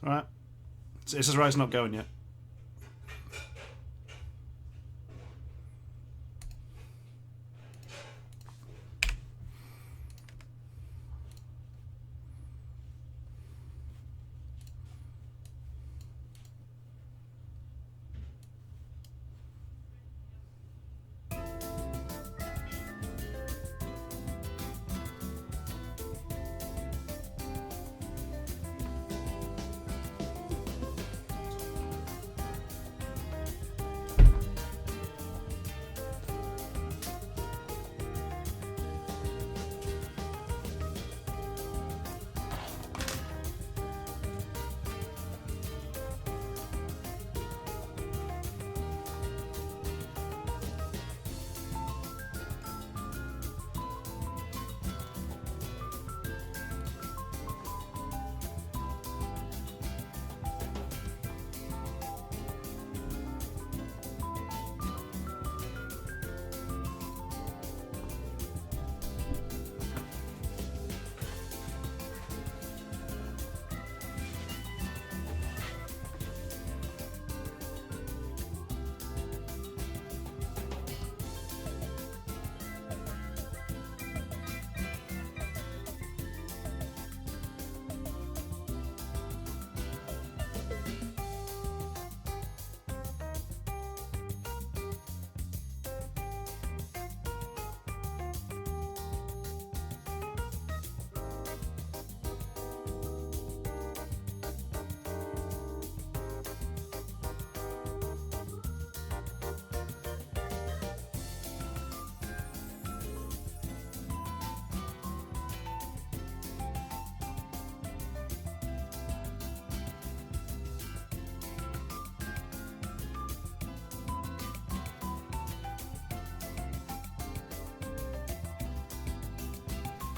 Alright. It says right, it's not going yet.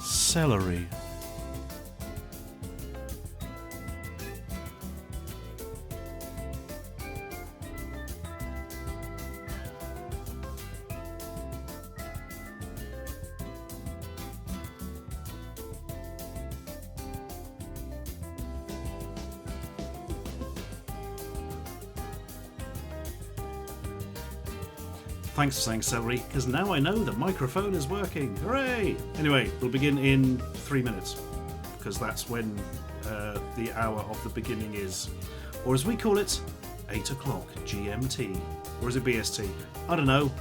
Celery. Thanks for saying celery, because now I know the microphone is working. Hooray! Anyway, we'll begin in 3 minutes, because that's when the hour of the beginning is. Or as we call it, 8 o'clock GMT. Or is it BST? I don't know.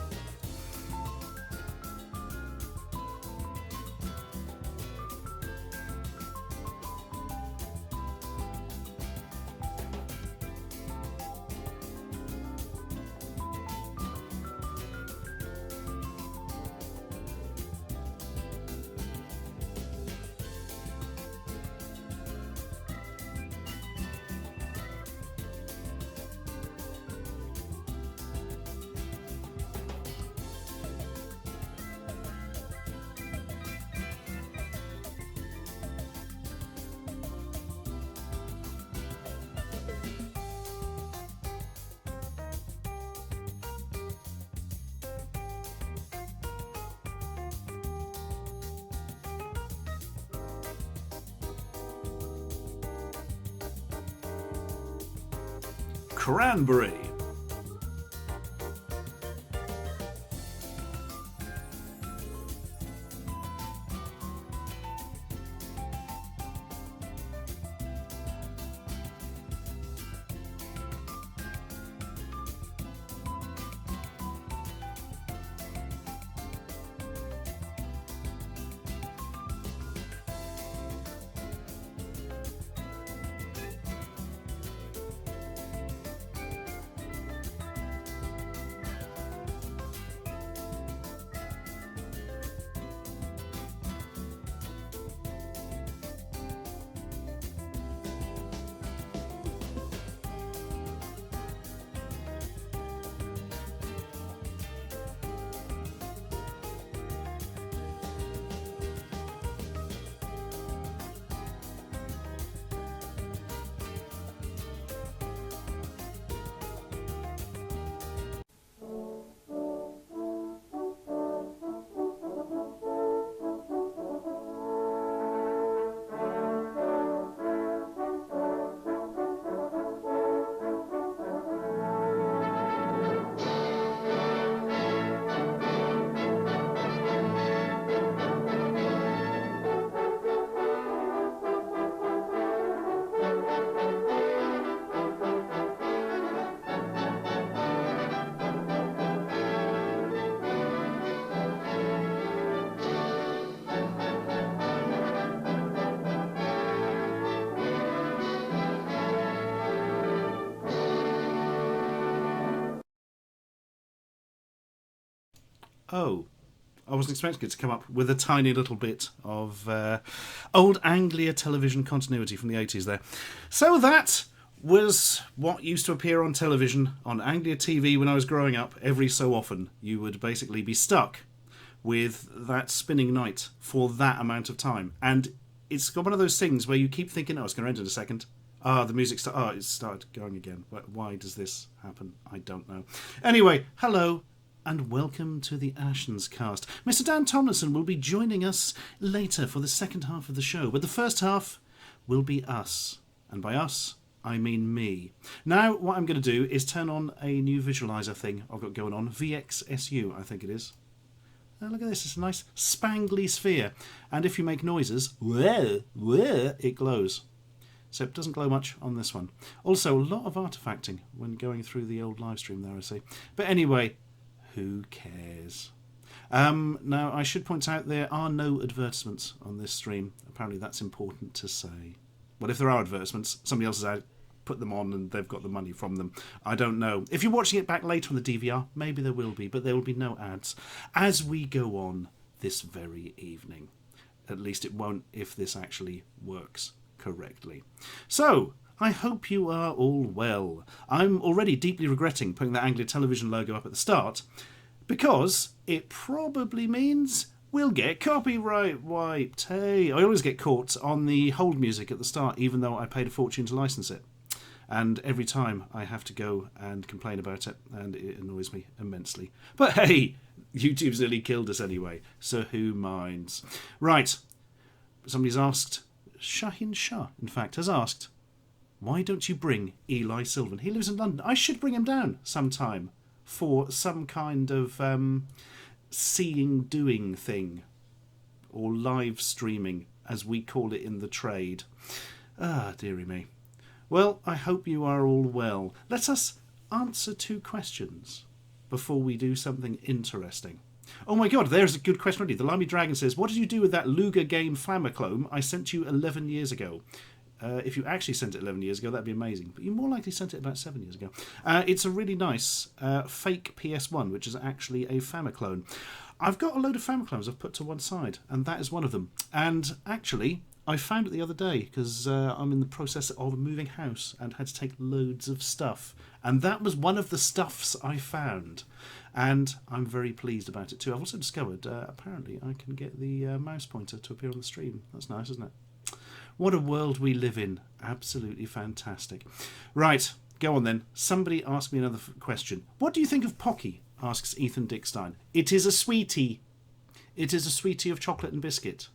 Cranberry. Oh, I wasn't expecting it to come up with a tiny little bit of old Anglia television continuity from the 80s there. So that was what used to appear on television on Anglia TV when I was growing up. Every so often you would basically be stuck with that spinning night for that amount of time. And it's got one of those things where you keep thinking, oh, it's going to end in a second. The music it started going again. Why does this happen? I don't know. Anyway, hello and welcome to the Ashens cast. Mr. Dan Tomlinson will be joining us later for the second half of the show, but the first half will be us. And by us, I mean me. Now, what I'm going to do is turn on a new visualizer thing I've got going on. VXSU, I think it is. Look at this, it's a nice spangly sphere. And if you make noises, it glows. So it doesn't glow much on this one. Also, a lot of artifacting when going through the old live stream there, I see. But anyway, who cares? Now, I should point out there are no advertisements on this stream. Apparently that's important to say. Well, if there are advertisements, somebody else has put them on and they've got the money from them. I don't know. If you're watching it back later on the DVR, maybe there will be, but there will be no ads as we go on this very evening. At least it won't if this actually works correctly. So, I hope you are all well. I'm already deeply regretting putting that Anglia Television logo up at the start because it probably means we'll get copyright wiped. Hey, I always get caught on the hold music at the start even though I paid a fortune to license it. And every time I have to go and complain about it and it annoys me immensely. But hey, YouTube's nearly killed us anyway, so who minds? Right, somebody's asked, Shahin Shah, in fact, has asked, why don't you bring Eli Sylvan? He lives in London. I should bring him down sometime for some kind of seeing doing thing. Or live streaming, as we call it in the trade. Ah, dearie me. Well, I hope you are all well. Let us answer 2 questions before we do something interesting. Oh my god, there's a good question already. The Limey Dragon says, what did you do with that Luger game Flamaclone I sent you 11 years ago? If you actually sent it 11 years ago, that'd be amazing. But you more likely sent it about 7 years ago. It's a really nice fake PS1, which is actually a Famiclone. I've got a load of Famiclones I've put to one side, and that is one of them. And actually, I found it the other day because I'm in the process of moving house and had to take loads of stuff. And that was one of the stuffs I found. And I'm very pleased about it too. I've also discovered, apparently, I can get the mouse pointer to appear on the stream. That's nice, isn't it? What a world we live in. Absolutely fantastic. Right, go on then. Somebody asked me another question. What do you think of Pocky? Asks Ethan Dickstein. It is a sweetie. It is a sweetie of chocolate and biscuit.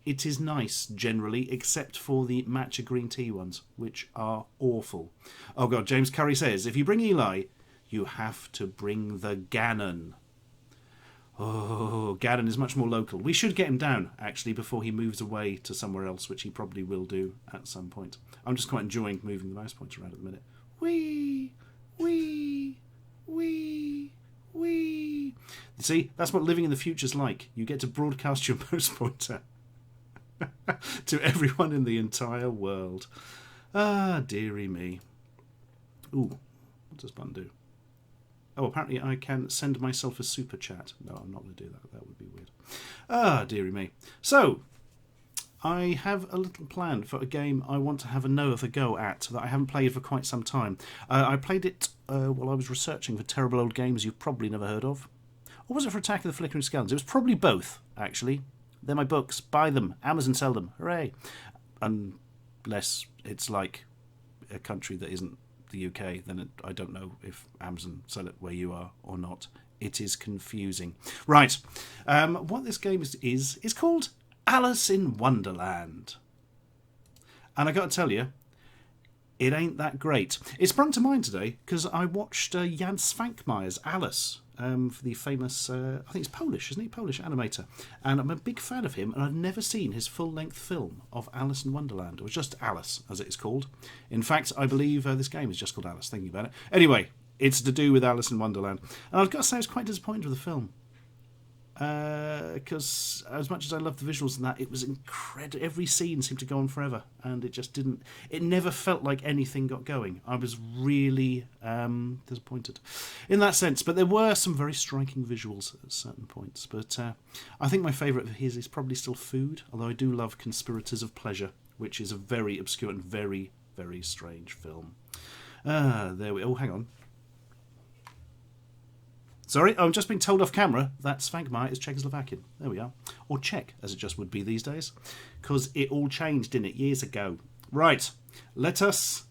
It is nice, generally, except for the matcha green tea ones, which are awful. Oh god, James Curry says, if you bring Eli, you have to bring the Gannon. Oh, Gannon is much more local. We should get him down, actually, before he moves away to somewhere else, which he probably will do at some point. I'm just quite enjoying moving the mouse pointer around at the minute. Whee! Whee! Whee! Whee! See, that's what living in the future's like. You get to broadcast your mouse pointer to everyone in the entire world. Ah, dearie me. Ooh, what does button do? Oh, apparently I can send myself a super chat. No, I'm not going to do that. That would be weird. Ah, dearie me. So, I have a little plan for a game I want to have a no of a go at that I haven't played for quite some time. I played it while I was researching for terrible old games you've probably never heard of. Or was it for Attack of the Flickering Skeletons? It was probably both, actually. They're my books. Buy them. Amazon sell them. Hooray. Unless it's like a country that isn't the UK, then I don't know if Amazon sell it where you are or not. It is confusing. Right. What this game is called Alice in Wonderland. And I got to tell you, it ain't that great. It sprung to mind today because I watched Jan Svankmeyer's Alice for the famous, I think it's Polish, isn't he? Polish animator. And I'm a big fan of him, and I've never seen his full-length film of Alice in Wonderland, or just Alice, as it is called. In fact, I believe this game is just called Alice, thinking about it. Anyway, it's to do with Alice in Wonderland. And I've got to say, I was quite disappointed with the film. because as much as I love the visuals and that, it was incredible. Every scene seemed to go on forever, and it just didn't. It never felt like anything got going. I was really disappointed in that sense. But there were some very striking visuals at certain points. But I think my favourite of his is probably still Food, although I do love Conspirators of Pleasure, which is a very obscure and very, very strange film. There we. Oh, hang on. Sorry, I'm just being told off camera that Svankmajer is Czechoslovakian. There we are. Or Czech, as it just would be these days. Because it all changed, didn't it, years ago. Right, let us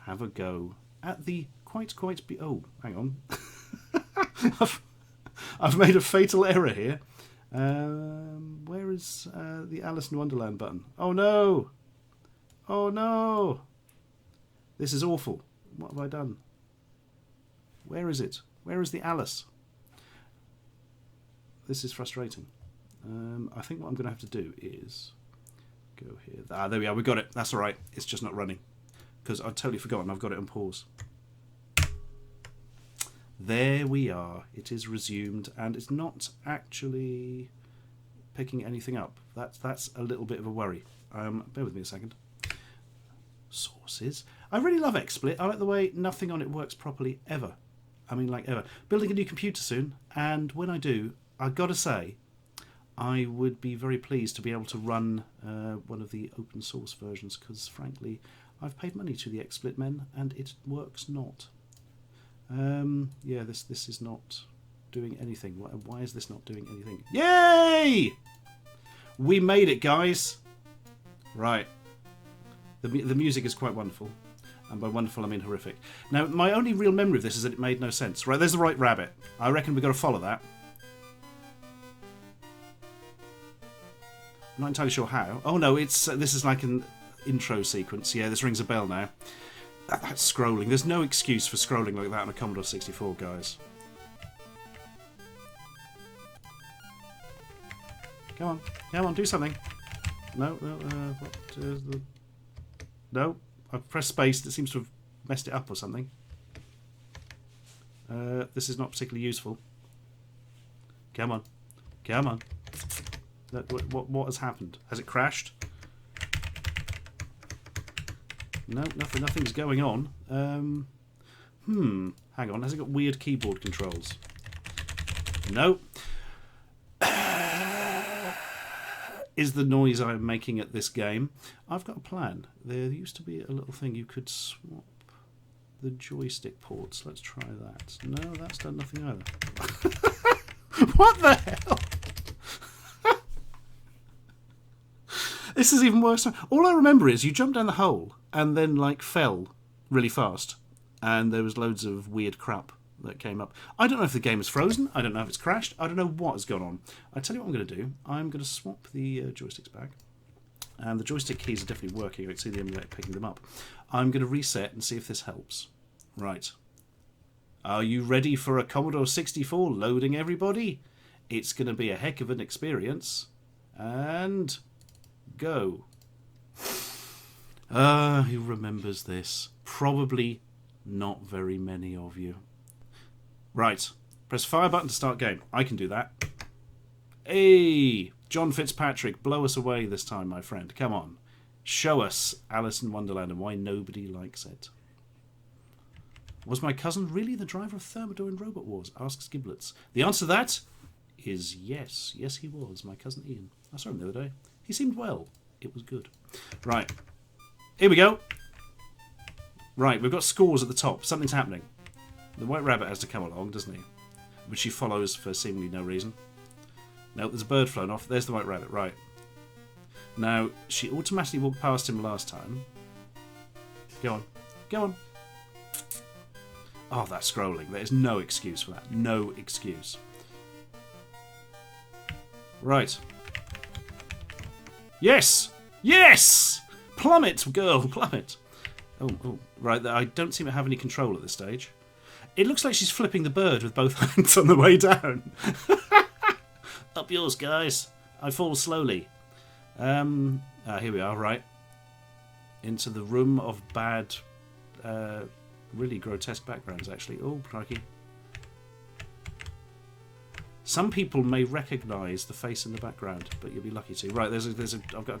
have a go at the quite... Oh, hang on. I've made a fatal error here. Where is the Alice in Wonderland button? Oh, no. Oh, no. This is awful. What have I done? Where is it? Where is the Alice? This is frustrating. I think what I'm going to have to do is go here. Ah, there we are. We got it. That's all right. It's just not running because I'd totally forgotten. I've got it on pause. There we are. It is resumed, and it's not actually picking anything up. That's a little bit of a worry. Bear with me a second. Sources. I really love XSplit. I like the way nothing on it works properly ever. I mean, like ever. Building a new computer soon, and when I do, I've got to say, I would be very pleased to be able to run one of the open source versions, because frankly, I've paid money to the XSplit men, and it works not. Yeah, this is not doing anything. Why is this not doing anything? Yay! We made it, guys! Right. The music is quite wonderful. And by wonderful, I mean horrific. Now, my only real memory of this is that it made no sense. Right, there's the right rabbit. I reckon we've got to follow that. I'm not entirely sure how. Oh, no, this is like an intro sequence. Yeah, this rings a bell now. That's scrolling. There's no excuse for scrolling like that on a Commodore 64, guys. Come on, do something. No, no. I've pressed space. It seems to have messed it up or something. This is not particularly useful. Come on. What has happened? Has it crashed? No, nothing's going on. Hang on. Has it got weird keyboard controls? No. Is the noise I'm making at this game. I've got a plan. There used to be a little thing you could swap the joystick ports. Let's try that. No, that's done nothing either. What the hell? This is even worse. All I remember is you jumped down the hole and then like fell really fast, and there was loads of weird crap that came up. I don't know if the game is frozen. I don't know if it's crashed. I don't know what has gone on. I tell you what I'm going to do. I'm going to swap the joysticks back. And the joystick keys are definitely working. I can see the emulator picking them up. I'm going to reset and see if this helps. Right. Are you ready for a Commodore 64 loading, everybody? It's going to be a heck of an experience. And go. Who remembers this? Probably not very many of you. Right. Press fire button to start game. I can do that. Hey! John Fitzpatrick, blow us away this time, my friend. Come on. Show us Alice in Wonderland and why nobody likes it. Was my cousin really the driver of Thermidor in Robot Wars? Asks Giblets. The answer to that is yes. Yes, he was. My cousin Ian. I saw him the other day. He seemed well. It was good. Right. Here we go. Right, we've got scores at the top. Something's happening. The White Rabbit has to come along, doesn't he? Which she follows for seemingly no reason. No, there's a bird flown off. There's the White Rabbit, right. Now, she automatically walked past him last time. Go on. Go on. Oh, that's scrolling. There is no excuse for that. No excuse. Right. Yes! Yes! Plummet, girl, plummet. Oh, right. I don't seem to have any control at this stage. It looks like she's flipping the bird with both hands on the way down. Up yours, guys. I fall slowly. Here we are, right. Into the room of bad, really grotesque backgrounds, actually. Oh, crikey. Some people may recognise the face in the background, but you'll be lucky to. Right, I've got a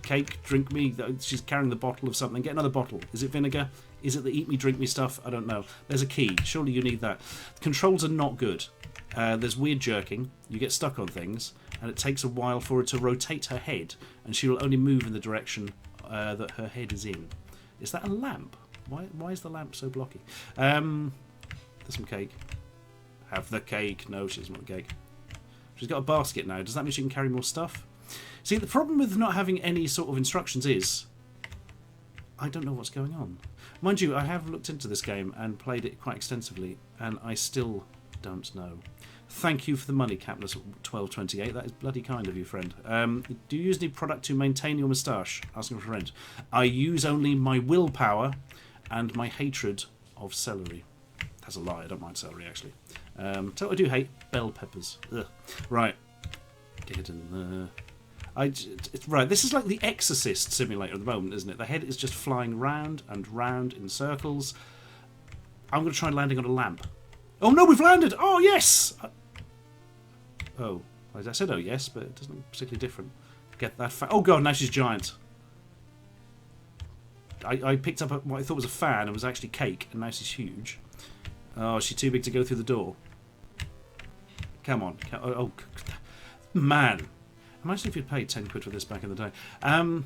cake, drink me. She's carrying the bottle of something. Get another bottle. Is it vinegar? Is it the eat me, drink me stuff? I don't know. There's a key. Surely you need that. The controls are not good. There's weird jerking. You get stuck on things, and it takes a while for her to rotate her head, and she will only move in the direction that her head is in. Is that a lamp? Why is the lamp so blocky? There's some cake. Have the cake. No, she doesn't want the cake. She's got a basket now. Does that mean she can carry more stuff? See, the problem with not having any sort of instructions is I don't know what's going on. Mind you, I have looked into this game and played it quite extensively, and I still don't know. Thank you for the money, Capness1228. That is bloody kind of you, friend. Do you use any product to maintain your moustache? Asking for a friend. I use only my willpower and my hatred of celery. That's a lie. I don't mind celery, actually. So I do hate bell peppers. Ugh. Right. Get in there. Right, this is like the Exorcist simulator at the moment, isn't it? The head is just flying round and round in circles. I'm going to try landing on a lamp. Oh no, we've landed! Oh yes! Oh, I said oh yes, but it doesn't look particularly different. Get that oh god, now she's giant. I picked up what I thought was a fan and was actually cake, and now she's huge. Oh, she's too big to go through the door. Come on. Oh, man. Imagine if you'd paid 10 quid for this back in the day. Right,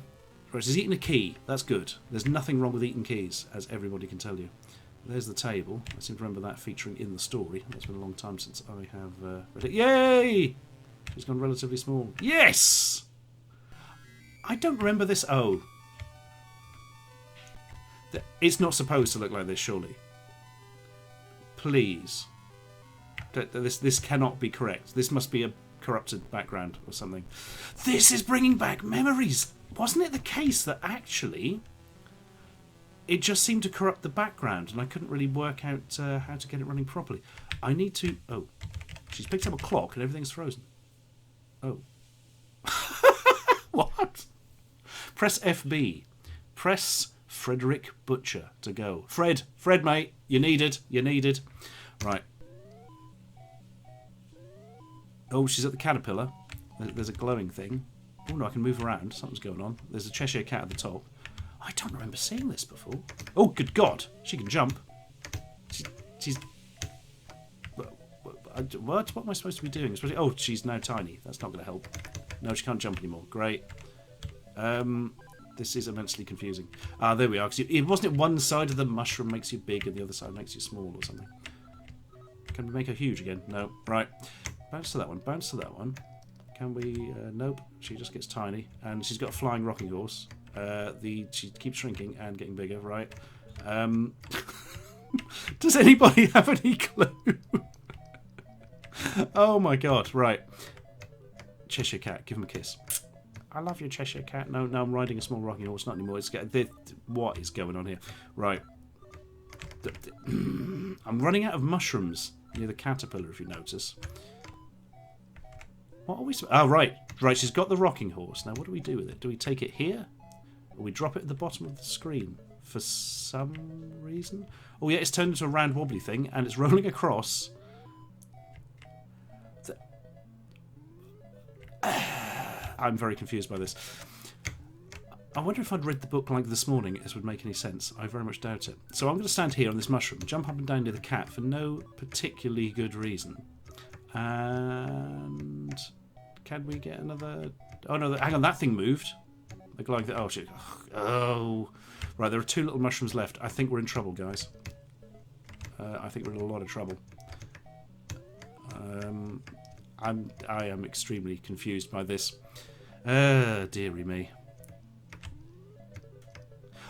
she's eating a key. That's good. There's nothing wrong with eating keys, as everybody can tell you. There's the table. I seem to remember that featuring in the story. That's been a long time since I have read it. Yay! She's gone relatively small. Yes! I don't remember this. Oh. It's not supposed to look like this, surely. Please. This cannot be correct. This must be a corrupted background or something. This is bringing back memories. Wasn't it the case that actually it just seemed to corrupt the background and I couldn't really work out how to get it running properly? I need to... Oh. She's picked up a clock and everything's frozen. Oh. What? Press FB. Press Frederick Butcher to go. Fred, mate. You needed. Right. Oh, she's at the caterpillar. There's a glowing thing. Oh no, I can move around. Something's going on. There's a Cheshire cat at the top. I don't remember seeing this before. Oh, good God. She can jump. She's... What am I supposed to be doing? Oh, she's now tiny. That's not going to help. No, she can't jump anymore. Great. This is immensely confusing. Ah, there we are. Wasn't it one side of the mushroom makes you big and the other side makes you small or something? Can we make her huge again? No. Right. Bounce to that one. Bounce to that one. Can we... nope. She just gets tiny. And she's got a flying rocking horse. She keeps shrinking and getting bigger. Right. Does anybody have any clue? Oh my god. Right. Cheshire cat. Give him a kiss. I love your Cheshire cat. No, I'm riding a small rocking horse. Not anymore. What is going on here? Right. I'm running out of mushrooms near the caterpillar, if you notice. What are we... Oh, right. Right, she's got the rocking horse. Now, what do we do with it? Do we take it here? Or we drop it at the bottom of the screen? For some reason? Oh, yeah, it's turned into a round wobbly thing, and it's rolling across... I'm very confused by this. I wonder if I'd read the book like this morning, this would make any sense. I very much doubt it. So I'm going to stand here on this mushroom, jump up and down near the cat for no particularly good reason. And can we get another... Oh no, hang on, that thing moved. The glowing thing. Oh shit. Oh. Right, there are 2 little mushrooms left. I think we're in trouble, guys. I think we're in a lot of trouble. I am extremely confused by this. Dearie me.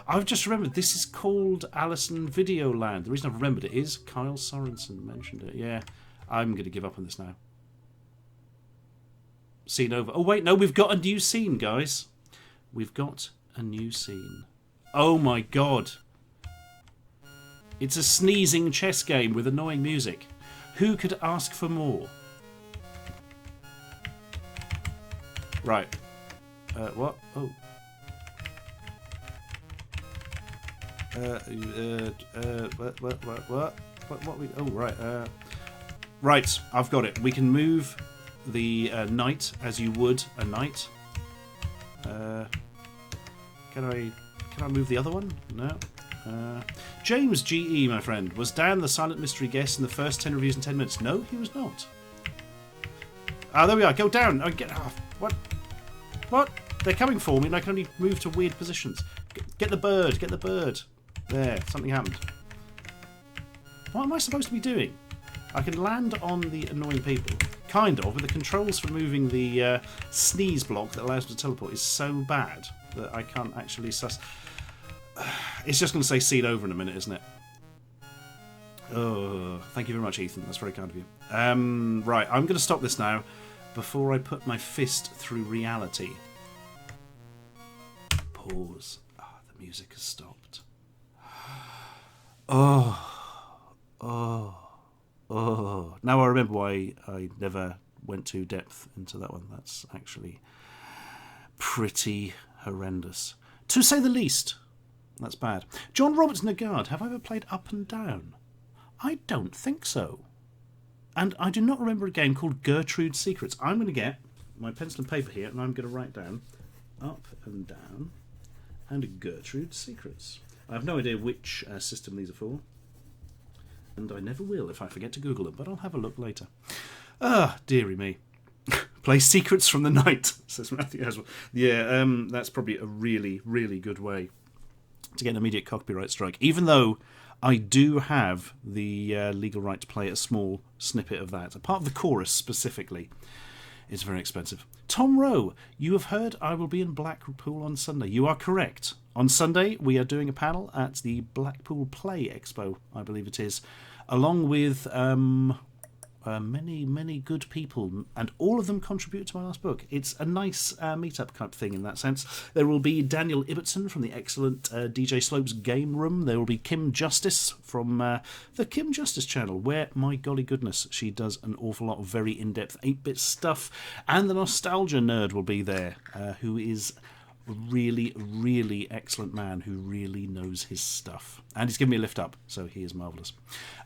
I've just remembered this is called Alison Videoland. The reason I've remembered it is Kyle Sorensen mentioned it. Yeah, I'm going to give up on this now. Scene over. Oh wait, no, we've got a new scene, guys. We've got a new scene. Oh my god. It's a sneezing chess game with annoying music. Who could ask for more? Right. What? Oh. What? What we... Oh, right. Right, I've got it. We can move the knight as you would a knight. Can I move the other one? No. James GE, my friend. Was Dan the silent mystery guest in the first 10 reviews in 10 minutes? No, he was not. Ah, there we are. Go down. Oh, get off. What? What? They're coming for me and I can only move to weird positions. Get the bird. Get the bird. There. Something happened. What am I supposed to be doing? I can land on the annoying people. Kind of, but the controls for moving the sneeze block that allows me to teleport is so bad that I can't actually suss... It's just going to say see it over in a minute, isn't it? Oh, thank you very much, Ethan. That's very kind of you. Right, I'm going to stop this now before I put my fist through reality. Pause. Ah, the music has stopped. Oh. Now I remember why I never went to depth into that one. That's actually pretty horrendous, to say the least. That's bad. John Roberts Nagard, have I ever played Up and Down? I don't think so. And I do not remember a game called Gertrude's Secrets. I'm going to get my pencil and paper here and I'm going to write down Up and Down and Gertrude's Secrets. I have no idea which system these are for. And I never will if I forget to Google them, but I'll have a look later. Ah, dearie me. Play Secrets from the Night, says Matthew as well. Yeah, that's probably a really, really good way to get an immediate copyright strike, even though I do have the legal right to play a small snippet of that. A part of the chorus specifically. It's very expensive. Tom Rowe, you have heard I will be in Blackpool on Sunday. You are correct. On Sunday, we are doing a panel at the Blackpool Play Expo, I believe it is, along with many, many good people, and all of them contribute to my last book. It's a nice meet-up type thing in that sense. There will be Daniel Ibbotson from the excellent DJ Slopes Game Room. There will be Kim Justice from the Kim Justice channel, where, my golly goodness, she does an awful lot of very in-depth 8-bit stuff. And the Nostalgia Nerd will be there, who is a really, really excellent man who really knows his stuff. And he's given me a lift up, so he is marvellous.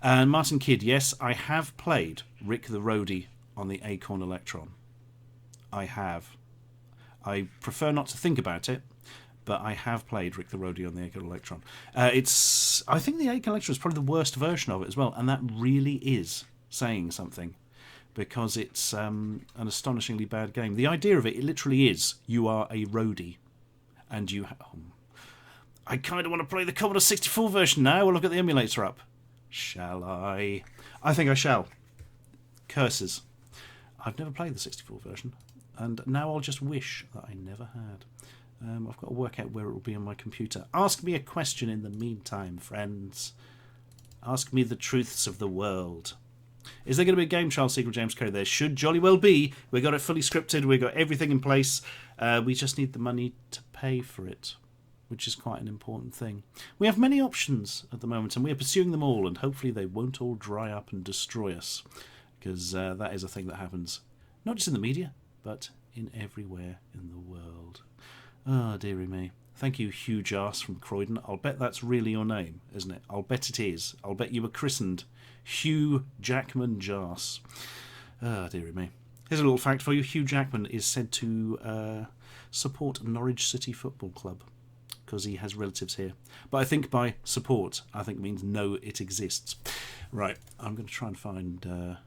And Martin Kidd, yes, I have played Rick the Roadie on the Acorn Electron. I have. I prefer not to think about it, but I have played Rick the Roadie on the Acorn Electron. I think the Acorn Electron is probably the worst version of it as well, and that really is saying something, because it's an astonishingly bad game. The idea of it literally is you are a roadie, and you... I kind of want to play the Commodore 64 version now while I've got the emulator up. Shall I? I think I shall. Curses. I've never played the 64 version, and now I'll just wish that I never had. I've got to work out where it will be on my computer. Ask me a question in the meantime, friends. Ask me the truths of the world. Is there going to be a Game Child sequel, James Carey? There should jolly well be. We've got it fully scripted. We've got everything in place. We just need the money to pay for it, which is quite an important thing. We have many options at the moment, and we are pursuing them all, and hopefully they won't all dry up and destroy us, because that is a thing that happens, not just in the media, but in everywhere in the world. Ah, dearie me. Thank you, Hugh Jas from Croydon. I'll bet that's really your name, isn't it? I'll bet it is. I'll bet you were christened Hugh Jackman Jas. Ah, dearie me. Here's a little fact for you. Hugh Jackman is said to support Norwich City Football Club, because he has relatives here. But I think by support, I think means know it exists. Right, I'm going to try and find... where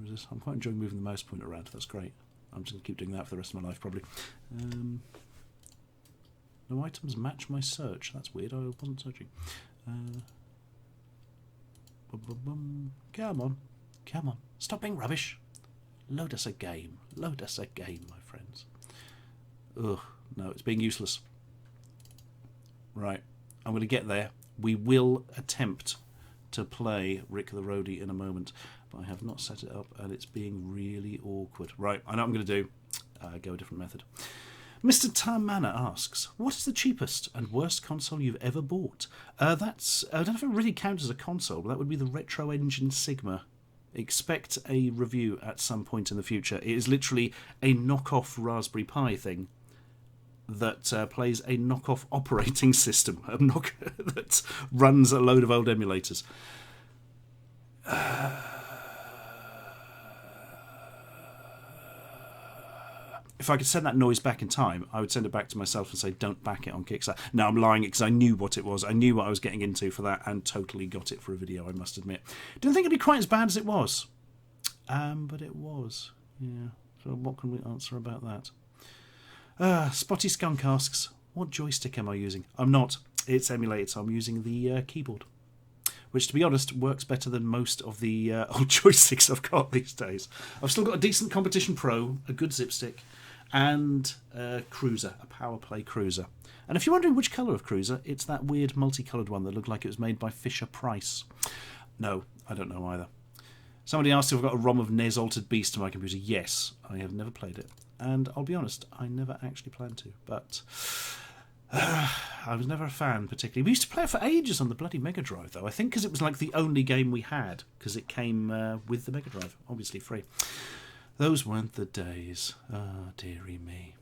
is this? I'm quite enjoying moving the mouse pointer around. That's great. I'm just going to keep doing that for the rest of my life, probably. No items match my search. That's weird. I wasn't searching. Come on. Come on. Stop being rubbish. Load us a game. Load us a game, my friends. Ugh. No, it's being useless. Right. I'm going to get there. We will attempt to play Rick the Roadie in a moment, but I have not set it up and it's being really awkward. Right. I know what I'm going to do. Go a different method. Mr. Tamana asks, what is the cheapest and worst console you've ever bought? I don't know if it really counts as a console, but that would be the Retro Engine Sigma. Expect a review at some point in the future. It is literally a knockoff Raspberry Pi thing that plays a knockoff operating system that runs a load of old emulators. If I could send that noise back in time, I would send it back to myself and say, don't back it on Kickstarter. No, I'm lying because I knew what it was. I knew what I was getting into for that and totally got it for a video, I must admit. Didn't think it'd be quite as bad as it was. But it was. Yeah. So what can we answer about that? Spotty Skunk asks, what joystick am I using? I'm not. It's emulated, so I'm using the keyboard. Which, to be honest, works better than most of the old joysticks I've got these days. I've still got a decent Competition Pro, a good Zipstick, and a Cruiser, a Power Play Cruiser. And if you're wondering which colour of Cruiser, it's that weird multicoloured one that looked like it was made by Fisher-Price. No, I don't know either. Somebody asked if I've got a ROM of NES Altered Beast on my computer. Yes, I have never played it. And I'll be honest, I never actually planned to. But I was never a fan, particularly. We used to play it for ages on the bloody Mega Drive, though. I think because it was like the only game we had, because it came with the Mega Drive, obviously free. Those weren't the days. Ah, dearie me.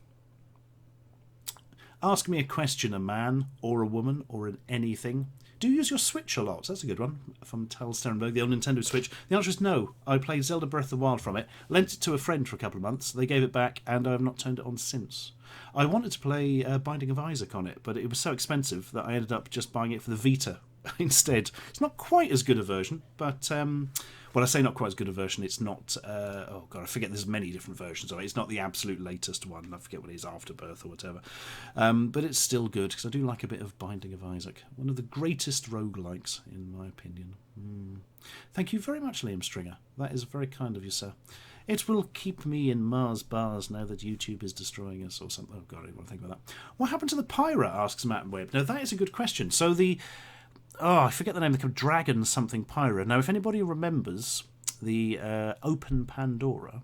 Ask me a question, a man or a woman or an anything. Do you use your Switch a lot? That's a good one. From Tal Sterenberg, the old Nintendo Switch. The answer is no. I played Zelda Breath of the Wild from it, lent it to a friend for a couple of months. They gave it back, and I have not turned it on since. I wanted to play Binding of Isaac on it, but it was so expensive that I ended up just buying it for the Vita instead. It's not quite as good a version, but well, I say not quite as good a version. It's not. Oh god, I forget. There's many different versions of it. It's not the absolute latest one. I forget what it is, Afterbirth or whatever. But it's still good because I do like a bit of Binding of Isaac. One of the greatest roguelikes, in my opinion. Thank you very much, Liam Stringer. That is very kind of you, sir. It will keep me in Mars bars now that YouTube is destroying us or something. Oh god, I don't want to think about that. What happened to the Pyra? Asks Matt Webb. Now that is a good question. So the I forget the name. The Dragon something Pyra. Now, if anybody remembers the Open Pandora,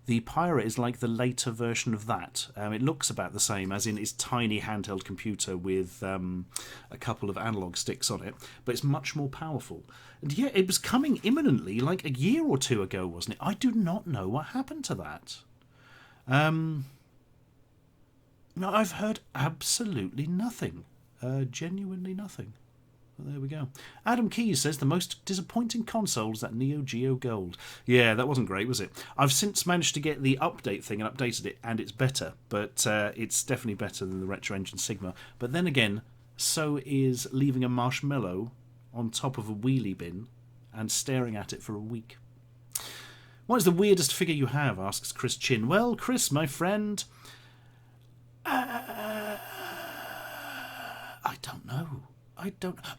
the Pyra is like the later version of that. It looks about the same, as in it's tiny handheld computer with a couple of analog sticks on it, but it's much more powerful. And yeah, it was coming imminently, like a year or two ago, wasn't it? I do not know what happened to that. No, I've heard absolutely nothing. Genuinely nothing. Well, there we go. Adam Keys says the most disappointing console is that Neo Geo Gold. Yeah, that wasn't great, was it? I've since managed to get the update thing and updated it, and it's better. But it's definitely better than the Retro Engine Sigma. But then again, so is leaving a marshmallow on top of a wheelie bin and staring at it for a week. What is the weirdest figure you have? Asks Chris Chin. Well, Chris, my friend, I don't know.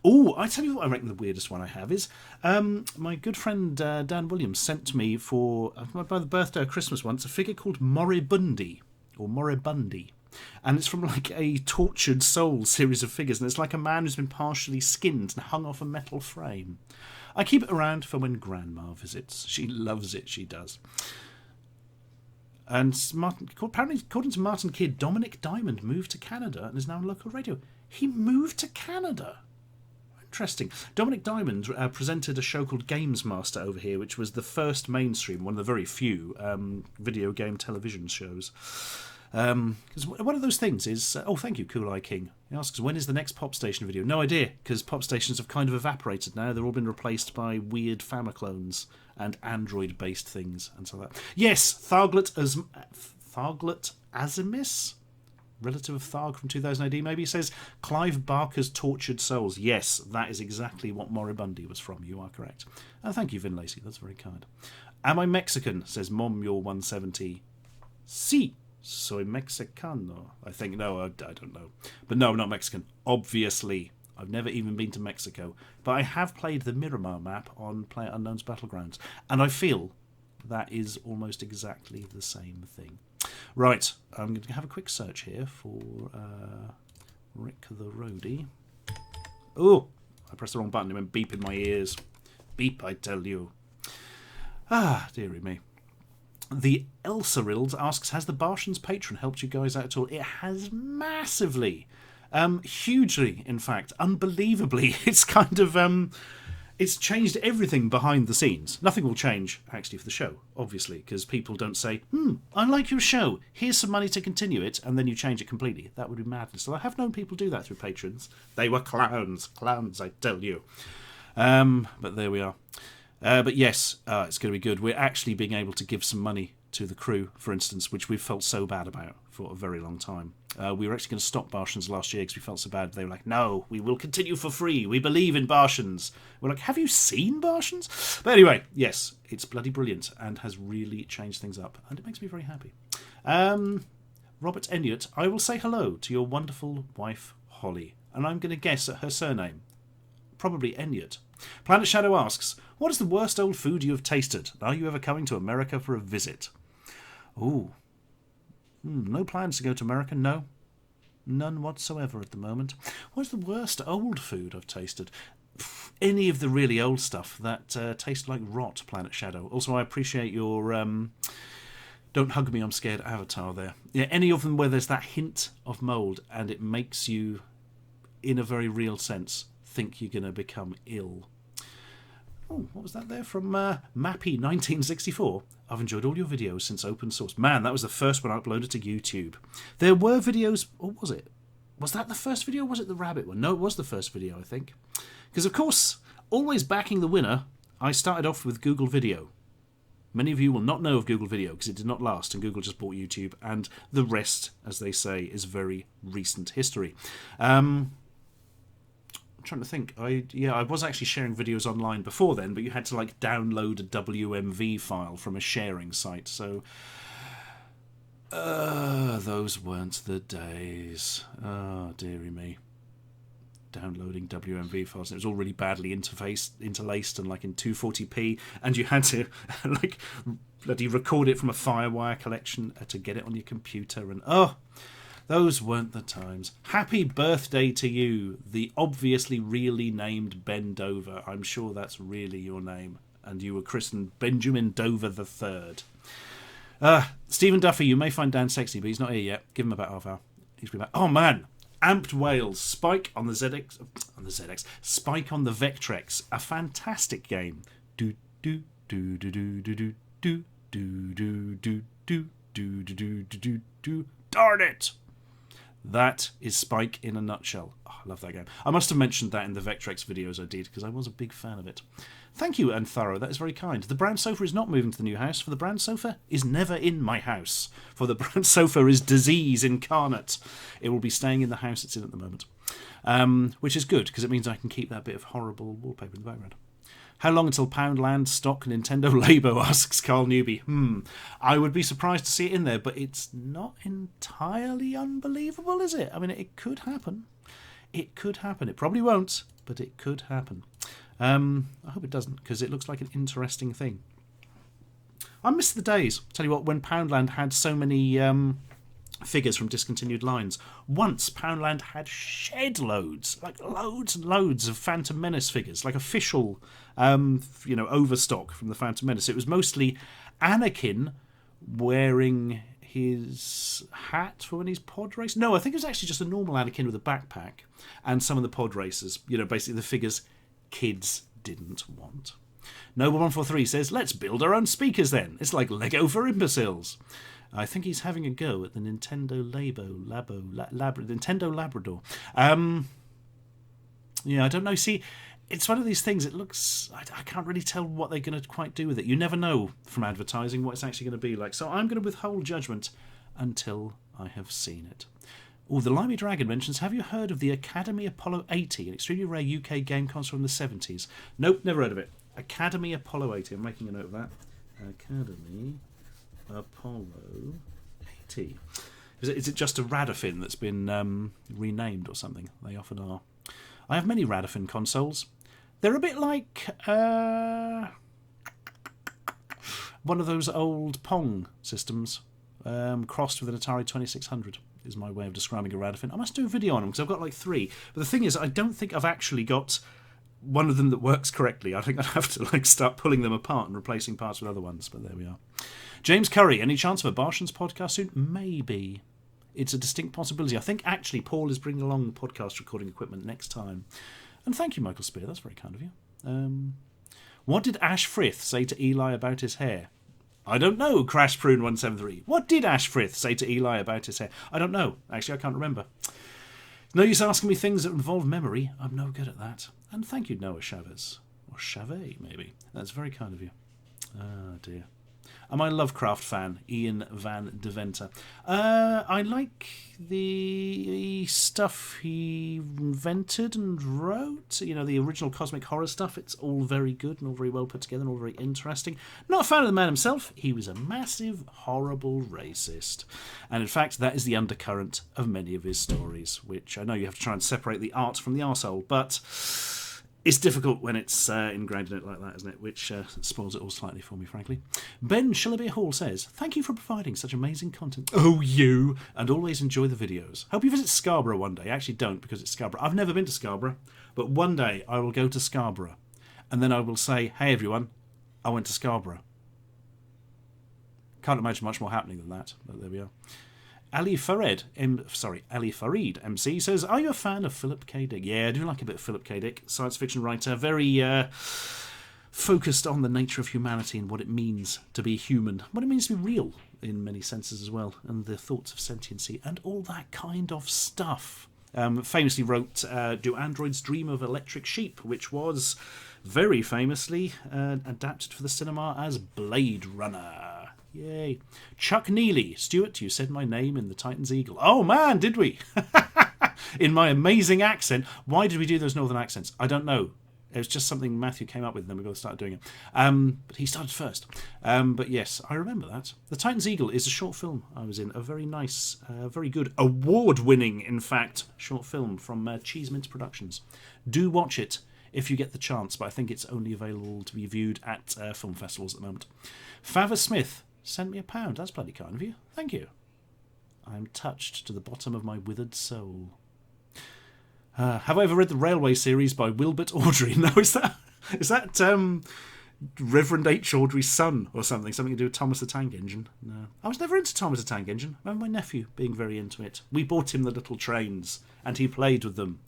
Oh, I tell you what I reckon the weirdest one I have is my good friend Dan Williams sent me for by the birthday or Christmas once a figure called Moribundi. And it's from like a Tortured Soul series of figures, and it's like a man who's been partially skinned and hung off a metal frame. I keep it around for when Grandma visits. She loves it, she does. And apparently, according to Martin Kidd, Dominic Diamond moved to Canada and is now on local radio. He moved to Canada. Interesting. Dominic Diamond presented a show called Games Master over here, which was the first mainstream, one of the very few video game television shows. Because one of those things is... oh, thank you, Cool Eye King. He asks, when is the next Pop Station video? No idea, because Pop Stations have kind of evaporated now. They've all been replaced by weird Famiclones and Android-based things and so that. Yes, Tharglet Azimis? Relative of Tharg from 2000 AD, maybe. He says, Clive Barker's Tortured Souls. Yes, that is exactly what Moribundi was from. You are correct. Thank you, Vin Lacey. That's very kind. Am I Mexican? Says Mom, you're 170. Si, soy Mexicano. I think, no, I don't know. But no, I'm not Mexican. Obviously. I've never even been to Mexico. But I have played the Miramar map on PlayerUnknown's Battlegrounds. And I feel that is almost exactly the same thing. Right, I'm going to have a quick search here for Rick the Roadie. Oh, I pressed the wrong button. It went beep in my ears. Beep, I tell you. Ah, dearie me. The Elsa Riddles asks, has the Bartians Patron helped you guys out at all? It has massively. Hugely, in fact. Unbelievably. It's kind of... it's changed everything behind the scenes. Nothing will change, actually, for the show, obviously, because people don't say, I like your show, here's some money to continue it, and then you change it completely. That would be madness. So I have known people do that through patrons. They were clowns, I tell you. But there we are. But yes, it's going to be good. We're actually being able to give some money to the crew, for instance, which we've felt so bad about for a very long time. We were actually going to stop Bartians last year because we felt so bad. They were like, no, we will continue for free. We believe in Bartians. We're like, have you seen Bartians? But anyway, yes, it's bloody brilliant and has really changed things up. And it makes me very happy. Robert Enniot, I will say hello to your wonderful wife, Holly. And I'm going to guess at her surname. Probably Enniot. Planet Shadow asks, what is the worst old food you have tasted? Are you ever coming to America for a visit? Ooh. No plans to go to America, no. None whatsoever at the moment. What's the worst old food I've tasted? Any of the really old stuff that tastes like rot, Planet Shadow. Also, I appreciate your don't hug me, I'm scared avatar there. Yeah, any of them where there's that hint of mould and it makes you, in a very real sense, think you're going to become ill. Oh, what was that there from Mappy1964? I've enjoyed all your videos since open source. Man, that was the first one I uploaded to YouTube. There were videos... Or was it? Was that the first video or was it the rabbit one? No, it was the first video, I think. Because, of course, always backing the winner, I started off with Google Video. Many of you will not know of Google Video because it did not last and Google just bought YouTube. And the rest, as they say, is very recent history. Trying to think. I was actually sharing videos online before then, but you had to like download a WMV file from a sharing site, so those weren't the days. Oh, dearie me. Downloading WMV files. It was all really badly interlaced and like in 240p, and you had to like bloody record it from a Firewire collection to get it on your computer, and those weren't the times. Happy birthday to you, the obviously really named Ben Dover. I'm sure that's really your name. And you were christened Benjamin Dover III. Stephen Duffy, you may find Dan sexy, but he's not here yet. Give him about half hour. He's back. Oh, man. Amped Whales. Spike on the ZX. Spike on the Vectrex. A fantastic game. Do, do, do, do, do, do, do, do, do, do, do, do, do, do, do, do. Darn it! That is Spike in a nutshell. Oh, I love that game. I must have mentioned that in the Vectrex videos I did, because I was a big fan of it. Thank you, and Thorough. That is very kind. The brown sofa is not moving to the new house, for the brown sofa is never in my house. For the brown sofa is disease incarnate. It will be staying in the house it's in at the moment. Which is good, because it means I can keep that bit of horrible wallpaper in the background. How long until Poundland stock Nintendo Labo, asks Carl Newby. I would be surprised to see it in there, but it's not entirely unbelievable, is it? I mean, it could happen. It could happen. It probably won't, but it could happen. I hope it doesn't, because it looks like an interesting thing. I miss the days, tell you what, when Poundland had so many figures from discontinued lines. Once Poundland had shed loads, like loads and loads of Phantom Menace figures, like official overstock from the Phantom Menace. It was mostly Anakin wearing his hat for when he's pod race. No, I think it was actually just a normal Anakin with a backpack and some of the pod racers, basically the figures kids didn't want. Noble143 says, let's build our own speakers then. It's like Lego for imbeciles. I think he's having a go at the Nintendo Nintendo Labrador. I don't know. See, it's one of these things. It looks... I can't really tell what they're going to quite do with it. You never know from advertising what it's actually going to be like. So I'm going to withhold judgment until I have seen it. Oh, the Limey Dragon mentions, have you heard of the Academy Apollo 80, an extremely rare UK game console from the 70s? Nope, never heard of it. Academy Apollo 80. I'm making a note of that. Academy Apollo 80. Is it just a Radafin that's been renamed or something? They often are. I have many Radafin consoles. They're a bit like one of those old Pong systems crossed with an Atari 2600 is my way of describing a Radafin. I must do a video on them because I've got like 3. But the thing is, I don't think I've actually got one of them that works correctly. I think I'd have to start pulling them apart and replacing parts with other ones. But there we are. James Curry, any chance of a Bartians podcast soon? Maybe. It's a distinct possibility. I think actually Paul is bringing along podcast recording equipment next time. And thank you, Michael Spear. That's very kind of you. What did Ash Frith say to Eli about his hair? I don't know, Crash Prune 173. What did Ash Frith say to Eli about his hair? I don't know. Actually, I can't remember. No use asking me things that involve memory. I'm no good at that. And thank you, Noah Chavez. Or Chavet, maybe. That's very kind of you. Oh, dear. Am I a Lovecraft fan? Ian Van Deventer. I like the stuff he invented and wrote. You know, the original cosmic horror stuff. It's all very good and all very well put together and all very interesting. Not a fan of the man himself. He was a massive, horrible racist. And in fact, that is the undercurrent of many of his stories, which I know you have to try and separate the art from the arsehole, but it's difficult when it's ingrained in it like that, isn't it? Which spoils it all slightly for me, frankly. Ben Shillaby Hall says, thank you for providing such amazing content. Oh, you! And always enjoy the videos. Hope you visit Scarborough one day. I actually don't, because it's Scarborough. I've never been to Scarborough, but one day I will go to Scarborough. And then I will say, hey, everyone, I went to Scarborough. Can't imagine much more happening than that, but there we are. Ali Farid MC says, are you a fan of Philip K. Dick? Yeah, I do like a bit of Philip K. Dick, science fiction writer, very focused on the nature of humanity and what it means to be human, what it means to be real in many senses as well, and the thoughts of sentiency and all that kind of stuff. Famously wrote Do Androids Dream of Electric Sheep, which was very famously adapted for the cinema as Blade Runner. Yay. Chuck Neely. Stuart, you said my name in the Titan's Eagle. Oh man, did we? In my amazing accent. Why did we do those northern accents? I don't know. It was just something Matthew came up with and then we both started doing it. But he started first. But yes, I remember that. The Titan's Eagle is a short film I was in. A very nice, very good, award-winning, in fact, short film from Cheese Mints Productions. Do watch it if you get the chance, but I think it's only available to be viewed at film festivals at the moment. Fava Smith sent me £1. That's bloody kind of you. Thank you. I'm touched to the bottom of my withered soul. Have I ever read the Railway series by Wilbert Awdry? No, is that Reverend H. Awdry's son or something? Something to do with Thomas the Tank Engine? No. I was never into Thomas the Tank Engine. I remember my nephew being very into it. We bought him the little trains and he played with them.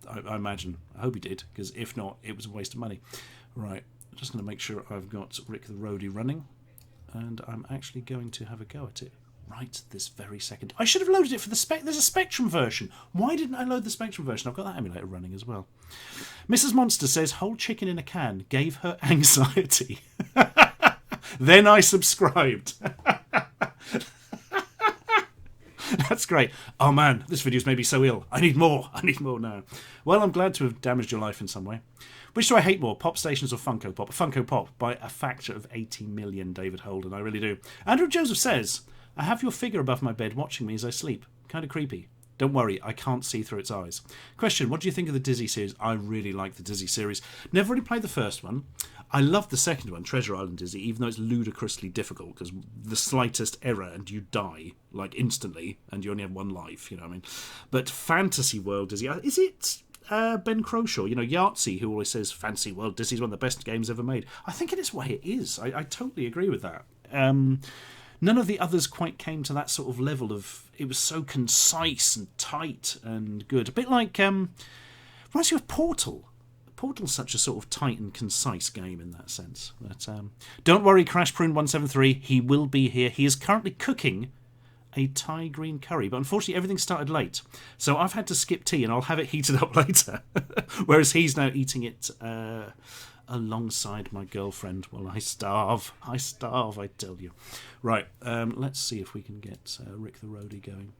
I imagine. I hope he did, because if not, it was a waste of money. Right. I'm just going to make sure I've got Rick the Roadie running. And I'm actually going to have a go at it right this very second. I should have loaded it for the there's a Spectrum version. Why didn't I load the Spectrum version? I've got that emulator running as well. Mrs. Monster says, whole chicken in a can gave her anxiety. Then I subscribed. That's great. Oh man, this video's made me so ill. I need more now. Well, I'm glad to have damaged your life in some way. Which do I hate more, Pop Stations or Funko Pop? Funko Pop by a factor of 80 million, David Holden. I really do. Andrew Joseph says, I have your figure above my bed watching me as I sleep. Kind of creepy. Don't worry, I can't see through its eyes. Question, what do you think of the Dizzy series? I really like the Dizzy series. Never really played the first one. I love the second one, Treasure Island Dizzy, even though it's ludicrously difficult, because the slightest error and you die, like instantly, and you only have one life, you know what I mean? But Fantasy World Dizzy, is it Ben Croshaw, you know, Yahtzee, who always says Fantasy World Dizzy is one of the best games ever made? I think in its way it is. I totally agree with that. None of the others quite came to that sort of level of, it was so concise and tight and good. A bit like, reminds you of Portal. Portal's such a sort of tight and concise game in that sense. But don't worry, Crash Prune 173, he will be here. He is currently cooking a Thai green curry, but unfortunately everything started late. So I've had to skip tea and I'll have it heated up later. Whereas he's now eating it alongside my girlfriend while I starve. I tell you. Right, let's see if we can get Rick the Roadie going.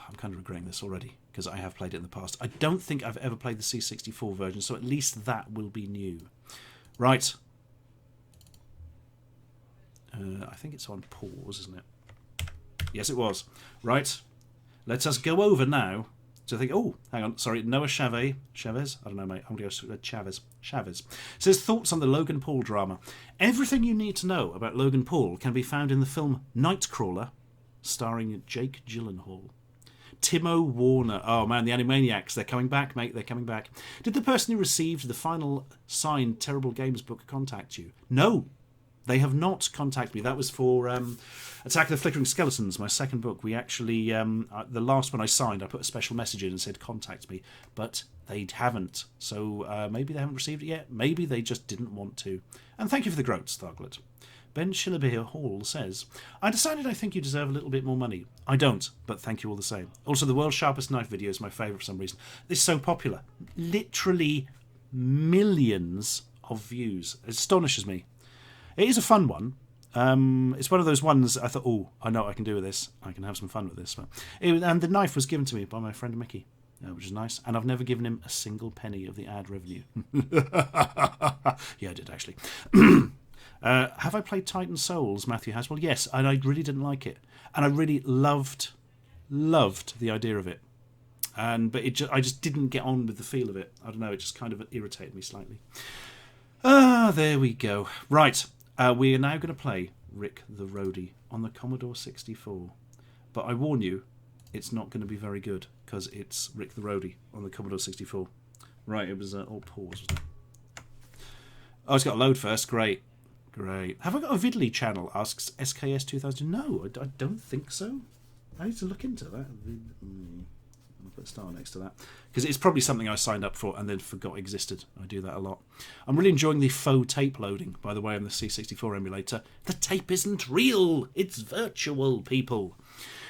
I'm kind of regretting this already, because I have played it in the past. I don't think I've ever played the C64 version, so at least that will be new. Right. I think it's on pause, isn't it? Yes, it was. Right. Let us go over now to think. Oh, hang on. Sorry, Noah Chavez. I don't know, mate. I'm going to go Chavez. Says, thoughts on the Logan Paul drama. Everything you need to know about Logan Paul can be found in the film Nightcrawler, starring Jake Gyllenhaal. Timo Warner. Oh man, the Animaniacs. They're coming back, mate. They're coming back. Did the person who received the final signed Terrible Games book contact you? No, they have not contacted me. That was for Attack of the Flickering Skeletons, my second book. We actually, the last one I signed, I put a special message in and said contact me, but they haven't. So maybe they haven't received it yet. Maybe they just didn't want to. And thank you for the groats, Thuglet. Ben Shillabeer Hall says, I decided I think you deserve a little bit more money. I don't, but thank you all the same. Also, the World's Sharpest Knife video is my favourite for some reason. It's so popular. Literally millions of views. It astonishes me. It is a fun one. It's one of those ones I thought, oh, I know what I can do with this. I can have some fun with this. And the knife was given to me by my friend Mickey, which is nice. And I've never given him a single penny of the ad revenue. Yeah, I did, actually. Have I played Titan Souls? Matthew has. Well, yes, and I really didn't like it. And I really loved the idea of it. But I just didn't get on with the feel of it. I don't know, it just kind of irritated me slightly. There we go. Right, we are now going to play Rick the Roadie on the Commodore 64. But I warn you, it's not going to be very good, because it's Rick the Roadie on the Commodore 64. Right, it was all pause, wasn't it? Oh, it's got to load first. Great. Have I got a Vidly channel? Asks SKS 2000. No, I don't think so. I need to look into that. I'll put a star next to that. Because it's probably something I signed up for and then forgot existed. I do that a lot. I'm really enjoying the faux tape loading, by the way, on the C64 emulator. The tape isn't real. It's virtual, people.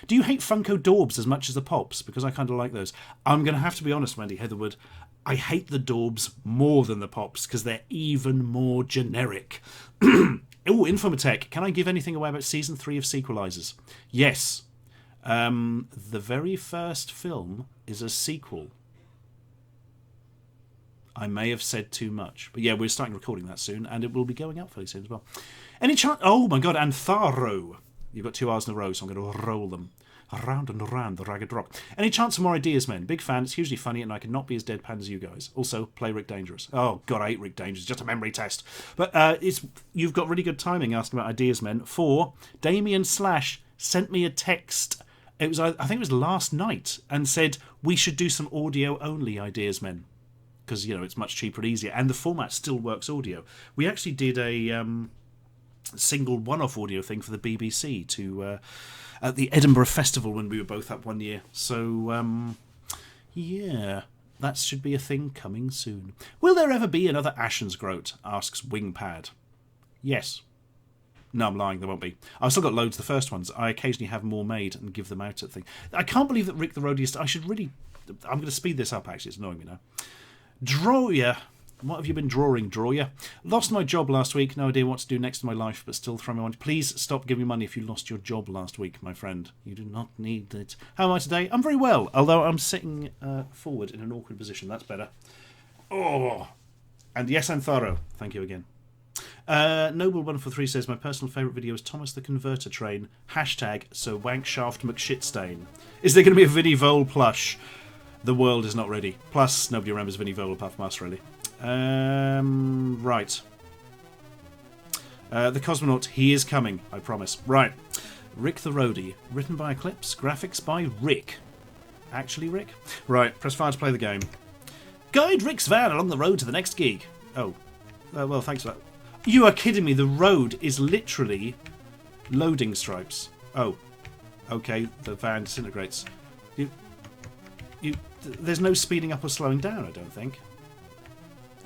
Do you hate Funko Daubs as much as the Pops? Because I kind of like those. I'm going to have to be honest, Wendy Heatherwood. I hate the Daubs more than the Pops because they're even more generic. Oh, Infomatech. Can I give anything away about Season 3 of Sequelizers? Yes. The very first film is a sequel. I may have said too much. But yeah, we're starting recording that soon, and it will be going up fairly soon as well. Any chance... Oh my god, and Tharo. You've got 2 R's in a row, so I'm going to roll them. Around and around the ragged rock. Any chance of more ideas, men? Big fan. It's hugely funny, and I cannot be as deadpan as you guys. Also, play Rick Dangerous. Oh god, I hate Rick Dangerous. Just a memory test. But you've got really good timing asking about ideas, men. For Damien Slash sent me a text. I think it was last night, and said we should do some audio only ideas, men, because it's much cheaper and easier, and the format still works audio. We actually did a single one-off audio thing for the BBC to. At the Edinburgh Festival when we were both up one year. So, yeah, that should be a thing coming soon. Will there ever be another Ashens Groat? Asks Wingpad. Yes. No, I'm lying, there won't be. I've still got loads of the first ones. I occasionally have more made and give them out at things. I can't believe that Rick the Roadie is... I'm going to speed this up, actually. It's annoying me now. Drawya. What have you been drawing, Drawya? Lost my job last week. No idea what to do next in my life, but still throwing me on. Please stop giving me money if you lost your job last week, my friend. You do not need it. How am I today? I'm very well, although I'm sitting forward in an awkward position. That's better. Oh! And yes, I'm thorough. Thank you again. Noble143 says, my personal favourite video is Thomas the Converter Train. Hashtag so wankshaft McShitstain. Is there going to be a Vinnie Vole plush? The world is not ready. Plus, nobody remembers Vinnie Vole or Puff Master, really. Right. The Cosmonaut, he is coming, I promise. Right. Rick the Roadie, written by Eclipse, graphics by Rick. Actually Rick? Right, press fire to play the game. Guide Rick's van along the road to the next gig. Oh. Well, thanks for that. You are kidding me, the road is literally loading stripes. Oh. Okay, the van disintegrates. There's no speeding up or slowing down, I don't think.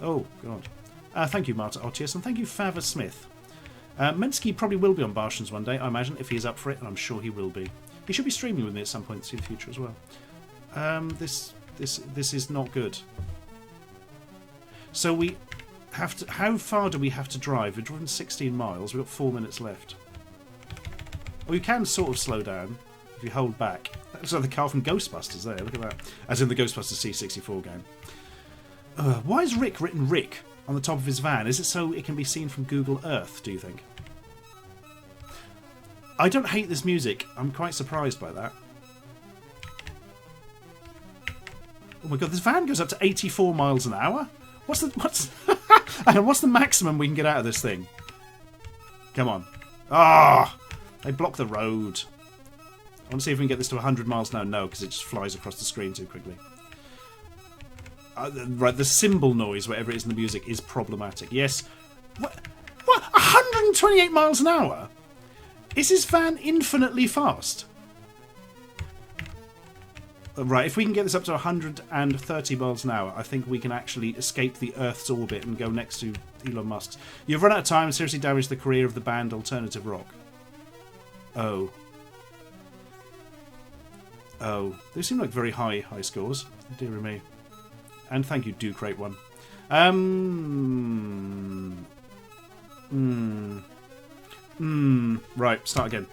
Oh, God. Thank you, Marta Otius, and thank you, Fava Smith. Misc probably will be on Barshans one day, I imagine, if he's up for it, and I'm sure he will be. He should be streaming with me at some point in the future as well. This is not good. So we have to... How far do we have to drive? We've driven 16 miles. We've got 4 minutes left. Well, you can sort of slow down if you hold back. That's like the car from Ghostbusters there. Look at that. As in the Ghostbusters C64 game. Why is Rick written Rick on the top of his van? Is it so it can be seen from Google Earth, do you think? I don't hate this music. I'm quite surprised by that. Oh my god, this van goes up to 84 miles an hour? What's the maximum we can get out of this thing? Come on. Ah! They block the road. I want to see if we can get this to 100 miles an hour. No, because it just flies across the screen too quickly. Right, the cymbal noise, whatever it is in the music, is problematic. Yes. What? 128 miles an hour? Is this van infinitely fast? Right, if we can get this up to 130 miles an hour, I think we can actually escape the Earth's orbit and go next to Elon Musk's. You've run out of time and seriously damaged the career of the band Alternative Rock. Oh. Oh. They seem like very high scores. Dear me. And thank you, Duke Rate 1. Right, start again.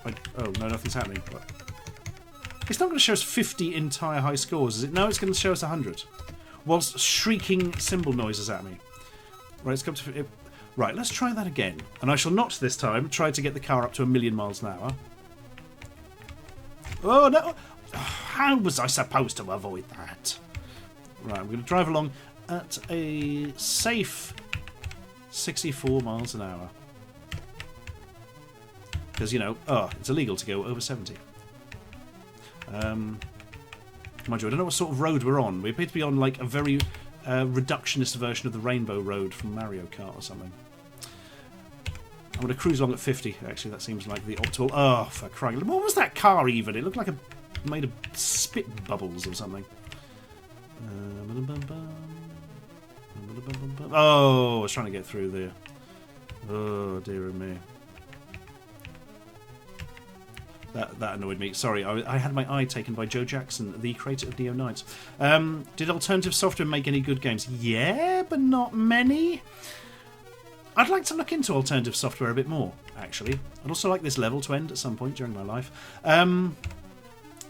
Oh, no, nothing's happening. Right. It's not going to show us 50 entire high scores, is it? No, it's going to show us 100. Whilst shrieking cymbal noises at me. Right, let's go to... Right, let's try that again. And I shall not this time try to get the car up to 1,000,000 miles an hour. Oh, no! How was I supposed to avoid that? Right, I'm going to drive along at a safe 64 miles an hour. Because, you know, it's illegal to go over 70. Mind you, I don't know what sort of road we're on. We appear to be on, like, a very reductionist version of the Rainbow Road from Mario Kart or something. I'm going to cruise along at 50. Actually, that seems like the optimal... Oh, for crying... What was that car even? It looked like made of spit bubbles or something. Oh, I was trying to get through there. Oh, dear me. That annoyed me. Sorry, I had my eye taken by Joe Jackson, the creator of Neo Knights. Did Alternative Software make any good games? Yeah, but not many. I'd like to look into Alternative Software a bit more, actually. I'd also like this level to end at some point during my life. To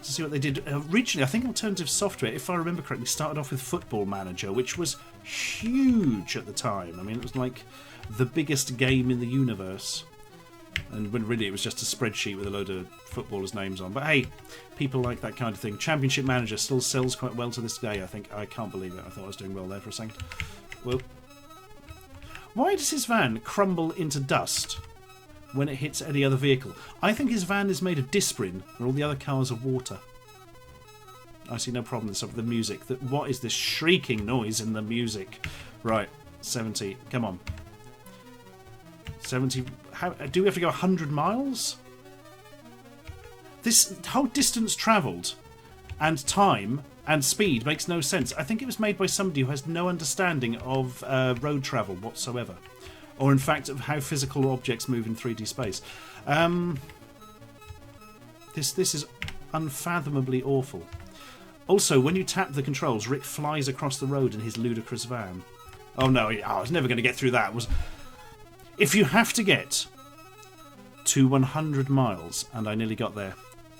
see what they did. Originally, I think Alternative Software, if I remember correctly, started off with Football Manager, which was huge at the time. I mean, it was like the biggest game in the universe. And when really it was just a spreadsheet with a load of footballers' names on. But hey, people like that kind of thing. Championship Manager still sells quite well to this day, I think. I can't believe it. I thought I was doing well there for a second. Well, why does his van crumble into dust when it hits any other vehicle? I think his van is made of Disprin, and all the other cars are water. I see no problem with the music. What is this shrieking noise in the music? Right, 70. Come on. 70. Do we have to go 100 miles? This whole distance travelled and time and speed makes no sense. I think it was made by somebody who has no understanding of road travel whatsoever. Or in fact of how physical objects move in 3D space. This is unfathomably awful. Also, when you tap the controls, Rick flies across the road in his ludicrous van. Oh no, I was never going to get through that. If you have to get to 100 miles, and I nearly got there,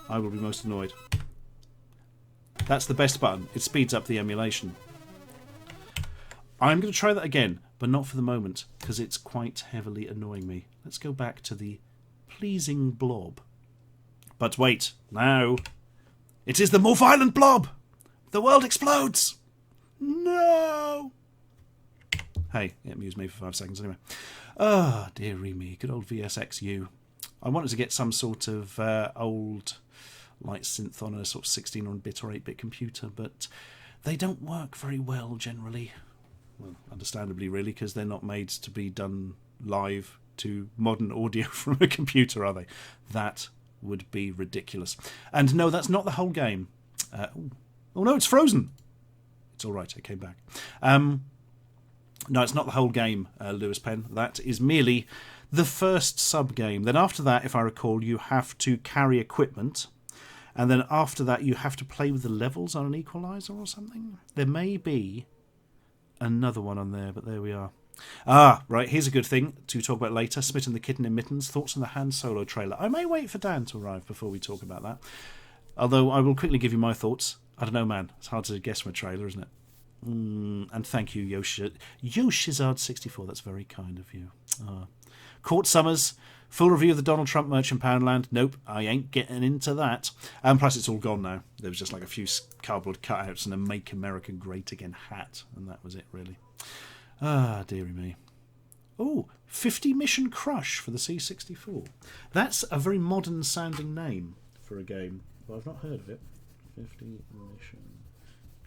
I will be most annoyed. That's the best button. It speeds up the emulation. I'm going to try that again, but not for the moment, because it's quite heavily annoying me. Let's go back to the pleasing blob. But wait, now. It is the more violent blob! The world explodes! No! Hey, it amused me for 5 seconds anyway. Oh, dearie me, good old VSXU. I wanted to get some sort of old light synth on a sort of 16-bit or 8-bit computer, but they don't work very well generally. Well, understandably, really, because they're not made to be done live to modern audio from a computer, are they? That would be ridiculous. And no, that's not the whole game. Oh no, it's frozen. It's all right, it came back. No, it's not the whole game, Lewis Penn. That is merely the first sub-game. Then after that, if I recall, you have to carry equipment. And then after that, you have to play with the levels on an equalizer or something. There may be another one on there, but there we are. Ah, right, here's a good thing to talk about later. Smitten the Kitten in Mittens. Thoughts on the Han Solo trailer. I may wait for Dan to arrive before we talk about that. Although I will quickly give you my thoughts. I don't know, man. It's hard to guess from a trailer, isn't it? And thank you, Yoshizard64. That's very kind of you. Court Summers, full review of the Donald Trump merch in Poundland. Nope, I ain't getting into that. And plus, it's all gone now. There was just like a few cardboard cutouts and a Make America Great Again hat, and that was it, really. Ah, dearie me. Oh, 50 Mission Crush for the C64. That's a very modern sounding name for a game. Well, I've not heard of it. 50 Mission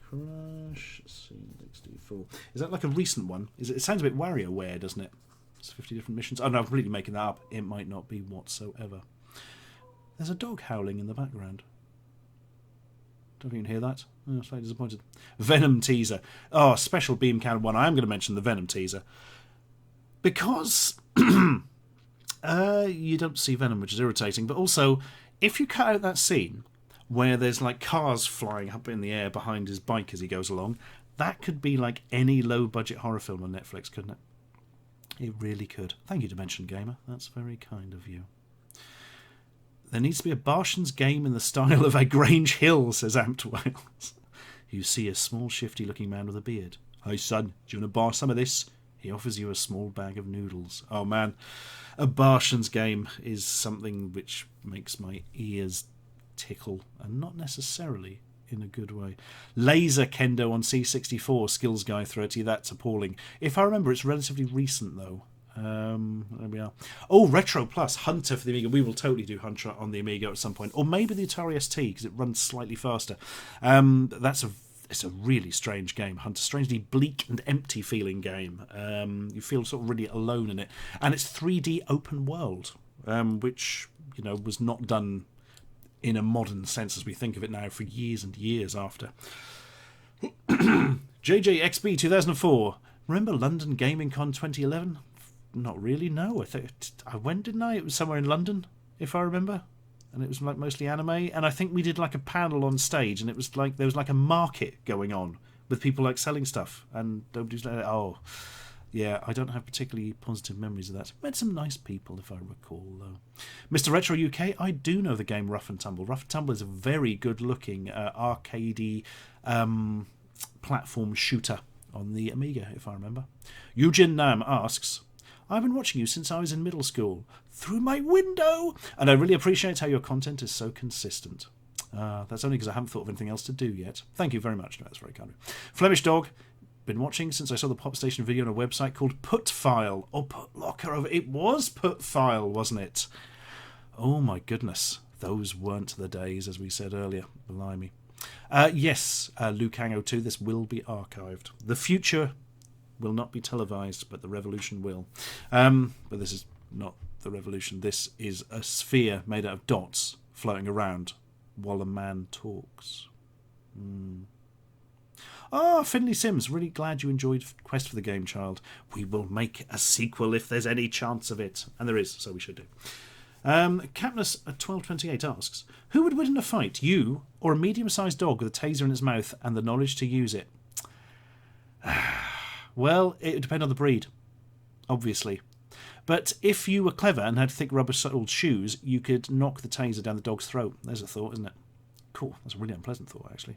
Crush C64. Is that like a recent one? It sounds a bit WarioWare, doesn't it? It's 50 different missions. Oh no, I'm completely making that up. It might not be whatsoever. There's a dog howling in the background. Don't even hear that. Oh, I'm slightly disappointed. Venom teaser. Oh, special beam cannon one. I am going to mention the Venom teaser. Because you don't see Venom, which is irritating. But also, if you cut out that scene, where there's like cars flying up in the air behind his bike as he goes along. That could be like any low-budget horror film on Netflix, couldn't it? It really could. Thank you, Dimension Gamer. That's very kind of you. There needs to be a Bartians game in the style of a Grange Hill, says Amped Wales. You see a small, shifty-looking man with a beard. Hey, son, do you want to buy some of this? He offers you a small bag of noodles. Oh, man. A Bartians game is something which makes my ears tickle, and not necessarily in a good way. Laser Kendo on C64, Skills Guy 30, that's appalling. If I remember, it's relatively recent, though. There we are. Oh, Retro Plus, Hunter for the Amiga. We will totally do Hunter on the Amiga at some point. Or maybe the Atari ST, because it runs slightly faster. It's a really strange game, Hunter. Strangely bleak and empty feeling game. You feel sort of really alone in it. And it's 3D open world, which, you know, was not done in a modern sense as we think of it now for years and years after. JJXB 2004. Remember London Gaming Con 2011? Not really, no. I went, didn't I? It was somewhere in London, if I remember. And it was like mostly anime. And I think we did like a panel on stage, and it was like there was like a market going on with people like selling stuff. And nobody's like, oh, yeah, I don't have particularly positive memories of that. Met some nice people, if I recall, though. Mr. Retro UK, I do know the game Rough and Tumble. Rough and Tumble is a very good-looking arcadey platform shooter on the Amiga, if I remember. Eugene Nam asks, I've been watching you since I was in middle school, through my window, and I really appreciate how your content is so consistent. That's only because I haven't thought of anything else to do yet. Thank you very much. No, that's very kind of you. Flemish Dog, been watching since I saw the Pop Station video on a website called Putfile, or Putlocker. It was Putfile, wasn't it? Oh my goodness, those weren't the days, as we said earlier. Blimey. Yes, Luke Hango 2, this will be archived. The future will not be televised, but the revolution will. But this is not the revolution. This is a sphere made out of dots floating around while a man talks. Finley Sims, really glad you enjoyed Quest for the Game Child. We will make a sequel if there's any chance of it. And there is, so we should do. Capnus at 1228 asks, who would win in a fight, you or a medium-sized dog with a taser in its mouth and the knowledge to use it? Well, it would depend on the breed, obviously. But if you were clever and had thick rubber-soled shoes, you could knock the taser down the dog's throat. There's a thought, isn't it? Cool, that's a really unpleasant thought, actually.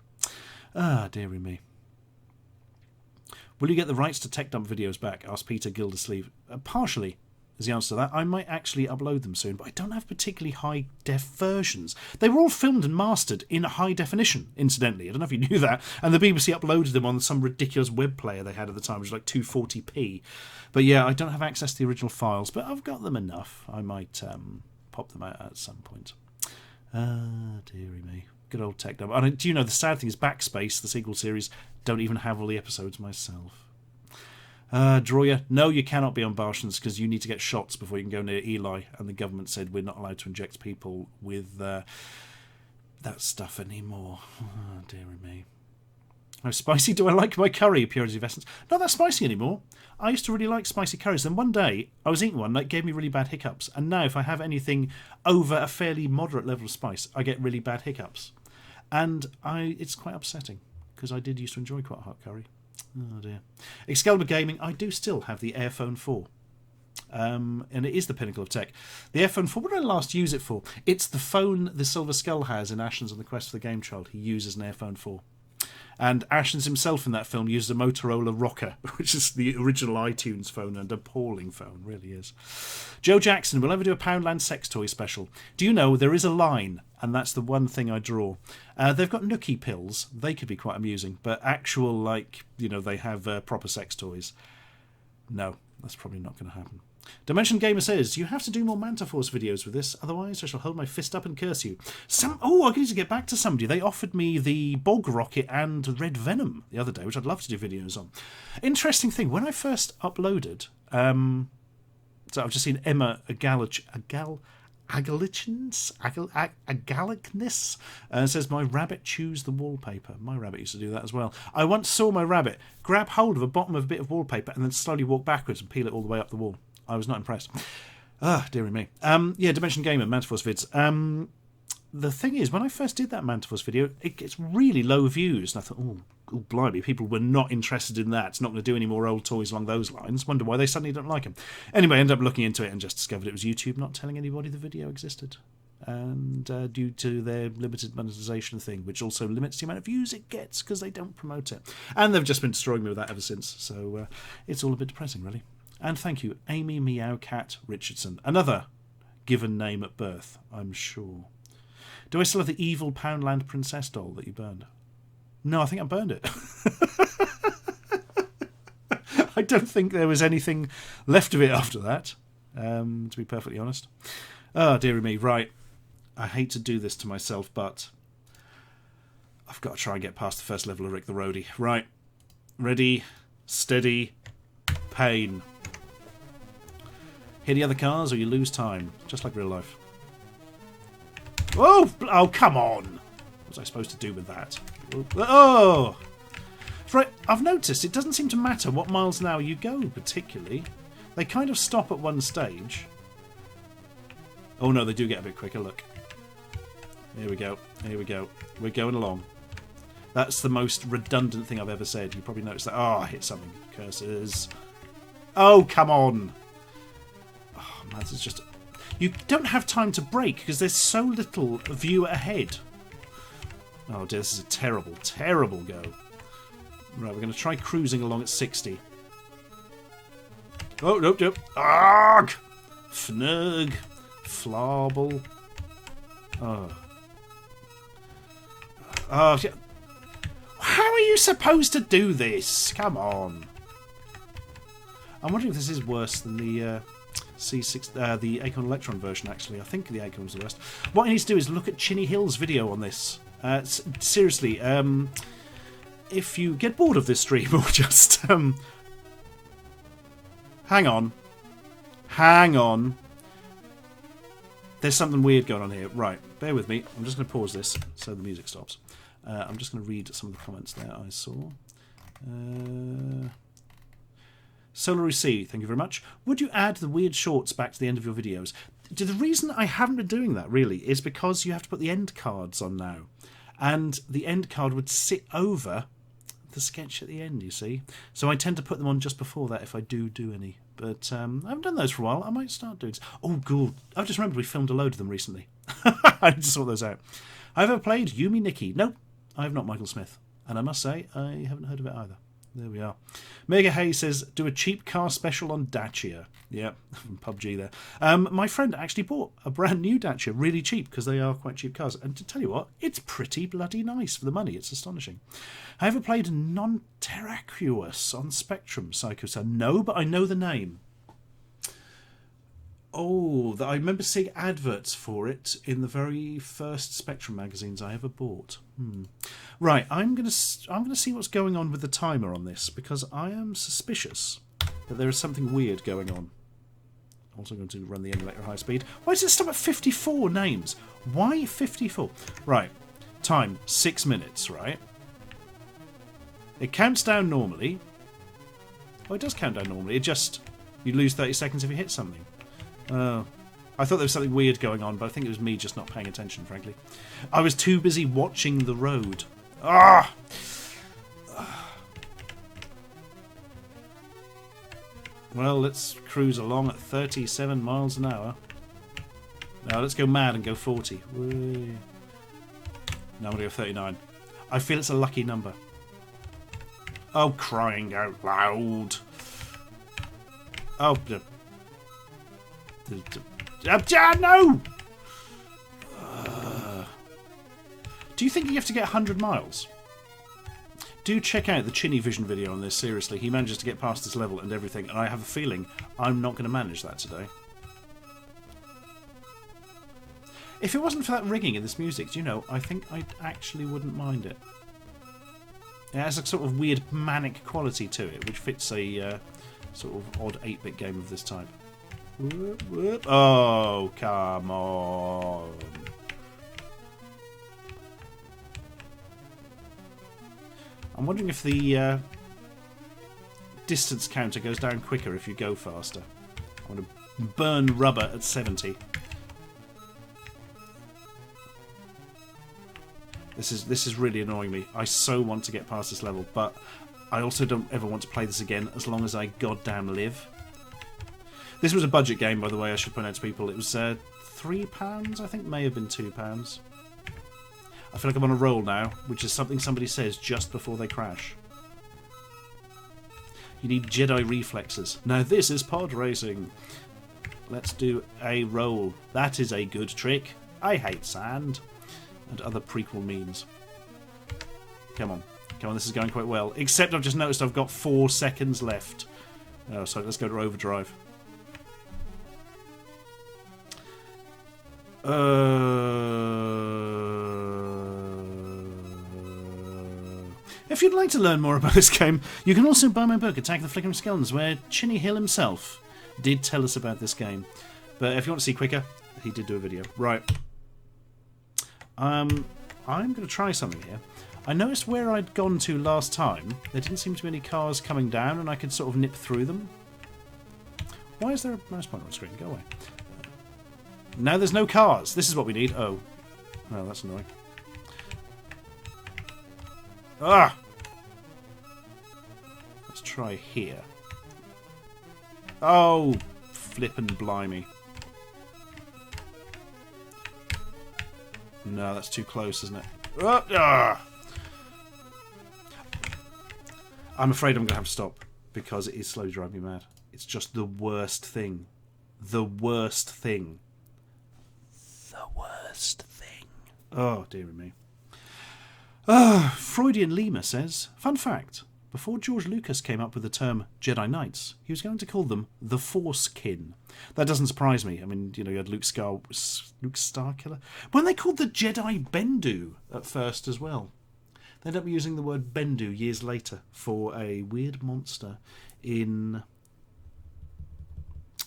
Dearie me. Will you get the rights to Tech Dump videos back? Asked Peter Gildersleeve. Partially is the answer to that. I might actually upload them soon, but I don't have particularly high-def versions. They were all filmed and mastered in high definition, incidentally. I don't know if you knew that. And the BBC uploaded them on some ridiculous web player they had at the time, which was like 240p. But yeah, I don't have access to the original files, but I've got them enough. I might pop them out at some point. Dearie me. Good old Tech Dump. And do you know, the sad thing is Backspace, the sequel series, don't even have all the episodes myself. Droya, no, you cannot be on Bartians because you need to get shots before you can go near Eli, and the government said we're not allowed to inject people with that stuff anymore. Dearie me. How spicy do I like my curry? Purity of Essence. Not that spicy anymore. I used to really like spicy curries. Then one day I was eating one that gave me really bad hiccups, and now if I have anything over a fairly moderate level of spice, I get really bad hiccups, and it's quite upsetting because I did used to enjoy quite hot curry. Oh dear. Excalibur Gaming, I do still have the Airphone 4. And it is the pinnacle of tech. The Airphone 4, what did I last use it for? It's the phone the Silver Skull has in Ashens on the Quest for the Game Child. He uses an Airphone 4. And Ashens himself in that film uses a Motorola Rocker, which is the original iTunes phone, and appalling phone, really is. Joe Jackson, we'll ever do a Poundland sex toy special. Do you know there is a line, and that's the one thing I draw. They've got nookie pills. They could be quite amusing, but actual, like, you know, they have proper sex toys. No, that's probably not going to happen. Dimension Gamer says, you have to do more Manta Force videos with this, otherwise I shall hold my fist up and curse you. I need to get back to somebody. They offered me the Bog Rocket and Red Venom the other day, which I'd love to do videos on. Interesting thing, when I first uploaded, so I've just seen Emma Agalicness says, my rabbit chews the wallpaper. My rabbit used to do that as well. I once saw my rabbit grab hold of a bottom of a bit of wallpaper and then slowly walk backwards and peel it all the way up the wall. I was not impressed. Dearie me. Yeah, Dimension Gamer, Mantiforce vids. the thing is, when I first did that Mantiforce video, it gets really low views. And I thought, oh, blimey, people were not interested in that. It's not going to do any more old toys along those lines. Wonder why they suddenly don't like them. Anyway, I ended up looking into it and just discovered it was YouTube not telling anybody the video existed. And due to their limited monetization thing, which also limits the amount of views it gets because they don't promote it. And they've just been destroying me with that ever since. So it's all a bit depressing, really. And thank you, Amy Meow Cat Richardson. Another given name at birth, I'm sure. Do I still have the evil Poundland Princess doll that you burned? No, I think I burned it. I don't think there was anything left of it after that, to be perfectly honest. Oh, dearie me. Right. I hate to do this to myself, but I've got to try and get past the first level of Rick the Roadie. Right. Ready, steady, pain. Hit the other cars or you lose time, just like real life. Oh, come on! What was I supposed to do with that? Oh! Right, I've noticed it doesn't seem to matter what miles an hour you go, particularly. They kind of stop at one stage. Oh no, they do get a bit quicker, look. Here we go, here we go. We're going along. That's the most redundant thing I've ever said. You probably noticed that. Oh, I hit something. Curses. Oh, come on! Oh, man, this is just... You don't have time to brake because there's so little view ahead. Oh dear, this is a terrible, terrible go. Right, we're going to try cruising along at 60. Oh, nope, nope. Arg! Fnug. Flarble. Oh. Oh, how are you supposed to do this? Come on. I'm wondering if this is worse than the... C6, the Acorn Electron version, actually. I think the Acorn's the worst. What I need to do is look at Chinny Hill's video on this. Seriously, if you get bored of this stream or just... hang on. Hang on. There's something weird going on here. Right, bear with me. I'm just going to pause this so the music stops. I'm just going to read some of the comments there I saw. Solary C, thank you very much. Would you add the weird shorts back to the end of your videos? The reason I haven't been doing that, really, is because you have to put the end cards on now. And the end card would sit over the sketch at the end, you see. So I tend to put them on just before that if I do any. But I haven't done those for a while. I might start doing... Oh, good. I've just remembered we filmed a load of them recently. I just sort those out. I've ever played Yumi Nikki. Nope, I have not, Michael Smith. And I must say, I haven't heard of it either. There we are. Mega Hay says, do a cheap car special on Dacia. Yeah, from PUBG there. My friend actually bought a brand new Dacia, really cheap, because they are quite cheap cars. And to tell you what, it's pretty bloody nice for the money. It's astonishing. I ever played Non-Terraqueous on Spectrum, Psycho-Sun? No, but I know the name. Oh, I remember seeing adverts for it in the very first Spectrum magazines I ever bought. Right, I'm gonna see what's going on with the timer on this, because I am suspicious that there is something weird going on. Also going to run the emulator at high speed. Why does it stop at 54 names? Why 54? Right, time 6 minutes. Right, it counts down normally. Oh, it does count down normally. It just you lose 30 seconds if you hit something. I thought there was something weird going on, but I think it was me just not paying attention, frankly. I was too busy watching the road. Ah! Well, let's cruise along at 37 miles an hour. Now, let's go mad and go 40. Whee. Now I'm going to go 39. I feel it's a lucky number. Oh, crying out loud. Oh, no! Do you think you have to get 100 miles? Do check out the Chinny Vision video on this, seriously. He manages to get past this level and everything, and I have a feeling I'm not going to manage that today. If it wasn't for that ringing in this music, do you know, I think I actually wouldn't mind it. It has a sort of weird manic quality to it, which fits a sort of odd 8-bit game of this type. Whoop, whoop. Oh, come on. I'm wondering if the distance counter goes down quicker if you go faster. I want to burn rubber at 70. This is really annoying me. I so want to get past this level, but I also don't ever want to play this again as long as I goddamn live. This was a budget game, by the way, I should point out to people. It was £3, I think, may have been £2. I feel like I'm on a roll now, which is something somebody says just before they crash. You need Jedi reflexes. Now this is pod racing. Let's do a roll. That is a good trick. I hate sand. And other prequel memes. Come on. Come on, this is going quite well. Except I've just noticed I've got 4 seconds left. Oh, sorry, let's go to overdrive. If you'd like to learn more about this game, you can also buy my book, Attack of the Flickering Skeletons, where Chinny Hill himself did tell us about this game. But if you want to see quicker, he did do a video. Right. I'm going to try something here. I noticed where I'd gone to last time, there didn't seem to be any cars coming down, and I could sort of nip through them. Why is there a mouse pointer on the screen? Go away. Now there's no cars. This is what we need. Oh. Oh, that's annoying. Ah! Let's try here. Oh, flippin' blimey. No, that's too close, isn't it? Ah! I'm afraid I'm going to have to stop because it is slowly driving me mad. It's just the worst thing. The worst thing. The worst thing. Oh, dear me. Freudian Lima says, fun fact, before George Lucas came up with the term Jedi Knights, he was going to call them the Forcekin. That doesn't surprise me. I mean, you know, you had Luke Starkiller. When they called the Jedi Bendu at first as well. They ended up using the word Bendu years later for a weird monster in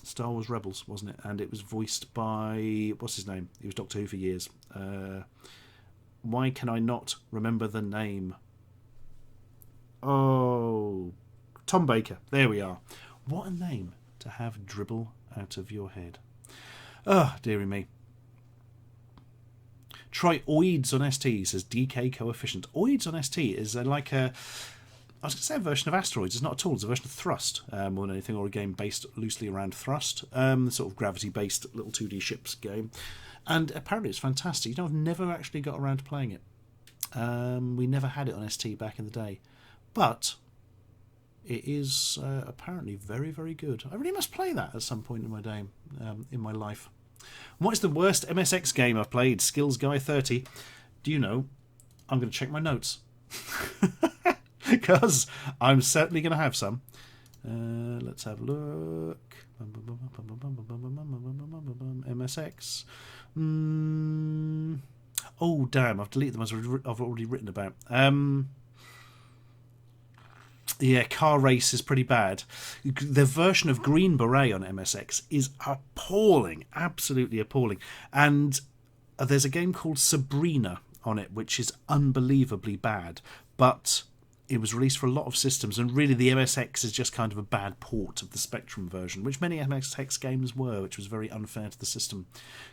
Star Wars Rebels, wasn't it? And it was voiced by, what's his name? He was Doctor Who for years. Why can I not remember the name? Oh, Tom Baker. There we are. What a name to have dribble out of your head. Oh, dearie me. Try Oids on ST, says DK Coefficient. Oids on ST is like a, I was going to say a version of Asteroids. It's not at all. It's a version of Thrust more than anything, or a game based loosely around Thrust. The sort of gravity-based little 2D ships game. And apparently it's fantastic. You know, I've never actually got around to playing it. We never had it on ST back in the day. But it is apparently very, very good. I really must play that at some point in my day, in my life. What is the worst MSX game I've played? Skills Guy 30. Do you know? I'm going to check my notes. Because I'm certainly going to have some. Let's have a look. MSX. Oh, damn. I've deleted the ones I've already written about. Yeah, Car Race is pretty bad. The version of Green Beret on MSX is appalling. Absolutely appalling. And there's a game called Sabrina on it, which is unbelievably bad. But it was released for a lot of systems, and really the MSX is just kind of a bad port of the Spectrum version, which many MSX games were, which was very unfair to the system.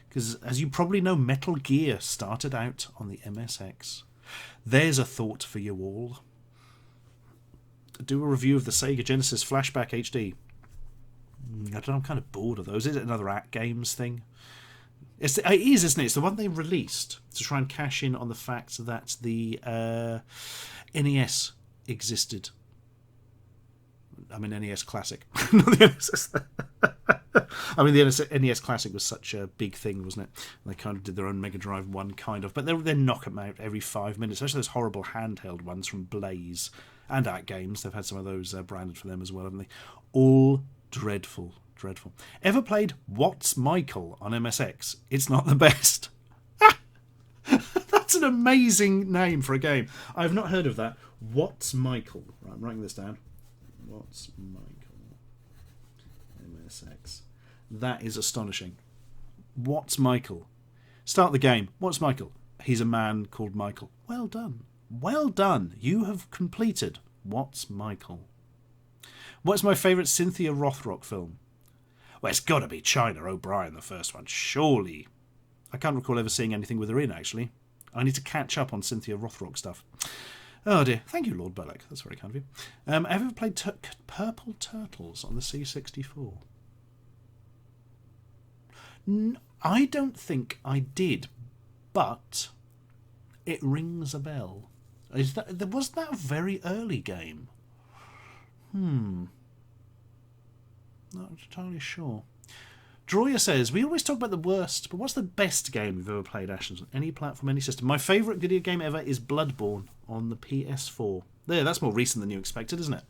Because, as you probably know, Metal Gear started out on the MSX. There's a thought for you all. Do a review of the Sega Genesis Flashback HD. I don't know, I'm kind of bored of those. Is it another At Games thing? It is, isn't it? It's the one they released to try and cash in on the fact that the NES existed. I mean, NES Classic. Not the NES. I mean, the NES Classic was such a big thing, wasn't it? And they kind of did their own Mega Drive 1, kind of. But they knock them out every 5 minutes, especially those horrible handheld ones from Blaze and At Games. They've had some of those branded for them as well, haven't they? All dreadful, dreadful. Ever played What's Michael on MSX? It's not the best. That's an amazing name for a game. I've not heard of that. What's Michael? Right, I'm writing this down. What's Michael? MSX. That is astonishing. What's Michael? Start the game. What's Michael? He's a man called Michael. Well done. Well done. You have completed What's Michael. What's my favourite Cynthia Rothrock film? Well, it's got to be China O'Brien, the first one. Surely. I can't recall ever seeing anything with her in, actually. I need to catch up on Cynthia Rothrock stuff. Oh dear. Thank you, Lord Bullock. That's very kind of you. Have you ever played Purple Turtles on the C64? I don't think I did, but it rings a bell. Was that a very early game? Not entirely sure. Drawyer says, we always talk about the worst, but what's the best game you've ever played, Ashens? Any platform, any system. My favourite video game ever is Bloodborne on the PS4. There, that's more recent than you expected, isn't it?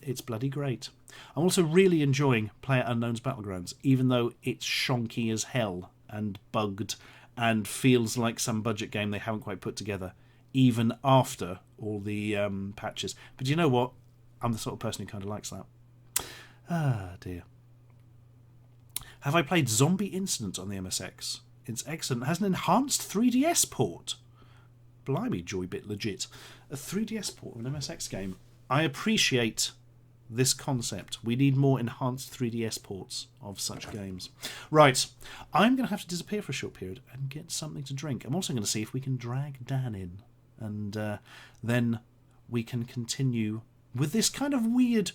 It's bloody great. I'm also really enjoying PlayerUnknown's Battlegrounds, even though it's shonky as hell and bugged and feels like some budget game they haven't quite put together, even after all the patches. But you know what? I'm the sort of person who kind of likes that. Ah, dear. Have I played Zombie Incident on the MSX? It's excellent. It has an enhanced 3DS port. Blimey, Joybit legit. A 3DS port of an MSX game. I appreciate this concept. We need more enhanced 3DS ports of such games. Right, I'm going to have to disappear for a short period and get something to drink. I'm also going to see if we can drag Dan in. And then we can continue with this kind of weird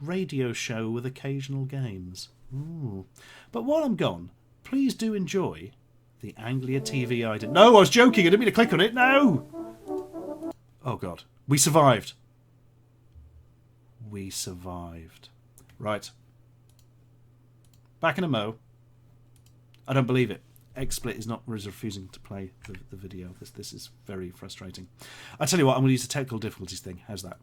radio show with occasional games. Ooh. But while I'm gone, please do enjoy the Anglia TV I did. No, I was joking. I didn't mean to click on it. No! Oh, God. We survived. We survived. Right. Back in a mo. I don't believe it. XSplit is not refusing to play the video. This is very frustrating. I tell you what, I'm going to use the technical difficulties thing. How's that?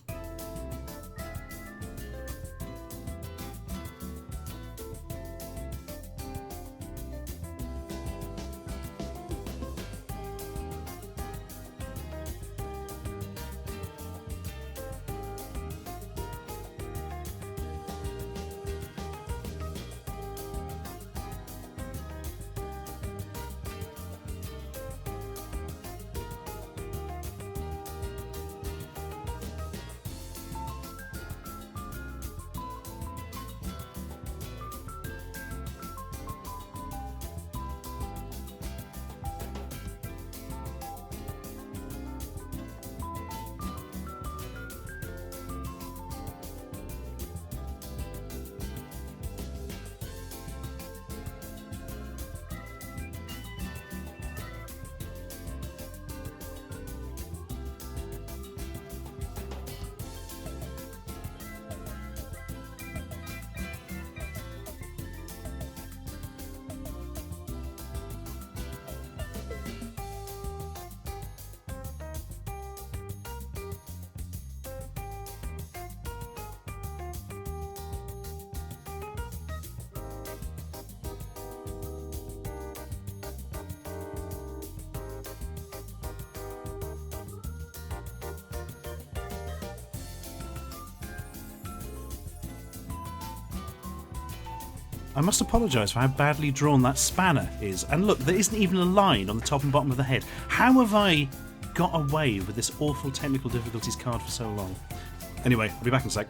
I must apologise for how badly drawn that spanner is. And look, there isn't even a line on the top and bottom of the head. How have I got away with this awful technical difficulties card for so long? Anyway, I'll be back in a sec.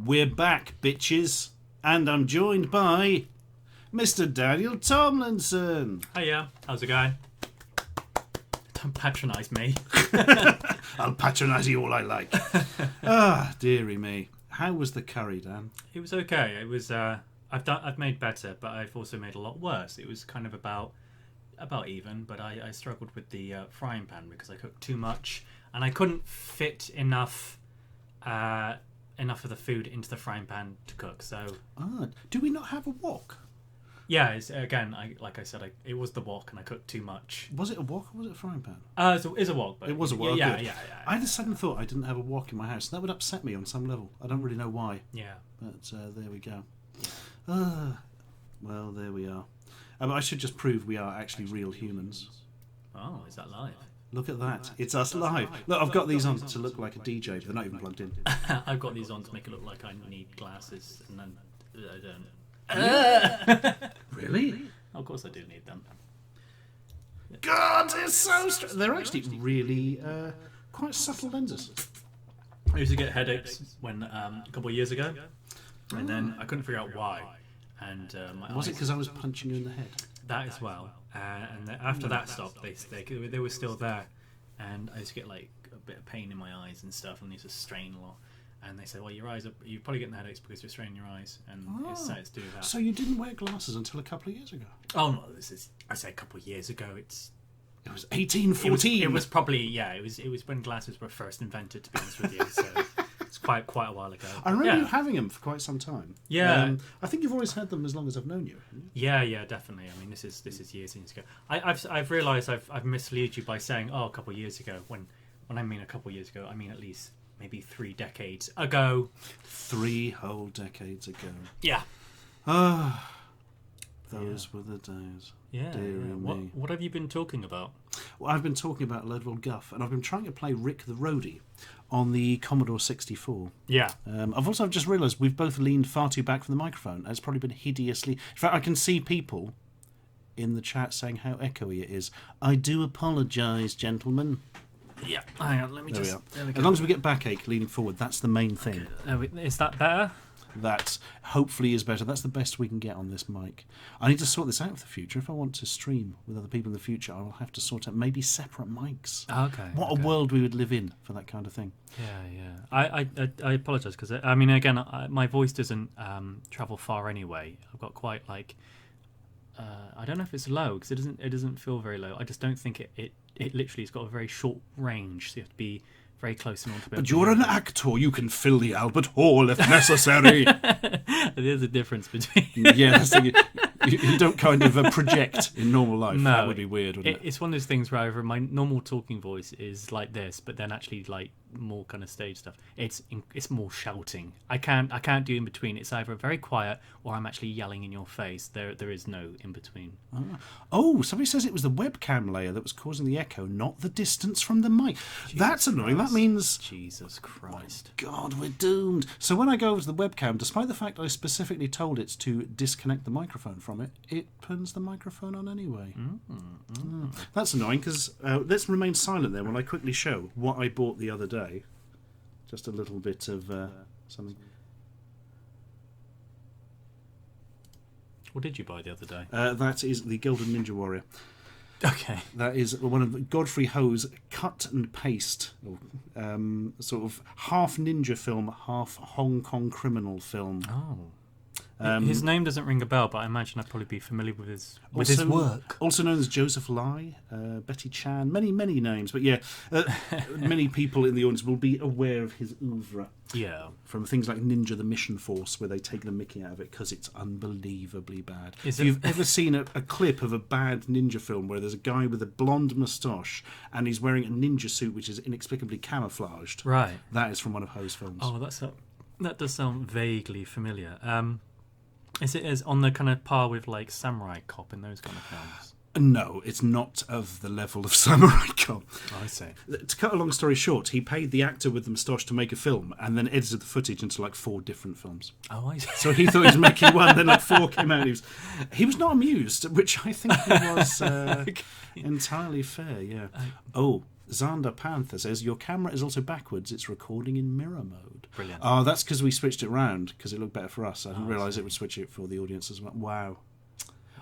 We're back, bitches, and I'm joined by Mr. Daniel Tomlinson. Hiya, how's it going? Don't patronise me. I'll patronise you all I like. Ah, dearie me. How was the curry, Dan? It was okay. It was. I've made better, but I've also made a lot worse. It was kind of about even, but I struggled with the frying pan because I cooked too much, and I couldn't fit enough enough of the food into the frying pan to cook. So do we not have a wok? yeah, it's, again, like I said, it was the wok, and I cooked too much. Was it a wok or was it a frying pan? So it's a wok. But it was a wok. Yeah. I had a sudden thought I didn't have a wok in my house. That would upset me on some level. I don't really know why. Yeah. But there we go. Well, there we are. I should just prove we are actually real humans. Oh, is that live? Look at that. It's us live. Look, I've got these on to look like a DJ, but they're not even plugged in. I've got these on to make it look like I need glasses, and then I don't. Really? Of course I do need them. God, it's so they're actually really quite subtle lenses. I used to get headaches when a couple of years ago, and then I couldn't figure out why. And was it because I was punching you in the head? That as well. And then after that stopped, they were still there, and I used to get like a bit of pain in my eyes and stuff, and they used to strain a lot. And they said, well, your eyes you're probably getting headaches because you're straining your eyes, and it's to do with that. So you didn't wear glasses until a couple of years ago? Oh no, I say a couple of years ago. It was 1814. It was probably It was when glasses were first invented. To be honest with you, so it's quite a while ago. I remember you having them for quite some time. Yeah, I think you've always had them as long as I've known you. Yeah, definitely. I mean, this is years and years ago. I've realised I've misled you by saying a couple of years ago. When I mean a couple of years ago, I mean at least maybe 3 decades ago. 3 whole decades ago. Yeah. Those were the days. Yeah. What have you been talking about? Well, I've been talking about a load of old guff, and I've been trying to play Rick the Roadie on the Commodore 64. Yeah. I've just realised we've both leaned far too back from the microphone. It's probably been hideously... In fact, I can see people in the chat saying how echoey it is. I do apologise, gentlemen. Yeah. Hang on, let me just... As long as we get backache leaning forward, that's the main thing. Okay. Is that better? That hopefully is better. That's the best we can get on this mic. I need to sort this out for the future. If I want to stream with other people in the future, I will have to sort out maybe separate mics. Okay. What a world we would live in for that kind of thing. Yeah. I apologise because I mean, again, my voice doesn't travel far anyway. I've got quite like I don't know if it's low because it doesn't feel very low. I just don't think it literally has got a very short range, so you have to be very close in order to be able But you're an actor. You can fill the Albert Hall if necessary. There's a difference between... Yeah, that's the thing. You don't kind of project in normal life. No, that would be weird, wouldn't it? It's one of those things where either my normal talking voice is like this, but then actually like more kind of stage stuff. It's more shouting. I can't do in between. It's either very quiet or I'm actually yelling in your face. There is no in between. Oh, somebody says it was the webcam layer that was causing the echo, not the distance from the mic. That's annoying. That means... Jesus Christ. God, we're doomed. So when I go over to the webcam, despite the fact I specifically told it to disconnect the microphone from it, it turns the microphone on anyway. That's annoying because let's remain silent there while I quickly show what I bought the other day. Just a little bit of something. What did you buy the other day? That is the Golden Ninja Warrior. Okay. That is one of Godfrey Ho's cut and paste, sort of half ninja film, half Hong Kong criminal film. Oh. His name doesn't ring a bell, but I imagine I'd probably be familiar with his work. Also known as Joseph Lai, Betty Chan, many names. But yeah, many people in the audience will be aware of his oeuvre. Yeah. From things like Ninja the Mission Force, where they take the mickey out of it because it's unbelievably bad. If you've ever seen a clip of a bad ninja film where there's a guy with a blonde moustache and he's wearing a ninja suit which is inexplicably camouflaged, right? That is from one of Ho's films. Oh, that does sound vaguely familiar. Is it as on the kind of par with like Samurai Cop in those kind of films? No, it's not of the level of Samurai Cop. I see. To cut a long story short, he paid the actor with the moustache to make a film and then edited the footage into like 4 different films. Oh, I see. So he thought he was making one, then like 4 came out. And he was not amused, which I think was entirely fair, yeah. Xander Panther says, your camera is also backwards. It's recording in mirror mode. Brilliant. Oh, that's because we switched it round because it looked better for us. I didn't realise it would switch it for the audience as well. Wow.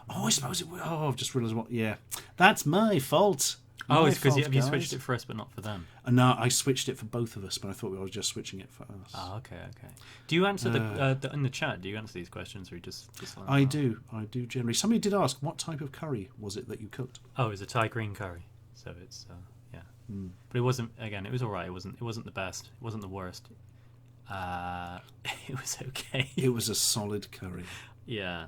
Oh, I suppose it would. Oh, I've just realised what... Yeah. That's my fault. It's because you switched it for us but not for them. No, I switched it for both of us, but I thought I was just switching it for us. Oh, okay. Do you answer in the chat? Do you answer these questions, or you just like I do generally. Somebody did ask, what type of curry was it that you cooked? Oh, it was a Thai green curry. So it's but it wasn't. Again, it was all right. It wasn't the best. It wasn't the worst. It was okay. It was a solid curry. Yeah.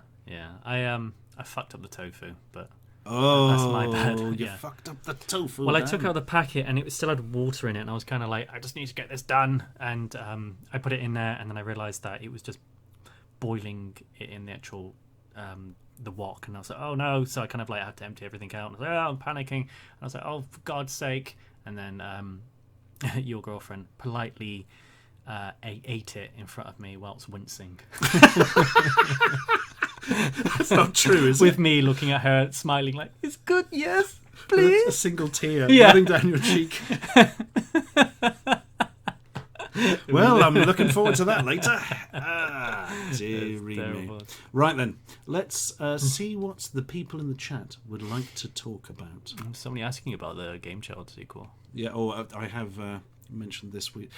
I fucked up the tofu, but Oh, that's my bad. you Yeah. fucked up the tofu. Well, I man. took out the packet and it still had water in it, and I was kind of like, I just need to get this done. And I put it in there, and then I realised that it was just boiling it in the actual the wok, and I was like, oh no! So I kind of like had to empty everything out. And I was like, oh, I'm panicking. And I was like, oh, for God's sake! And then your girlfriend politely ate it in front of me whilst wincing. That's not true, is it? With me looking at her, smiling like, it's good, yes, please. A single tear Yeah. running down your cheek. Well, I'm looking forward to that later. Dearie me. Right then, let's see what the people in the chat would like to talk about. Somebody asking about the Game Child sequel. Yeah, I have mentioned this week.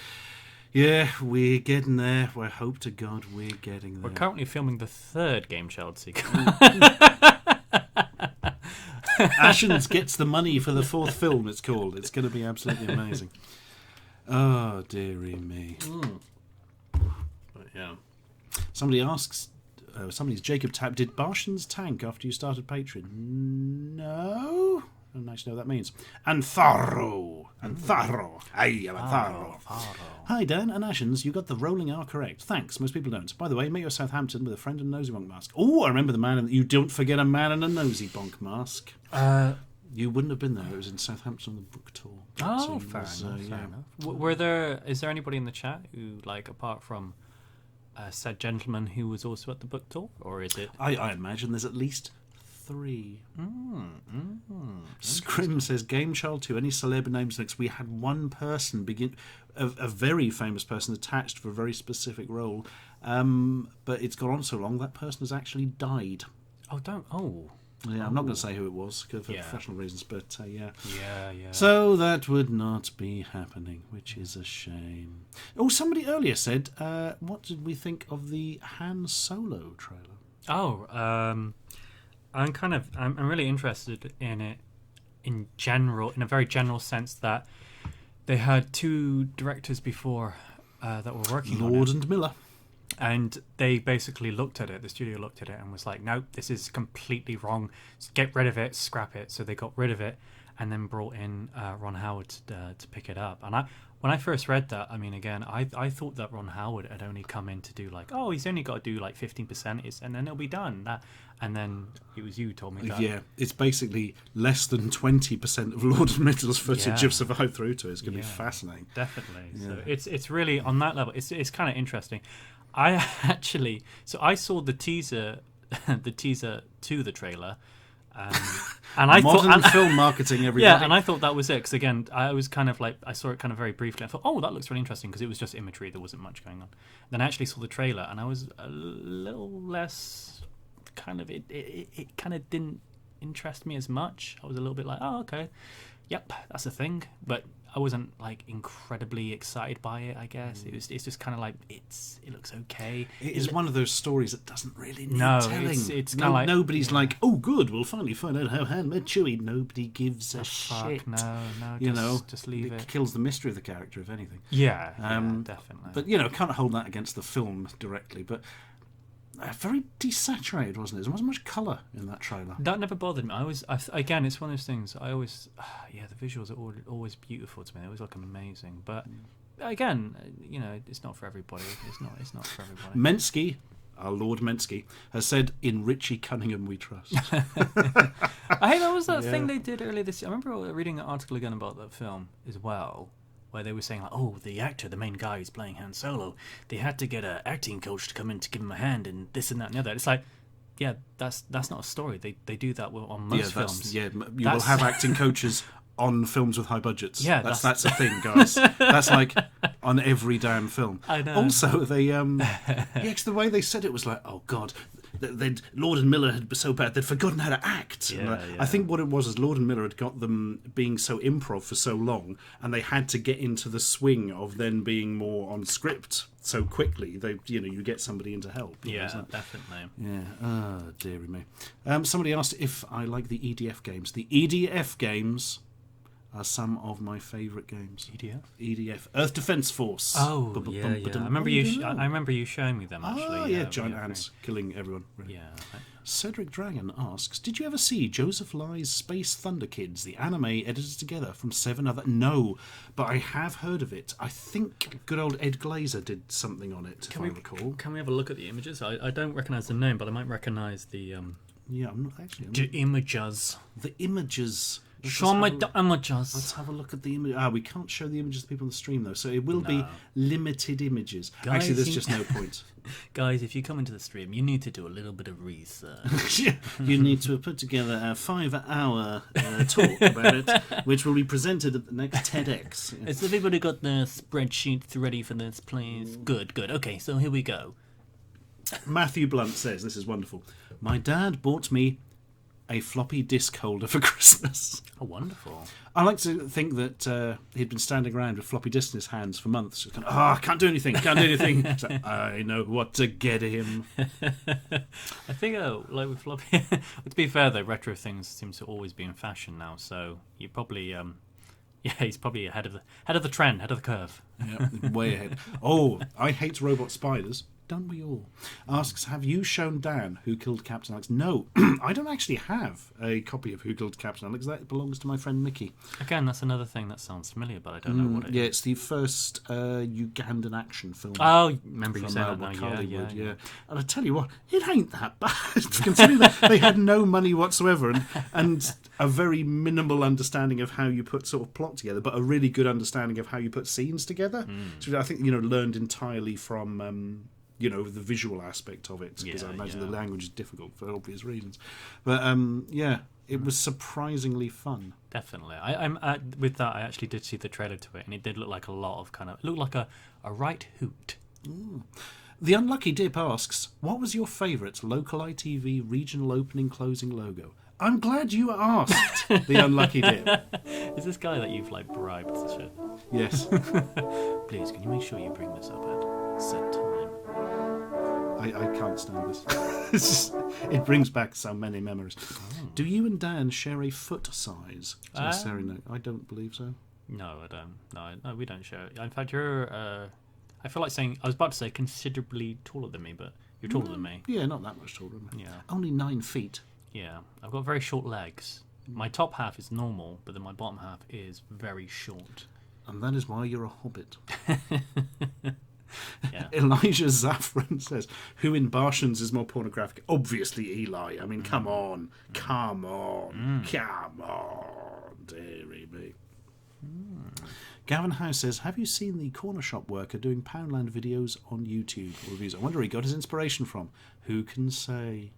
Yeah, we're getting there. We hope to God we're getting there. We're currently filming the third Game Child sequel. Ashens gets the money for the fourth film, it's called. It's going to be absolutely amazing. Oh, dearie me. But yeah. Somebody asks, Jacob Tap, did Barshan's tank after you started Patreon? No? I don't actually know what that means. Antharo. Hey, I'm Antharo. Hi, Dan and Ashens. You got the rolling R correct. Thanks. Most people don't. By the way, make your Southampton with a friend and a nosy bonk mask. Oh, I remember the man. You don't forget a man and a nosy bonk mask. You wouldn't have been there. It was in Southampton on the book tour. Oh, fair enough. Is there anybody in the chat who, like, apart from said gentleman who was also at the book tour, or is it? I imagine there's at least 3. Scrim says Game Child 2. Any celeb names next? We had one person a very famous person attached for a very specific role, but it's gone on so long that person has actually died. Yeah, I'm not going to say who it was for professional reasons, but yeah. So that would not be happening, which is a shame. Oh, somebody earlier said, what did we think of the Han Solo trailer? I'm really interested in it in general, in a very general sense, that they had 2 directors before that were working on it. Lord and Miller. And they basically looked at it, the studio looked at it and was like, no, this is completely wrong. Get rid of it, scrap it. So they got rid of it and then brought in Ron Howard to pick it up. And when I first read that, I mean, again, I thought that Ron Howard had only come in to do like, oh, he's only got to do like 15% and then it'll be done. And then it was you who told me that. Yeah, it's basically less than 20% of Lord and Miller's footage have survived through to it. It's going to be fascinating. Definitely. Yeah. So it's really, on that level, it's kind of interesting. I saw the teaser to the trailer, and I modern film marketing, everybody. Yeah, and I thought that was it, because again, I was kind of like, I saw it kind of very briefly. I thought, oh, that looks really interesting, because it was just imagery. There wasn't much going on. Then I actually saw the trailer, and I was a little less kind of it kind of didn't interest me as much. I was a little bit like, oh, okay, yep, that's a thing, but I wasn't like incredibly excited by it. I guess it's just kind of like it looks okay. It is one of those stories that doesn't really need telling. It's kind of like nobody's like, oh, good, we'll finally find out how Han met Chewie. Nobody gives a shit. No, just leave it. It kills the mystery of the character, if anything. Yeah, definitely. But can't hold that against the film directly. But very desaturated, wasn't it? There wasn't much colour in that trailer. That never bothered me. Again, it's one of those things. I always, the visuals are always beautiful to me. They always look amazing. But again, it's not for everybody. It's not for everybody. Mensky, our Lord Mensky, has said, "In Richie Cunningham we trust." Hey, that was that thing they did earlier this year. I remember reading an article again about that film as well, where they were saying like, oh, the actor, the main guy who's playing Han Solo, they had to get an acting coach to come in to give him a hand and this and that and the other. It's like, yeah, that's not a story. They do that on most films. Yeah, you will have acting coaches on films with high budgets. Yeah, that's a thing, guys. That's like on every damn film. I know. Also, they cause the way they said it was like, oh god, Lord and Miller had been so bad they'd forgotten how to act. I think what it was is Lord and Miller had got them being so improv for so long, and they had to get into the swing of then being more on script so quickly. You get somebody in to help. Definitely. Yeah. Oh, dearie me. Somebody asked if I like the EDF games. The EDF games are some of my favourite games. EDF, Earth Defence Force. Oh yeah. I remember I remember you showing me them actually. Oh yeah, giant ants killing everyone. Really. Yeah. Cedric Dragon asks, did you ever see Joseph Lie's Space Thunder Kids, the anime edited together from 7 other... No, but I have heard of it. I think good old Ed Glazer did something on it, if I recall. Can we have a look at the images? I don't recognise the name, but I might recognise the... Yeah, I'm not actually... images. The images... Show me the images. Let's have a look at the image. We can't show the images to people on the stream, though, so it will be limited images. Guys, actually, there's just no point. Guys, if you come into the stream, you need to do a little bit of research. You need to put together a 5-hour talk about it, which will be presented at the next TEDx. Has everybody got their spreadsheets ready for this, please? Good. Okay, so here we go. Matthew Blunt says, this is wonderful. My dad bought me a floppy disk holder for Christmas. Oh, wonderful. I like to think that he'd been standing around with floppy disks in his hands for months. Just kind of, I can't do anything. So, I know what to get him. I think, like with floppy... to be fair, though, retro things seem to always be in fashion now, so you probably... he's probably ahead of the trend, ahead of the curve. Yeah, way ahead. Oh, I hate robot spiders. Don't we all? Asks, have you shown Dan Who Killed Captain Alex? No, I don't actually have a copy of Who Killed Captain Alex. That belongs to my friend Mickey. Again, that's another thing that sounds familiar, but I don't know what it is. Yeah, it's the first Ugandan action film. Oh, remember you saying that now. Yeah. And I tell you what, it ain't that bad. Considering that they had no money whatsoever and a very minimal understanding of how you put sort of plot together, but a really good understanding of how you put scenes together. So I think, learned entirely from... the visual aspect of it, because I imagine the language is difficult for obvious reasons. But, it was surprisingly fun. Definitely. I'm with that, I actually did see the trailer to it, and it did look like a lot of it looked like a right hoot. The Unlucky Dip asks, what was your favourite local ITV regional opening closing logo? I'm glad you asked, The Unlucky Dip. Is this guy that you've, bribed to shit? Yes. Please, can you make sure you bring this up at set time? I can't stand this. It brings back so many memories. Do you and Dan share a foot size? Sarah, no, I don't believe so. No, I don't. No, we don't share it. In fact, you're... I feel like saying... I was about to say considerably taller than me, but you're taller than me. Yeah, not that much taller than me. Yeah. Only 9 feet. Yeah. I've got very short legs. My top half is normal, but then my bottom half is very short. And that is why you're a hobbit. Yeah. Elijah Zaffron says, who in Bartians is more pornographic? Obviously Eli. I mean, come on, dearie me. Gavin House says, have you seen the corner shop worker doing Poundland videos on YouTube reviews? I wonder where he got his inspiration from. Who can say?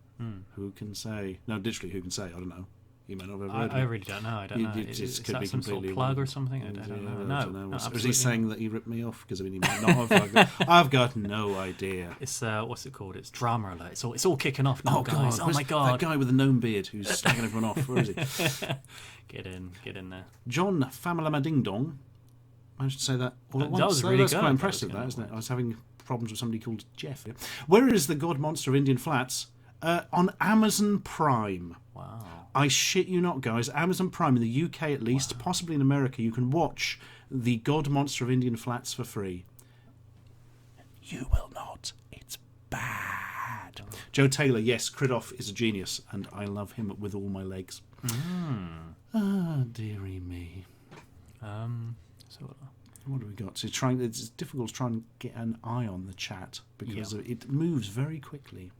Who can say? No, literally, who can say? I don't know. You may not have heard I really don't know. I don't know. Is that some sort of plug or something? I don't know. No, was he saying that he ripped me off? Because I mean, he might not have. I've got no idea. It's what's it called? It's drama alert. It's all kicking off now, guys. God. My God! That guy with the gnome beard who's slagging everyone off. Where is he? Get in there. John Famalama Ding Dong. I should say that all at once. That was really good. That's quite impressive, that, isn't it? I was having problems with somebody called Jeff. Yeah. Where is the God Monster of Indian Flats? On Amazon Prime. Wow. I shit you not, guys. Amazon Prime in the UK at least, possibly in America, you can watch the God Monster of Indian Flats for free. You will not. It's bad. Joe Taylor, yes, Kridoff is a genius, and I love him with all my legs. Dearie me. So what do we got? So it's difficult to try and get an eye on the chat because it moves very quickly.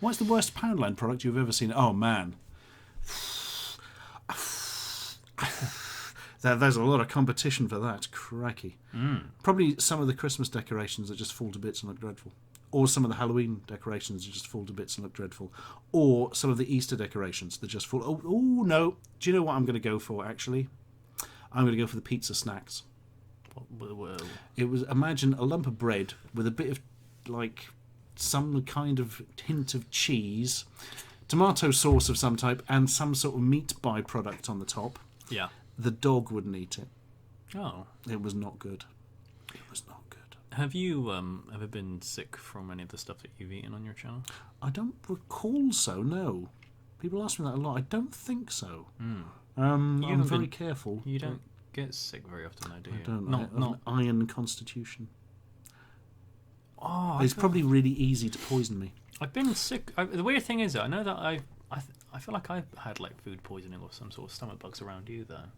What's the worst Poundland product you've ever seen? Oh man, there's a lot of competition for that. Crikey. Probably some of the Christmas decorations that just fall to bits and look dreadful, or some of the Halloween decorations that just fall to bits and look dreadful, or some of the Easter decorations that just fall. Oh no! Do you know what I'm going to go for? Actually, I'm going to go for the pizza snacks. Whoa. It was, imagine a lump of bread with a bit of some kind of hint of cheese, tomato sauce of some type, and some sort of meat byproduct on the top. Yeah. The dog wouldn't eat it. Oh. It was not good. It was not good. Have you ever been sick from any of the stuff that you've eaten on your channel? I don't recall so, no. People ask me that a lot. I don't think so. Mm. I'm haven't very been- careful. You don't get sick very often, though, do you? I don't. Not, I have not. an iron constitution. Oh, It's probably really easy to poison me. I've been sick. The weird thing is, I know that I feel like I've had like food poisoning or some sort of stomach bugs around you, though.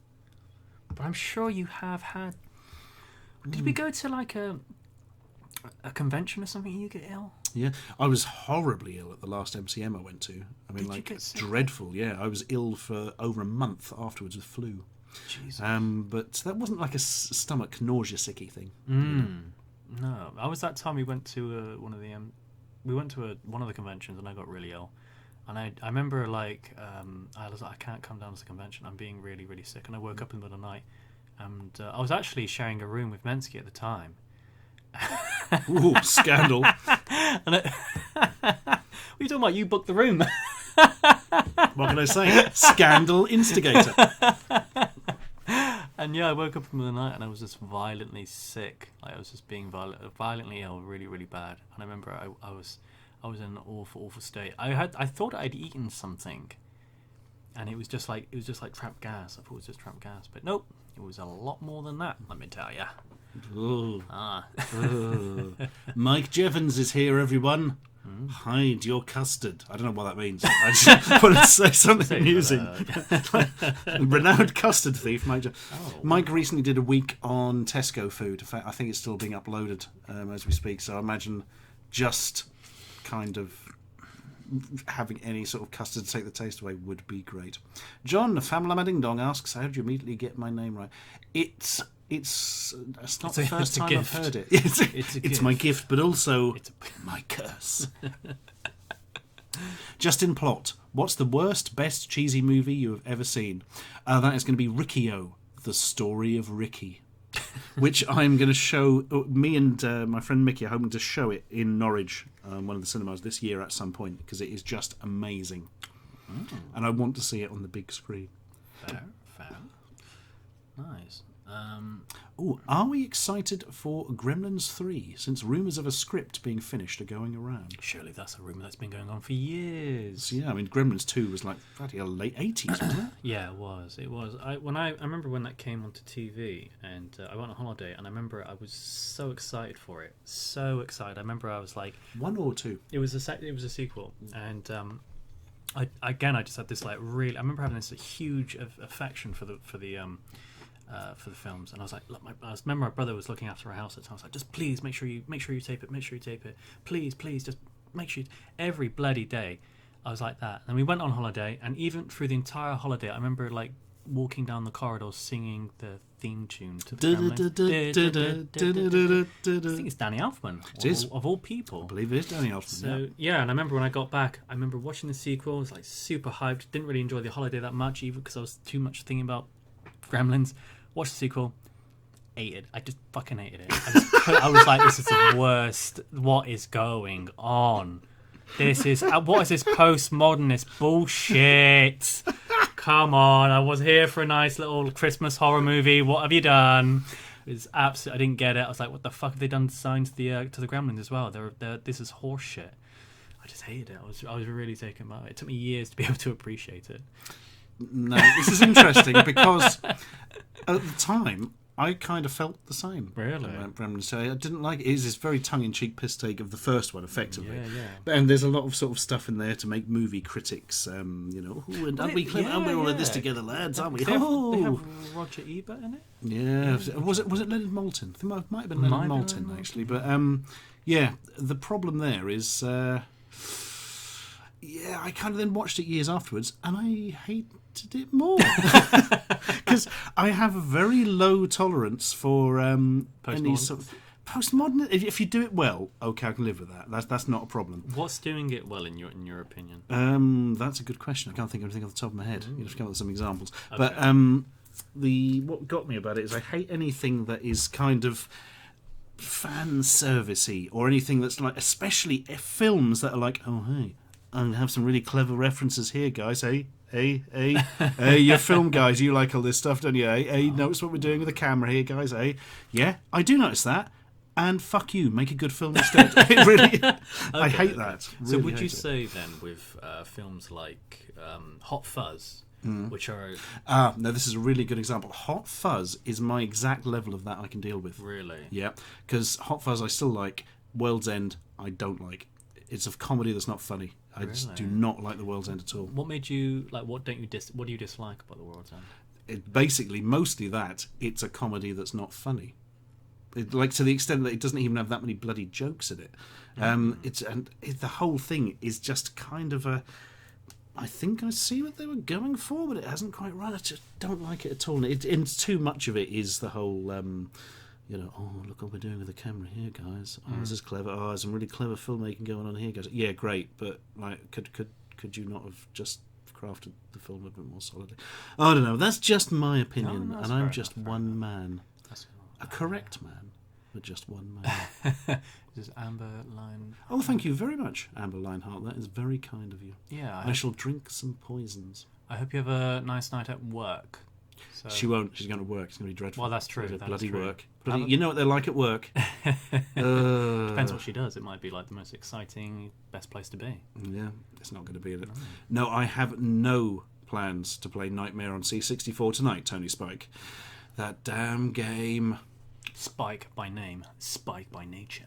But I'm sure you have had. Did we go to like a convention or something? And you get ill? Yeah, I was horribly ill at the last MCM I went to. I mean, Did you like get sick? dreadful. Yeah, I was ill for over a month afterwards with flu. Jesus. But that wasn't like a stomach nausea sicky thing. No, I was that time we went to one of the one of the conventions and I got really ill, and I remember like I was like, I can't come down to the convention. I'm being really really sick, and I woke up in the middle of the night, and I was actually sharing a room with Misc at the time. Ooh, scandal! And what are you talking about? You booked the room. What can I say? Scandal instigator. And yeah, I woke up in the middle of the night and I was just violently sick. Like I was just being violently ill, really, really bad. And I remember I was in an awful, awful state. I thought I'd eaten something, and it was just like trapped gas. I thought it was just trapped gas, but nope, it was a lot more than that. Let me tell you. Ooh. Mike Jevons is here, everyone. Hide your custard. I don't know what that means. I just want to say something amusing. Renowned custard thief, Mike. Mike recently did a week on Tesco food. In fact, I think it's still being uploaded as we speak. So I imagine just kind of having any sort of custard to take the taste away would be great. John, Famlama Ding Dong asks, how did you immediately get my name right? It's not the first time I've heard it. It's my gift, but also my curse. Justin Plot, what's the worst, best cheesy movie you have ever seen? That is going to be Ricky-O, The Story of Ricky, which I'm going to show. Me and my friend Mickey are hoping to show it in Norwich, one of the cinemas this year at some point, because it is just amazing. And I want to see it on the big screen. Fair. Nice. Are we excited for Gremlins 3, since rumours of a script being finished are going around? Surely that's a rumour that's been going on for years. So, yeah, I mean, Gremlins 2 was like bloody hell, late 80s, wasn't it? Yeah, it was. I remember when that came onto TV, and I went on holiday, and I remember I was so excited for it. So excited. I remember I was like... 1 or 2? It was a sequel, and I just had this like really... I remember having this huge affection for the films, and I was like, look, I remember my brother was looking after our house at the time. I was like, just please make sure you tape it, please, just make sure every bloody day. I was like that, and we went on holiday, and even through the entire holiday, I remember like walking down the corridors singing the theme tune to the Gremlins. I think it's Danny Elfman. It is, of all people. I believe it is Danny Elfman. So yeah, and I remember when I got back, I remember watching the sequel. I was like super hyped. Didn't really enjoy the holiday that much, even because I was too much thinking about Gremlins. Watched the sequel, hated. I just fucking hated it. I was like, this is the worst. What is going on? What is this postmodernist bullshit? Come on, I was here for a nice little Christmas horror movie. What have you done? It's absolutely. I didn't get it. I was like, what the fuck have they done signs to the Gremlins as well? This is horse shit. I just hated it. I was really taken by it. It took me years to be able to appreciate it. No, this is interesting because at the time I kind of felt the same. Really? Gremlins. So I didn't like it. It is this very tongue-in-cheek piss take of the first one, effectively. Yeah. And there's a lot of sort of stuff in there to make movie critics, and aren't we clever? Aren't we all in this together, lads? Aren't we? They have Roger Ebert in it. Yeah. Was it Leonard Maltin? I think it might have been Leonard Maltin actually. But yeah, the problem there is. Yeah, I kind of then watched it years afterwards, and I hated it more because I have a very low tolerance for any sort of postmodern. If you do it well, okay, I can live with that. That's not a problem. What's doing it well in your opinion? That's a good question. I can't think of anything off the top of my head. You have to come up with some examples. Okay. But what got me about it is I hate anything that is kind of fan servicey or anything that's like, especially films that are like, oh hey. I have some really clever references here, guys. Hey, you're film guys. You like all this stuff, don't you? Hey, notice what we're doing with the camera here, guys. Hey, yeah, I do notice that. and fuck you, make a good film instead. It really, I hate that. So Really would you hate it. say then with films like Hot Fuzz, which are No, this is a really good example. Hot Fuzz is my exact level of that I can deal with. really Yeah, because Hot Fuzz I still like. World's End I don't like. It's a comedy that's not funny. I just do not like The World's End at all. what made you like? What do you dislike about The World's End? Basically, mostly that it's a comedy that's not funny. Like to the extent that it doesn't even have that many bloody jokes in it. The whole thing is just kind of a. I think I see what they were going for, but it hasn't quite run. I just don't like it at all. And too much of it is the whole. Oh, look what we're doing with the camera here, guys. Oh, this is clever. Oh, there's some really clever filmmaking going on here, guys. Yeah, great, but like, could you not have just crafted the film a bit more solidly? I don't know. That's just my opinion, No, that's and I'm fair just enough, one man, That's a correct man, but just one man. This is Amber Line. Oh, thank you very much, Amber Linehart. That is very kind of you. Yeah, I shall drink some poisons. I hope you have a nice night at work. So. She won't. She's going to work. It's going to be dreadful. Well, that's true. It's That bloody is true. work. Bloody, you know what they're like at work. Depends what she does. It might be like the most exciting, best place to be. Yeah, it's not going to be it. No, I have no plans to play Nightmare on C64 tonight, Tony Spike. That damn game. Spike by name, Spike by nature.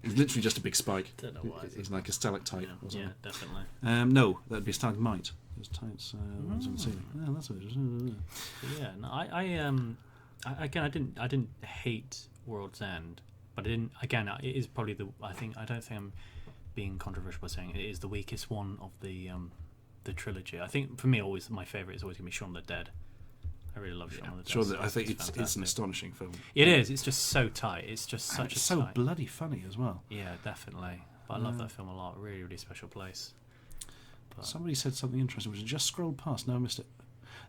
It's literally just a big spike. Don't know why. It's like a stalactite. Yeah, definitely. No, that'd be a stalagmite. There's tights ones on the ceiling. Yeah, that's what it is. Yeah, no, I didn't hate World's End, but I didn't. Again, it is probably I don't think I'm being controversial by saying it is the weakest one of the trilogy. I think for me, always my favourite is always going to be Shaun of the Dead. I really love Shaun of the Dead. Sure, I think it's fantastic. an astonishing film. It is. It's just so tight. It's just such It's a so tight. bloody funny as well. Yeah, definitely. But I love that film a lot. Really, really special place. But Somebody said something interesting, which I just scrolled past. No, I missed it.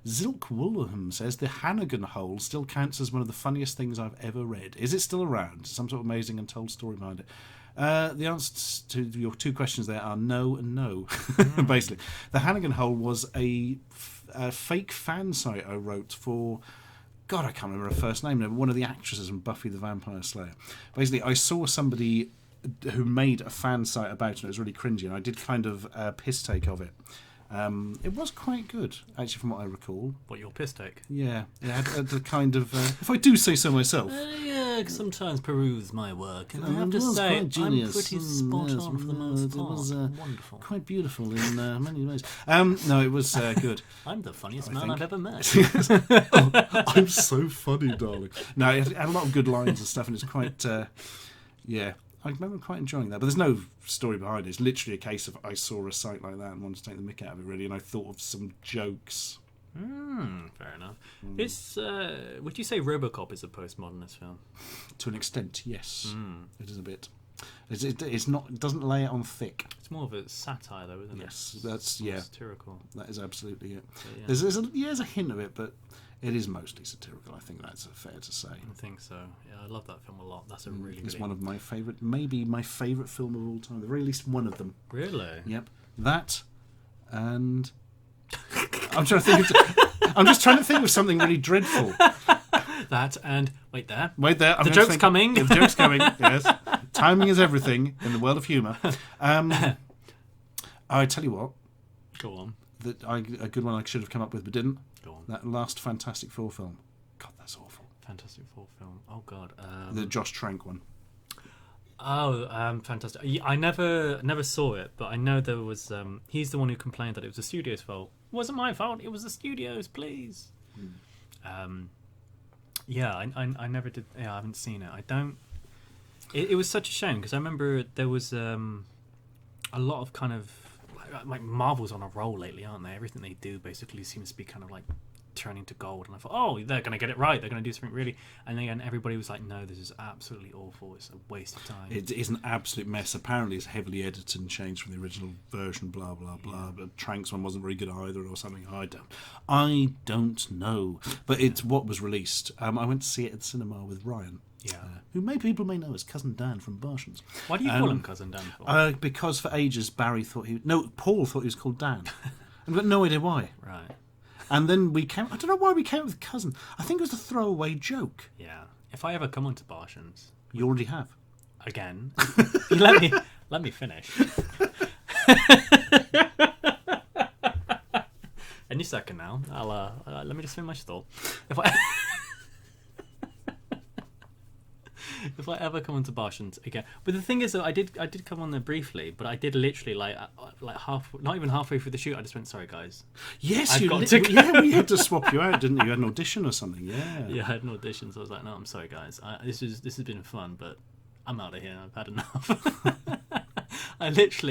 Zilk Woolham says the Hannigan Hole still counts as one of the funniest things I've ever read. Is it still around? Some sort of amazing untold story behind it. The answers to your two questions there are no and no. Basically, the Hannigan Hole was a fake fan site I wrote for. God, I can't remember her first name now, but one of the actresses in Buffy the Vampire Slayer. Basically, I saw somebody who made a fan site about it, and it was really cringy, and I did kind of a piss take of it. It was quite good, actually, from what I recall. what your piss take? Yeah, it had the kind of, if I do say so myself. Yeah, sometimes peruse my work, and I It have to was say, quite I'm genius. pretty spot Yes, on for the most it part. was, Wonderful. Quite beautiful in many ways. No, it was good. I'm the funniest I man think. I've ever met. I'm so funny, darling. No, it had a lot of good lines and stuff, and it's quite, yeah. I remember quite enjoying that, but there's no story behind it. It's literally a case of I saw a site like that and wanted to take the mick out of it, really, and I thought of some jokes. Fair enough. It's would you say RoboCop is a postmodernist film? To an extent, yes. It is a bit. It's not. It doesn't lay it on thick. It's more of a satire, though, isn't it? Yes, that's More yeah. satirical. That is absolutely it. So, yeah. There's a hint of it, but it is mostly satirical. I think that's fair to say. I think so. Yeah, I love that film a lot. That's a really It's good one of my favourite, maybe my favourite film of all time. The very least one of them. Really? Yep, that, and I'm trying to think. I'm just trying to think of something really dreadful. That and wait there. Wait there. I'm The gonna joke's think. coming. Yeah, the joke's coming. Yes, timing is everything in the world of humour. I tell you what, Go on. a good one I should have come up with but didn't. Go on. That last Fantastic Four film. God, that's awful. Fantastic Four film. Oh God. The Josh Trank one. Fantastic. I never saw it, but I know there was. He's the one who complained that it was the studio's fault. It wasn't my fault. It was the studio's. Please. Yeah, I never did. Yeah, I haven't seen it. I don't. It was such a shame because I remember there was a lot of kind of like Marvel's on a roll lately, aren't they? Everything they do basically seems to be kind of like turning to gold, and I thought, oh, they're going to get it right. They're going to do something really. And then everybody was like, no, this is absolutely awful. It's a waste of time. It is an absolute mess. Apparently, it's heavily edited and changed from the original version. Blah blah blah. But Trank's one wasn't very good either, or something. I don't know. But it's what was released. I went to see it at the cinema with Ryan. Yeah. Who people may know as Cousin Dan from Barshans. Why do you call him Cousin Dan for? Because for ages Paul thought he was called Dan. I've got no idea why. Right. And then I don't know why we came up with Cousin. I think it was a throwaway joke. Yeah. If I ever come onto Barshans, You already have. Again. let me finish. Any second now. I'll let me just finish my thought. If I ever come into Barshans again, but the thing is that I did come on there briefly, but I did literally like not even halfway through the shoot, I just went, sorry guys. Yes, we had to swap you out, didn't you? You had an audition or something, yeah. Yeah, I had an audition, so I was like, no, I'm sorry guys. This has been fun, but I'm out of here. I've had enough. I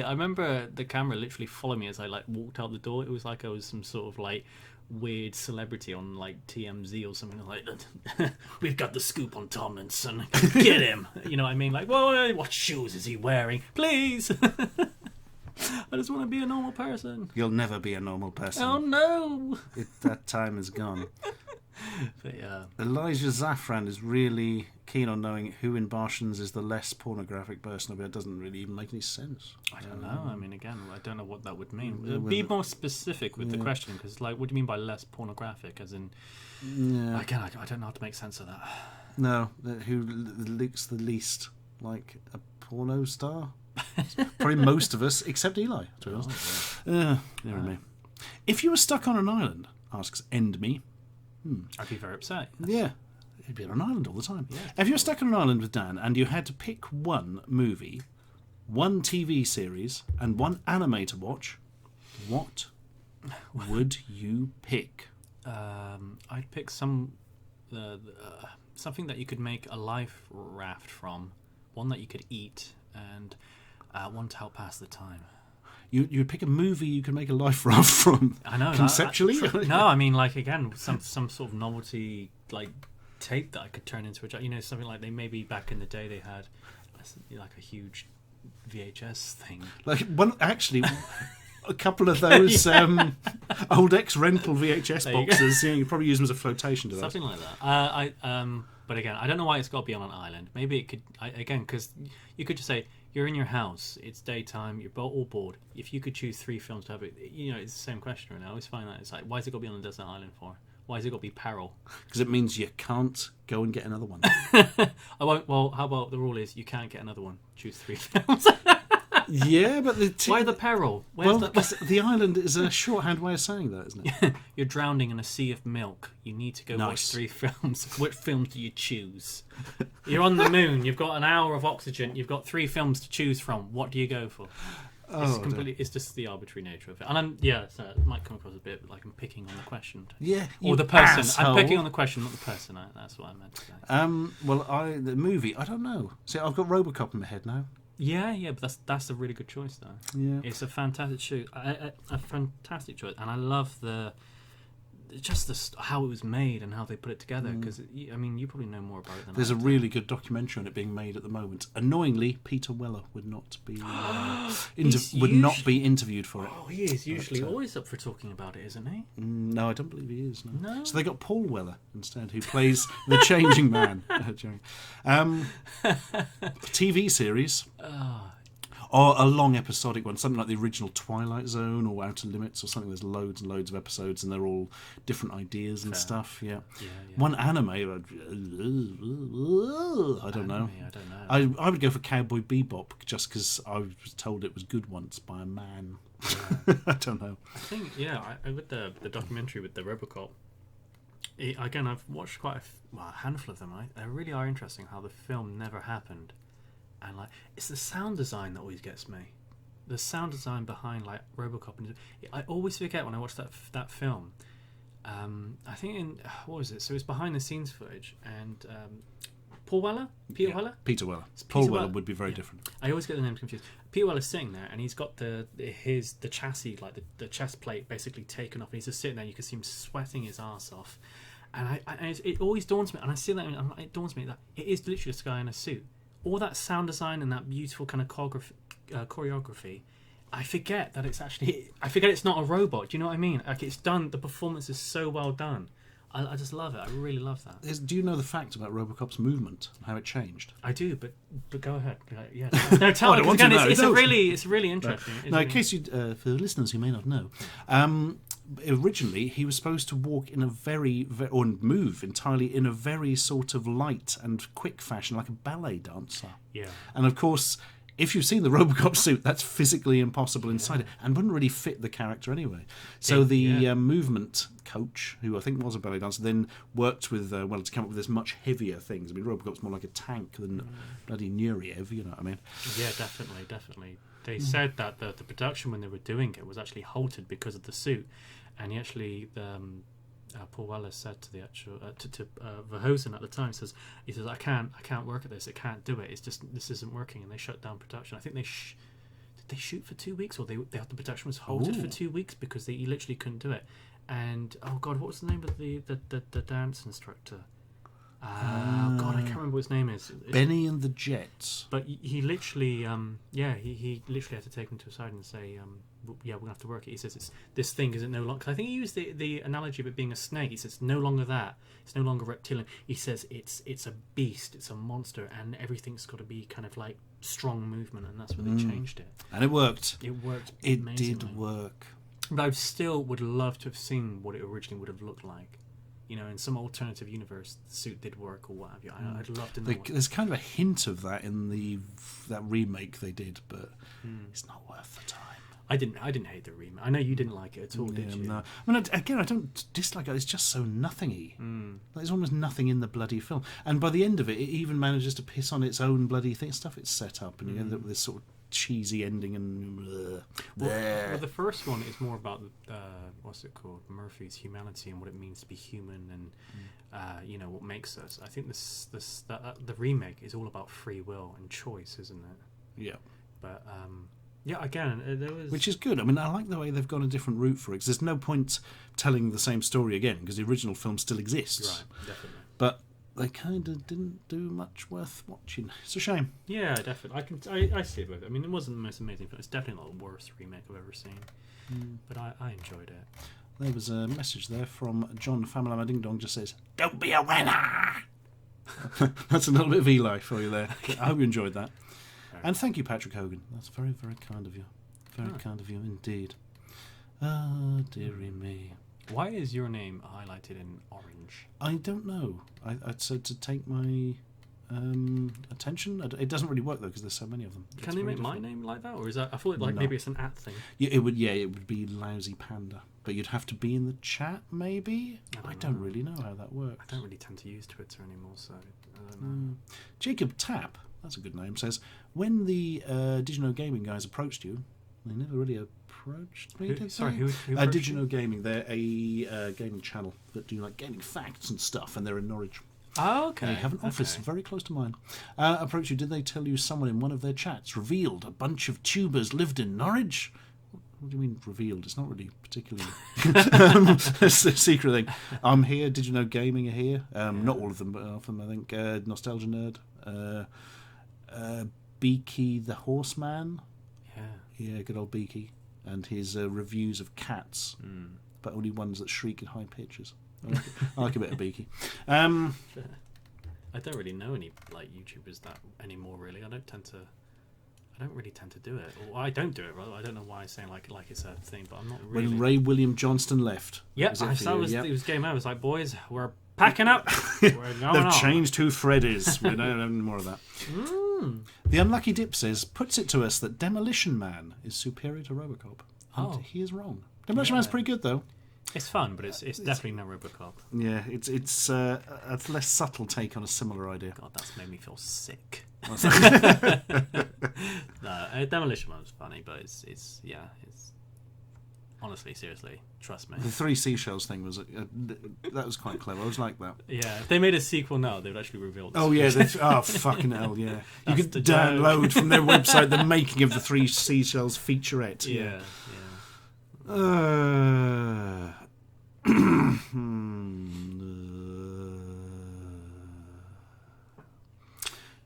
remember the camera literally followed me as I like walked out the door. It was like I was some sort of like weird celebrity on like TMZ or something. Like, we've got the scoop on Tomlinson. Get him. You know what I mean? Like, well, what shoes is he wearing? Please. I just want to be a normal person. You'll never be a normal person. Oh no! That time is gone. But yeah, Elijah Zafran is really keen on knowing who in Barshans is the less pornographic person. But it doesn't really even make any sense. I don't know. I mean, again, I don't know what that would mean. Be more specific with the question, because, like, what do you mean by less pornographic? As in, again, I don't know how to make sense of that. No, who looks the least like a porno star? Probably most of us, except Eli. To be honest. Never mind. If you were stuck on an island, asks Endme. I'd be very upset. Yeah, you'd be on an island all the time. Yeah, if you were stuck on an island with Dan and you had to pick one movie, one TV series, and one anime to watch, what would you pick? I'd pick something that you could make a life raft from, one that you could eat, and one to help pass the time. You'd pick a movie you could make a life raft from. I know. Conceptually? No, I mean, like, again, some sort of novelty, like, tape that I could turn into something like maybe back in the day they had like a huge VHS thing. Like one, actually, a couple of those old ex-rental VHS boxes. You probably use them as a flotation device. Something like that. But again, I don't know why it's got to be on an island. Maybe it could, because you could just say, you're in your house, it's daytime, you're all bored. If you could choose 3 films to have it, it's the same question right now. I always find that it's like, why is it got to be on a desert island for? Why has it got to be peril? Because it means you can't go and get another one. I won't. Well, how about the rule is you can't get another one. Choose 3 films. Yeah, but why the peril? The island is a shorthand way of saying that, isn't it? You're drowning in a sea of milk. You need to go watch 3 films. Which films do you choose? You're on the moon. You've got an hour of oxygen. You've got 3 films to choose from. What do you go for? It's just the arbitrary nature of it. And so it might come across a bit like I'm picking on the question. Yeah, or the person. Asshole. I'm picking on the question, not the person. That's what I meant to say. The movie, I don't know. See, I've got RoboCop in my head now. Yeah, but that's a really good choice, though. Yeah, it's a fantastic shoot, a fantastic choice, and I love how it was made and how they put it together. Because you probably know more about it than I do. There's a really good documentary on it being made at the moment. Annoyingly, Peter Weller would not be interviewed for it. Oh, he is usually always up for talking about it, isn't he? No, I don't believe he is. No. So they got Paul Weller instead, who plays the changing man. TV series. Or a long episodic one, something like the original Twilight Zone or Outer Limits or something. There's loads and loads of episodes and they're all different ideas and stuff. Yeah. One anime, I don't know. I would go for Cowboy Bebop just because I was told it was good once by a man. Yeah. I don't know. I think, with the documentary with the RoboCop, again, I've watched quite a handful of them. They really are interesting how the film never happened. And it's the sound design that always gets me. The sound design behind RoboCop. I always forget when I watch that film. I think what was it? So it's behind the scenes footage, and Paul Weller, Peter Weller. Paul Weller would be very different. I always get the names confused. Peter Weller's sitting there, and he's got the chassis, the chest plate, basically taken off, and he's just sitting there. You can see him sweating his ass off, and it always dawns me, and I see that, and it dawns me that it is literally this guy in a suit. All that sound design and that beautiful kind of choreography, I forget that it's not a robot. Do you know what I mean? Like, it's done. The performance is so well done. I just love it. I really love that. Do you know the fact about RoboCop's movement and how it changed? I do, but go ahead. Yeah. No, tell me. It's really interesting. Now, in case for the listeners who may not know, originally he was supposed to walk in a or move entirely in a very sort of light and quick fashion, like a ballet dancer. Yeah. And of course, if you've seen the Robocop suit, that's physically impossible inside it, and wouldn't really fit the character anyway. So the movement coach, who I think was a ballet dancer, then worked with to come up with this much heavier things. I mean, Robocop's more like a tank than bloody Nureyev, you know what I mean? Yeah, definitely. They said that the production when they were doing it was actually halted because of the suit, and he actually Paul Weller said to the actual to Verhoeven at the time, he says I can't work at this, I can't do it, it's just this isn't working, and they shut down production. I think did they shoot for 2 weeks, or the production was halted for 2 weeks because he literally couldn't do it. And oh god, what was the name of the dance instructor? God, I can't remember what his name is. Benny and the Jets. But he literally, he literally had to take him to a side and say, we're gonna have to work it. He says this thing isn't no longer. Cause I think he used the analogy of it being a snake. He says it's no longer that. It's no longer reptilian. He says it's a beast. It's a monster, and everything's got to be kind of like strong movement, and that's where they changed it. And it worked. It worked. It amazingly. did work. But I still would love to have seen what it originally would have looked like. You know, in some alternative universe, the suit did work or what have you. I'd love to know. There's kind of a hint of that in that remake they did, but it's not worth the time. I didn't hate the remake. I know you didn't like it at all, did you? No. I mean, again, I don't dislike it. It's just so nothingy. There's almost nothing in the bloody film. And by the end of it, it even manages to piss on its own bloody stuff it's set up, and you end up with this sort of cheesy ending and well, the first one is more about what's it called, Murphy's humanity and what it means to be human, and you know, what makes us. I think the remake is all about free will and choice, isn't it? Yeah. But again, there was, which is good. I mean, I like the way they've gone a different route for it, because there's no point telling the same story again, because the original film still exists. Right, definitely. But they kind of didn't do much worth watching. It's a shame. Yeah, definitely. I see it with it. I mean, it wasn't the most amazing film. It's definitely not the worst remake I've ever seen. But I enjoyed it. There was a message there from John Famalama Ding Dong, just says, "Don't be a winner." That's a little bit of Eli for you there. I hope you enjoyed that. And thank you, Patrick Hogan. That's very, very kind of you. Very kind of you indeed. Ah, dearie me. Why is your name highlighted in orange? I don't know. I'd said to take my attention. It doesn't really work though, because there's so many of them. Can they make my name like that, or is that? I thought maybe it's an @ thing. Yeah, it would be Lousy Panda, but you'd have to be in the chat maybe. I don't really know how that works. I don't really tend to use Twitter anymore, so I don't know. Jacob Tapp, that's a good name, says, when the Digino Gaming guys approached you, they never really approached me, did they? Sorry, who Digino Gaming, they're a gaming channel that do like gaming facts and stuff, and they're in Norwich. Oh, okay. They have an office very close to mine. Approached you, did they tell you someone in one of their chats revealed a bunch of tubers lived in Norwich? What do you mean revealed? It's not really particularly it's a secret thing. I'm here, Digino Gaming are here. Not all of them, but half of them, I think. Nostalgia Nerd. Beaky the Horseman. Yeah, good old Beaky. And his reviews of cats, but only ones that shriek at high pitches. I like a bit of Beaky. I don't really know any like YouTubers that anymore. Really, I don't really tend to do it. Or I don't do it. Rather, I don't know why I'm saying like it's a thing, but I'm not really. When Ray William Johnston left. Yep, I saw it was game out. I was like, boys, we're packing up. We're going They've on. changed who Fred is. We don't have any more of that. The Unlucky Dip says, puts it to us that Demolition Man is superior to Robocop. And he is wrong. Demolition Man's pretty good though. It's fun, but it's definitely no Robocop. Yeah, it's a less subtle take on a similar idea. God, that's made me feel sick. No, Demolition Man was funny, but it's honestly, seriously, trust me. The 3 seashells thing was that was quite clever. I was like that. Yeah, if they made a sequel now, they'd actually reveal this. Oh yeah, fucking hell, yeah. You could download from their website the making of the 3 seashells featurette. Yeah.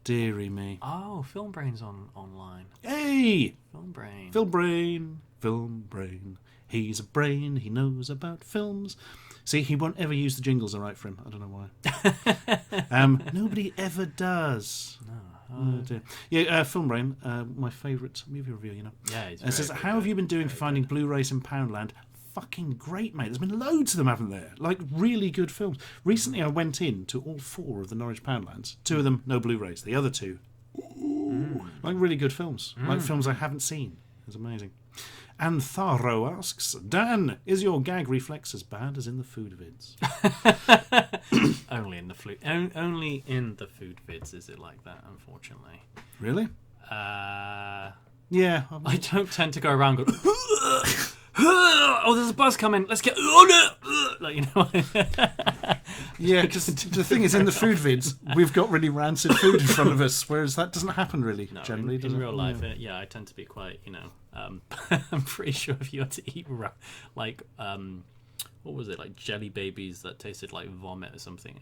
Deary me. Oh, Film Brain's online. Hey! Film Brain. He's a brain, he knows about films. See, he won't ever use the jingles I write for him. I don't know why. Nobody ever does. No. Oh dear. Yeah, Film Brain, my favourite movie review, you know. Yeah, it says, how have you been doing for finding Blu-rays in Poundland? fucking great, mate. There's been loads of them, haven't there? Like, really good films. Recently, I went in to all 4 of the Norwich Poundlands. 2 of them, no Blu-rays. The other 2, like really good films. Like films I haven't seen. It's amazing. And Tharo asks, Dan, is your gag reflex as bad as in the food vids? Only in the only in the food vids is it like that, unfortunately. Really? Yeah. I don't tend to go around going, oh, there's a bus coming, let's get, oh no! Like, you know. Yeah, because the thing is, in the food vids, we've got really rancid food in front of us, whereas that doesn't happen really, generally. In real life, I tend to be quite, I'm pretty sure if you had to eat, like, what was it, like jelly babies that tasted like vomit or something,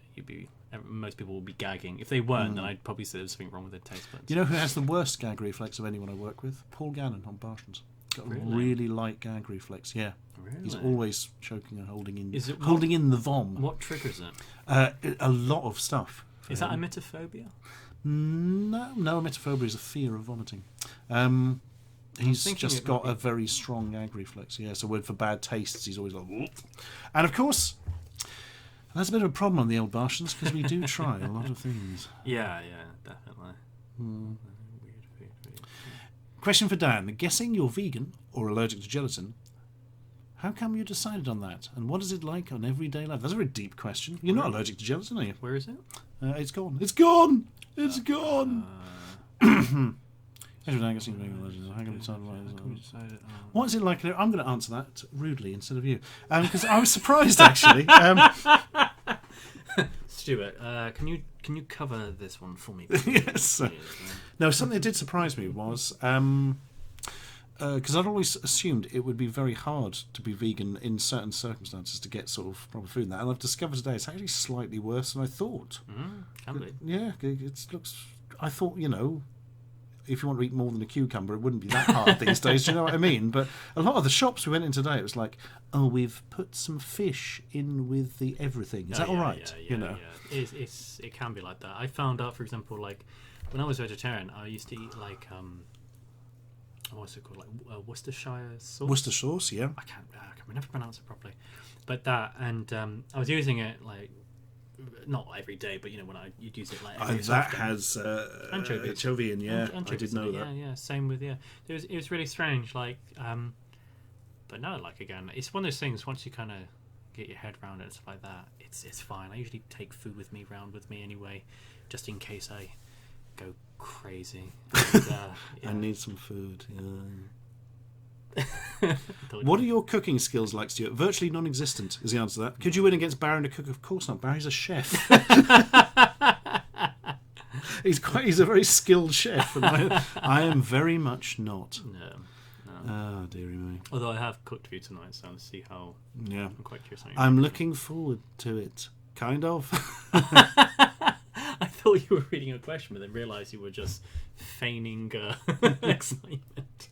most people would be gagging. If they weren't, then I'd probably say there was something wrong with their taste buds. You know who has the worst gag reflex of anyone I work with? Paul Gannon on Barshans. Got a really light gag reflex, yeah. Really? He's always choking and holding in the vom. What triggers it? A lot of stuff. Is that emetophobia? No, emetophobia is a fear of vomiting. He's just got a very strong gag reflex, yeah. So for bad tastes, he's always like, whoop. And of course, that's a bit of a problem on the old Barshans, because we do try a lot of things. Yeah, definitely. Question for Dan. Guessing you're vegan or allergic to gelatin, how come you decided on that? And what is it like on everyday life? That's a very deep question. You're not allergic to gelatin, are you? Where is it? It's gone. It's gone! It's gone! What is it like? I'm going to answer that rudely instead of you. Because I was surprised, actually. Stuart, can you cover this one for me? Yes. No, something that did surprise me was because I'd always assumed it would be very hard to be vegan in certain circumstances to get sort of proper food and that, and I've discovered today it's actually slightly worse than I thought. Can be. Yeah, it looks. I thought, if you want to eat more than a cucumber, it wouldn't be that hard these days. Do you know what I mean? But a lot of the shops we went in today, it was like, oh, we've put some fish in with the everything. Is that all right? Yeah. It can be like that. I found out, for example, like when I was vegetarian, I used to eat like what's it called, like Worcestershire sauce. Worcester sauce, yeah. I can never pronounce it properly, but that, and I was using it like not every day, but when you'd use it like every that has anchovy in, yeah. I did know that. Yeah, same with It was really strange, like but no, like again, it's one of those things. Once you kind of get your head around it and stuff like that, it's fine. I usually take food with me around with me anyway, just in case I go crazy. And, I need some food. Yeah. What are your cooking skills like, Stuart? Virtually non-existent is the answer to that. Could you win against Baron to cook? Of course not. Barry's a chef. He's a very skilled chef, and I am very much not. No. Oh, dearie me. Although I have cooked for you tonight, so I'll see how. Yeah. I'm quite curious. I'm looking forward to it. Kind of. I thought you were reading a question, but then realised you were just feigning excitement.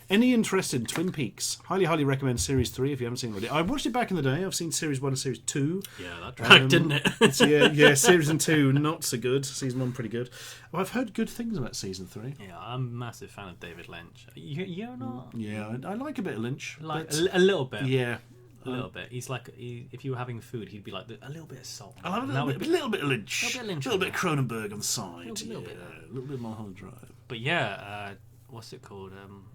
Any interest in Twin Peaks? Highly recommend Series 3 if you haven't seen it already. I watched it back in the day. I've seen Series 1 and Series 2. Yeah, that dragged, didn't it? yeah, Series 2 not so good. Season 1 pretty good. Well, I've heard good things about Season 3. Yeah, I'm a massive fan of David Lynch. You're not? Yeah, I like a bit of Lynch. Like a little bit. Yeah. A little bit. He's like, if you were having food, he'd be like, a little bit of salt. I'll have a little bit of Lynch. A little bit of Cronenberg on the side. A little bit Mulholland Drive. But yeah, what's it called?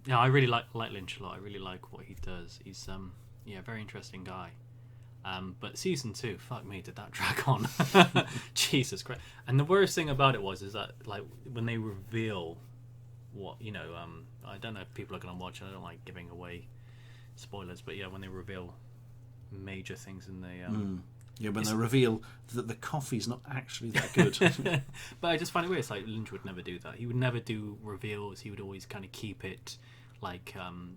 Yeah, I really like Lynch a lot. I really like what he does. He's very interesting guy. But season 2, fuck me, did that drag on? Jesus Christ! And the worst thing about it is that like when they reveal what I don't know if people are gonna watch. I don't like giving away spoilers, but yeah, when they reveal major things in the when they reveal that the coffee's not actually that good. But I just find it weird. It's like Lynch would never do that. He would never do reveals. He would always kind of keep it like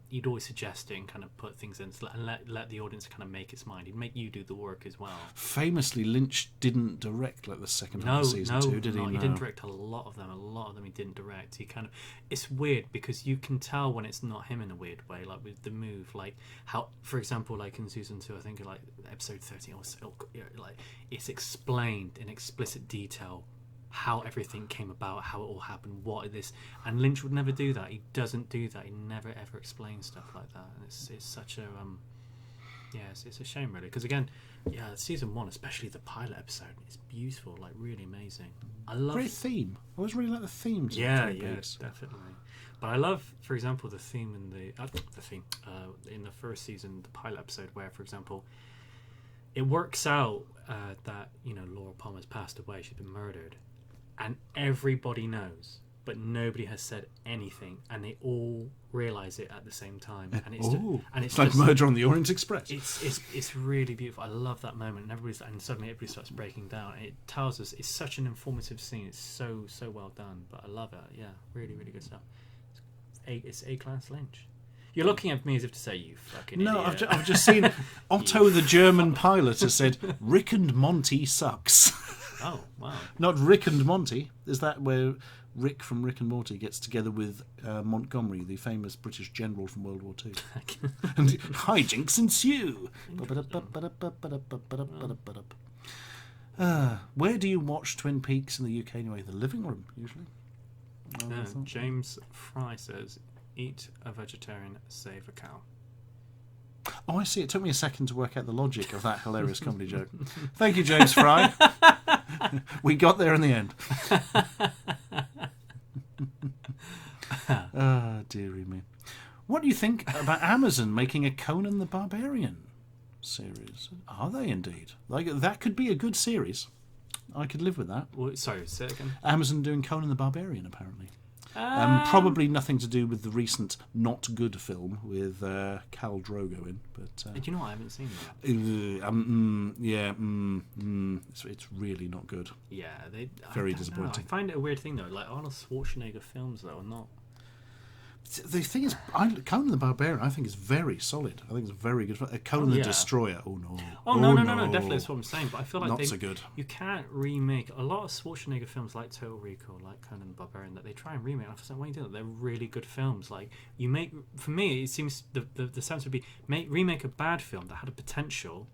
he'd always suggest it and kind of put things in and let the audience kind of make its mind. He'd make you do the work as well. Famously, Lynch didn't direct like the second half of season 2, did he? No, he didn't direct a lot of them. He didn't direct. He kind of, it's weird because you can tell when it's not him in a weird way, like with the move, like how, for example, like in season 2, I think like episode 13, like it's explained in explicit detail how everything came about, how it all happened, what it is, and Lynch would never do that. He doesn't do that. He never ever explains stuff like that, and it's such a it's a shame really, because again, season 1, especially the pilot episode, is beautiful, like really amazing. I love great theme. I always really like the themes. Definitely. But I love, for example, the theme in in the first season, the pilot episode, where, for example, it works out that Laura Palmer's passed away, she's been murdered, and everybody knows, but nobody has said anything, and they all realise it at the same time, and it's like just, Murder on the Orient Express. It's really beautiful. I love that moment, and suddenly everybody starts breaking down. And it tells us, it's such an informative scene. It's so well done. But I love it. Yeah, really good stuff. It's A-class Lynch. You're looking at me as if to say, you fucking idiot. No, I've just seen Otto the German pilot has said Rick and Monty sucks. Oh wow! Not Rick and Monty. Is that where Rick from Rick and Morty gets together with Montgomery, the famous British general from World War II? And hijinks ensue. Where do you watch Twin Peaks in the UK anyway? The living room, usually. James Fry says, eat a vegetarian, save a cow. Oh, I see. It took me a second to work out the logic of that hilarious comedy joke. Thank you, James Fry. We got there in the end. Ah, dearie me. What do you think about Amazon making a Conan the Barbarian series? Are they indeed? Like, that could be a good series. I could live with that. Well, sorry, say it again. Amazon doing Conan the Barbarian, apparently. Probably nothing to do with the recent not good film with Khal Drogo in. But do you know what? I haven't seen that. It's really not good. Yeah, very disappointing. I find it a weird thing though. Like Arnold Schwarzenegger films though are not. The thing is, Conan the Barbarian, I think, is very solid. I think it's very good. Conan the Destroyer, oh no. No, definitely that's what I'm saying. But I feel like not so good. You can't remake a lot of Schwarzenegger films like Total Recall, like Conan the Barbarian, that they try and remake. I feel like, why are you doing that? They're really good films. Like you make, for me, it seems the sense would be remake a bad film that had a potential.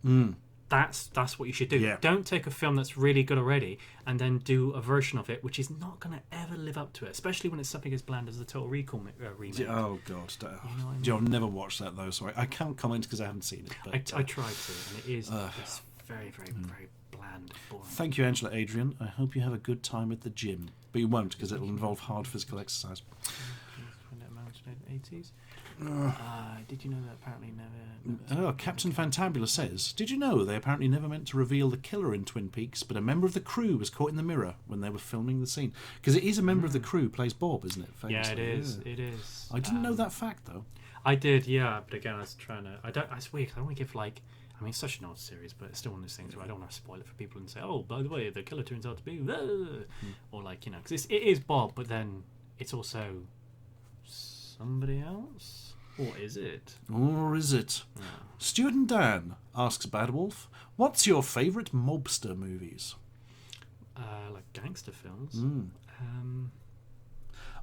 That's what you should do. Yeah. Don't take a film that's really good already and then do a version of it which is not going to ever live up to it, especially when it's something as bland as the Total Recall remake. Oh God, you know what I mean? I've never watched that though, so I can't comment because I haven't seen it. But, I tried to, and it is it's very bland, boring. Thank you, Angela Adrian. I hope you have a good time at the gym, but you won't because it'll involve hard physical exercise. 80s. Did you know that apparently never... Captain Fantabulous says, did you know they apparently never meant to reveal the killer in Twin Peaks, but a member of the crew was caught in the mirror when they were filming the scene? Because it is a member of the crew plays Bob, isn't it? Famously. Yeah, it is. It is. I didn't know that fact, though. I did, yeah, but again, I was trying to... It's weird, 'cause I don't want to give, like... I mean, it's such an odd series, but it's still one of those things where I don't want to spoil it for people and say, oh, by the way, the killer turns out to be... Or, like, because it is Bob, but then it's also... somebody else? Or is it? Yeah. Stuart and Dan asks Bad Wolf, what's your favourite mobster movies? Like gangster films.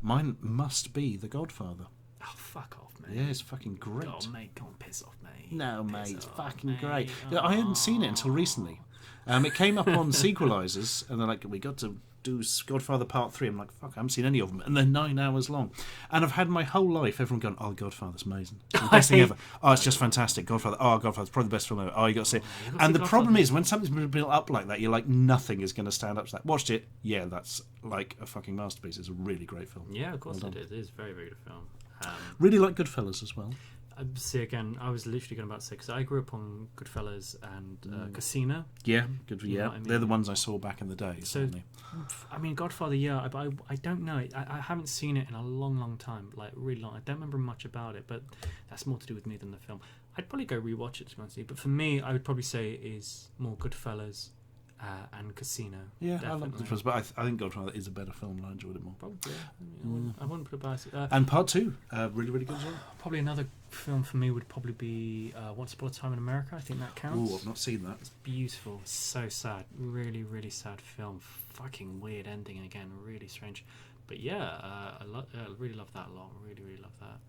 Mine must be The Godfather. Oh, fuck off, mate. Yeah, it's fucking great. Oh, mate, go on, piss off, mate. No, mate, it's fucking great. Oh. I hadn't seen it until recently. It came up on Sequelizers, and they're like, we got to do Godfather Part 3. I'm like, fuck, I haven't seen any of them. And they're 9 hours long. And I've had my whole life, everyone going, oh, Godfather's amazing. It's the best thing ever. Oh, it's just fantastic. Godfather's probably the best film ever. Oh, you got to see it. And the problem is, when something's been built up like that, you're like, nothing is going to stand up to that. Watched it. Yeah, that's like a fucking masterpiece. It's a really great film. Yeah, of course it is. It is a very, very good film. Really like Goodfellas as well. See, again, I was literally going to say, because I grew up on Goodfellas and Casino. Yeah, good. You know Yeah, what I mean? They're the ones I saw back in the day. So, I mean, Godfather, yeah, but I don't know. I haven't seen it in a long time, like really long. I don't remember much about it, but that's more to do with me than the film. I'd probably go rewatch it, to be honest with you. But for me, I would probably say it is more Goodfellas and Casino. Yeah, definitely. I love Goodfellas, but I think Godfather is a better film and I enjoyed it more. Probably. I wouldn't put it past it. And Part 2, really, really good as well. Probably another film for me would probably be Once Upon a Time in America. I think that counts. Oh, I've not seen that. It's beautiful. It's so sad. Really, really sad film. Fucking weird ending again. Really strange. But yeah, I really love that a lot. Really, really love that.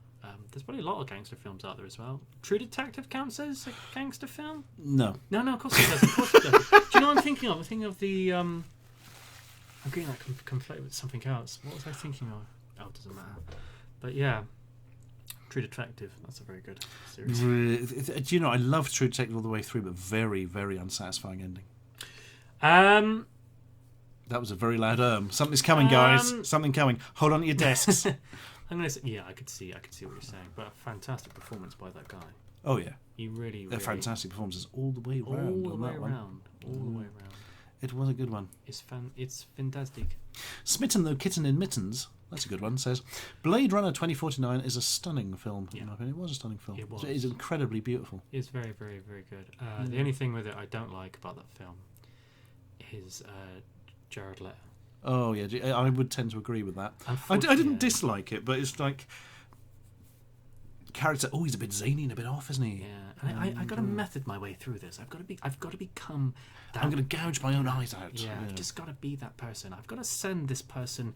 There's probably a lot of gangster films out there as well. True Detective counts as a gangster film? No, of course it does. Of course it does. Do you know what I'm thinking of? I'm thinking of the... I'm getting that conflated with something else. What was I thinking of? Oh, it doesn't matter. But yeah, True Detective. That's a very good series. Do you know, I loved True Detective all the way through, but very, very unsatisfying ending. That was a very loud Something's coming, guys. Something coming. Hold on to your desks. I'm gonna say, yeah, I could see what you're saying, but a fantastic performance by that guy. Oh yeah, he really fantastic performances all the way round. All the way round. It was a good one. It's fantastic. Smitten though Kitten in Mittens. That's a good one. Says Blade Runner 2049 is a stunning film. Yeah. In my opinion, it was a stunning film. It was. It is incredibly beautiful. It's very, very, very good. The only thing with it I don't like about that film is Jared Leto. Oh yeah, I would tend to agree with that. I didn't dislike it, but it's like character. Oh, he's a bit zany and a bit off, isn't he? Yeah, and I got to method my way through this. I've got to become. That, I'm going to gouge my own eyes out. Yeah, I've just got to be that person. I've got to send this person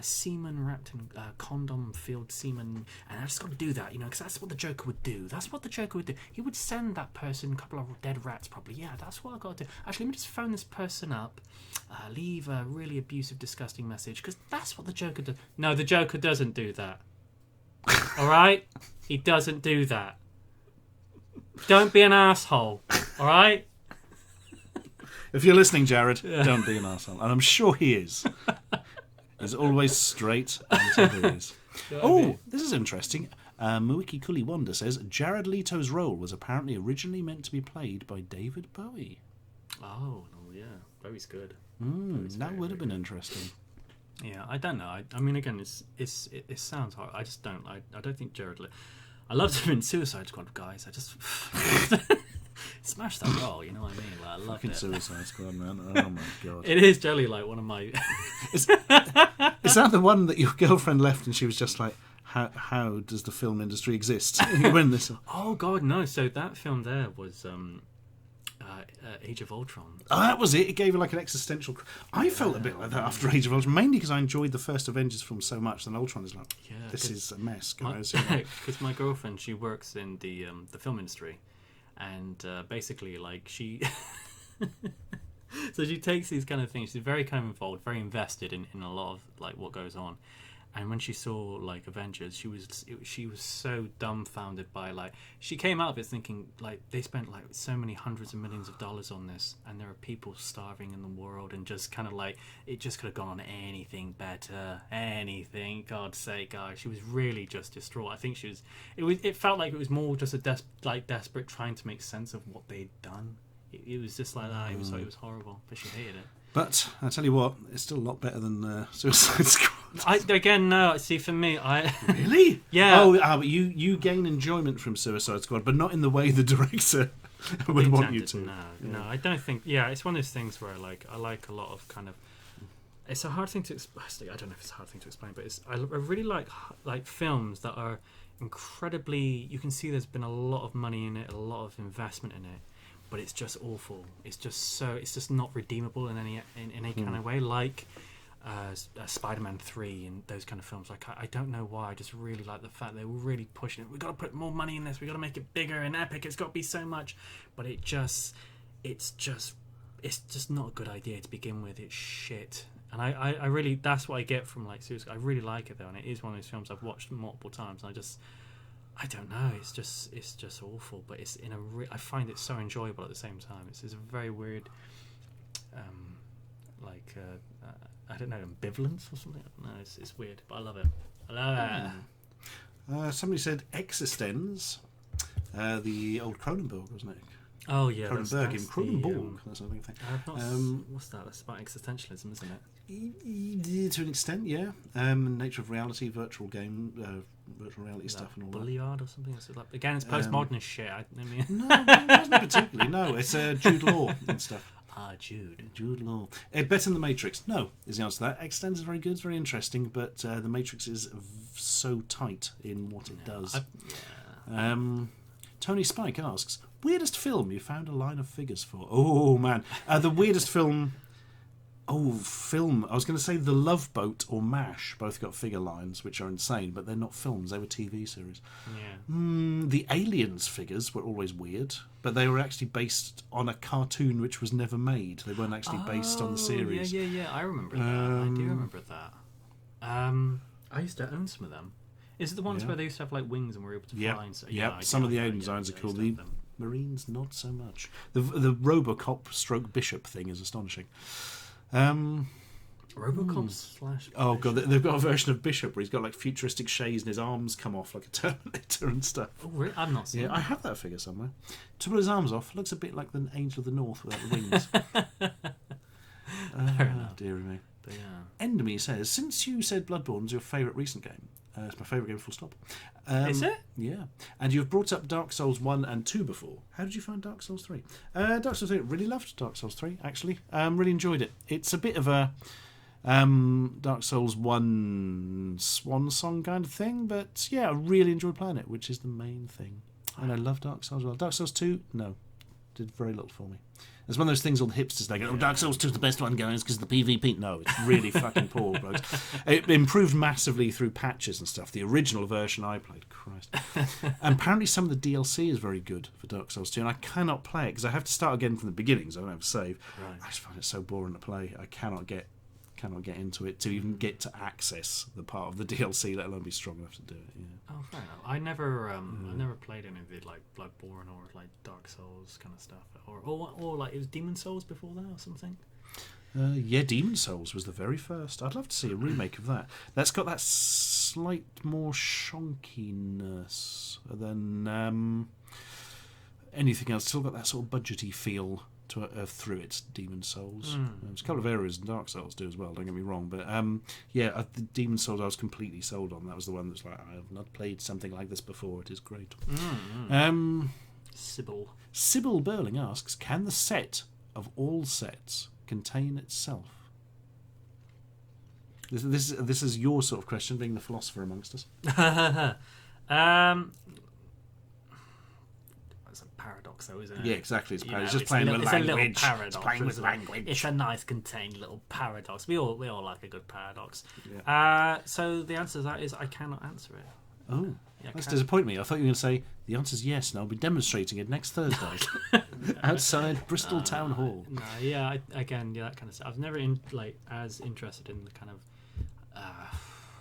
semen wrapped in condom-filled semen, and I just got to do that, because that's what the Joker would do. That's what the Joker would do. He would send that person a couple of dead rats, probably. Yeah, that's what I got to do. Actually, let me just phone this person up, leave a really abusive, disgusting message, because that's what the Joker does. No, the Joker doesn't do that. All right, he doesn't do that. Don't be an asshole. All right. If you're listening, Jared, don't be an arsehole. And I'm sure he is. He's always straight until he is. Oh, this is interesting. Muiki Kuli Wanda says, Jared Leto's role was apparently originally meant to be played by David Bowie. Oh, yeah. Bowie's good. That would have been interesting. Yeah, I don't know. I mean, again, it sounds hard. I just don't. I don't think Jared Leto... I loved him in Suicide Squad, guys. I just... smashed that role, you know what I mean? Like, I loved it. Suicide Squad, man. Oh my god. It is generally like one of my... Is that the one that your girlfriend left and she was just like, how does the film industry exist? When this... Oh god, no. So that film there was Age of Ultron. Oh, that was it. It gave her like an existential... I felt a bit like that after Age of Ultron, mainly because I enjoyed the first Avengers film so much, and Ultron is like, this is a mess, guys. Because my girlfriend, she works in the film industry, and basically, like, she... So she takes these kind of things. She's very kind of involved, very invested in a lot of like what goes on. And when she saw like Avengers, she was so dumbfounded by like she came out of it thinking like they spent like so many hundreds of millions of dollars on this, and there are people starving in the world, and just kind of like it just could have gone on anything better, anything. God's sake, guys, she was really just distraught. I think she was. It felt like it was more just a desperate trying to make sense of what they'd done. It was just like that. It was horrible, but she hated it. But I tell you what, it's still a lot better than Suicide Squad. No. See, for me, really, yeah. But you gain enjoyment from Suicide Squad, but not in the way the director would want you to. No, I don't think. Yeah, it's one of those things where I like a lot of kind of. It's a hard thing to explain. I don't know if it's a hard thing to explain, but I really like films that are incredibly. You can see there's been a lot of money in it, a lot of investment in it. But it's just awful. It's just not redeemable in any kind of way. Like Spider-Man 3 and those kind of films. Like I don't know why. I just really like the fact they were really pushing it. We've got to put more money in this. We've got to make it bigger and epic. It's got to be so much. But it's just not a good idea to begin with. It's shit. And I really that's what I get from like Suicide. I really like it though, and it is one of those films I've watched multiple times. And I don't know. It's just awful, but it's I find it so enjoyable at the same time. It's a very weird, I don't know, ambivalence or something. I don't know. It's weird, but I love it. I love it. Somebody said Existenz, the old Cronenberg, wasn't it? Oh yeah, Cronenberg. That's another thing. What's that? That's about existentialism, isn't it? To an extent, yeah. Nature of reality, virtual reality stuff, and all that. Bulliard or something. It's like, again, it's postmodernist shit. No, it wasn't particularly. No, it's Jude Law and stuff. Jude Law. Better than The Matrix? No, is the answer to that. Extends is very good, it's very interesting, but The Matrix is so tight in what it does. Tony Spike asks, weirdest film you found a line of figures for? Oh man, the weirdest film. Film. I was going to say The Love Boat or MASH both got figure lines, which are insane, but they're not films, they were TV series. Yeah. The Aliens figures were always weird, but they were actually based on a cartoon which was never made. They weren't actually based on the series. Yeah. I remember that. I do remember that. I used to own some of them. Is it the ones Yeah. where they used to have like wings and were able to Yeah, fly? And so, yeah. I Some of the yeah, alien yeah, designs are I cool. used to The have them. Marines, not so much. The Robocop stroke Bishop thing is astonishing. Robocop slash. Oh god, they've got a version of Bishop where he's got like futuristic shades and his arms come off like a Terminator and stuff. Oh, really? I've not seen. Yeah, I have that figure somewhere. To put his arms off, looks a bit like the Angel of the North without the wings. Fair enough. Dear me. But yeah. Enderme says, since you said Bloodborne's your favourite recent game, it's my favourite game, full stop. Is it? Yeah. And you've brought up Dark Souls 1 and 2 before. How did you find Dark Souls 3? Dark Souls 3, really loved Dark Souls 3, actually. Really enjoyed it. It's a bit of a Dark Souls 1 swan song kind of thing, but yeah, I really enjoyed playing it, which is the main thing. And I love Dark Souls as well. Dark Souls 2, no. Did very little for me. It's one of those things all the hipsters, they go, oh, Dark Souls 2 is the best one, guys, because the PvP. No, it's really fucking poor, blokes. It improved massively through patches and stuff. The original version I played, Christ. And apparently some of the DLC is very good for Dark Souls 2, and I cannot play it because I have to start again from the beginning, because I don't have a save. Right. I just find it so boring to play. I cannot get into it to even get to access the part of the DLC, let alone be strong enough to do it. Yeah. Oh, fair enough. I never played any of the like Bloodborne or like Dark Souls kind of stuff, or like it was Demon Souls before that or something. Yeah, Demon Souls was the very first. I'd love to see a remake of that. That's got that slight more shonkiness than anything else. Still got that sort of budgety feel to through its Demon Souls. There's a couple of areas in Dark Souls do as well, don't get me wrong, but the Demon Souls I was completely sold on. That was the one that's like, I have not played something like this before, it is great. Sybil Burling asks, can the set of all sets contain itself? This is your sort of question, being the philosopher amongst us. It's a paradox, though, isn't it? Yeah, exactly. It's You know, just playing with language. A little paradox. It's playing with isn't it? language. It's a nice contained little paradox. We all like a good paradox. Yeah. So the answer to that is I cannot answer it. Oh, Yeah, that's disappointing me. I thought you were going to say the answer's yes, and I'll be demonstrating it next Thursday outside Bristol Town Hall. No, yeah, that kind of stuff. I was never as interested in the kind of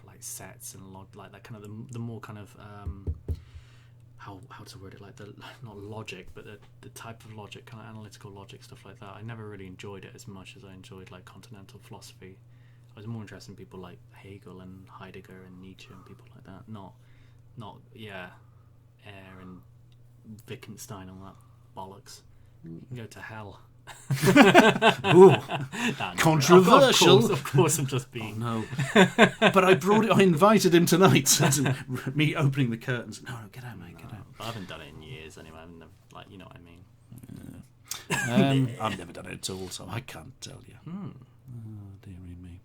like sets and like that kind of the more kind of how to word it, like the not logic, but the type of logic, kind of analytical logic, stuff like that. I never really enjoyed it as much as I enjoyed like continental philosophy. I was more interested in people like Hegel and Heidegger and Nietzsche and people like that. Not Ayer and Wittgenstein and that bollocks. Go to hell. Ooh, controversial. Of course, I'm just being. Oh, no, but I invited him tonight. Me opening the curtains. No, get out, mate. Get out. I haven't done it in years anyway. I've never, you know what I mean. I've never done it at all, so I can't tell you. Oh, dearie me.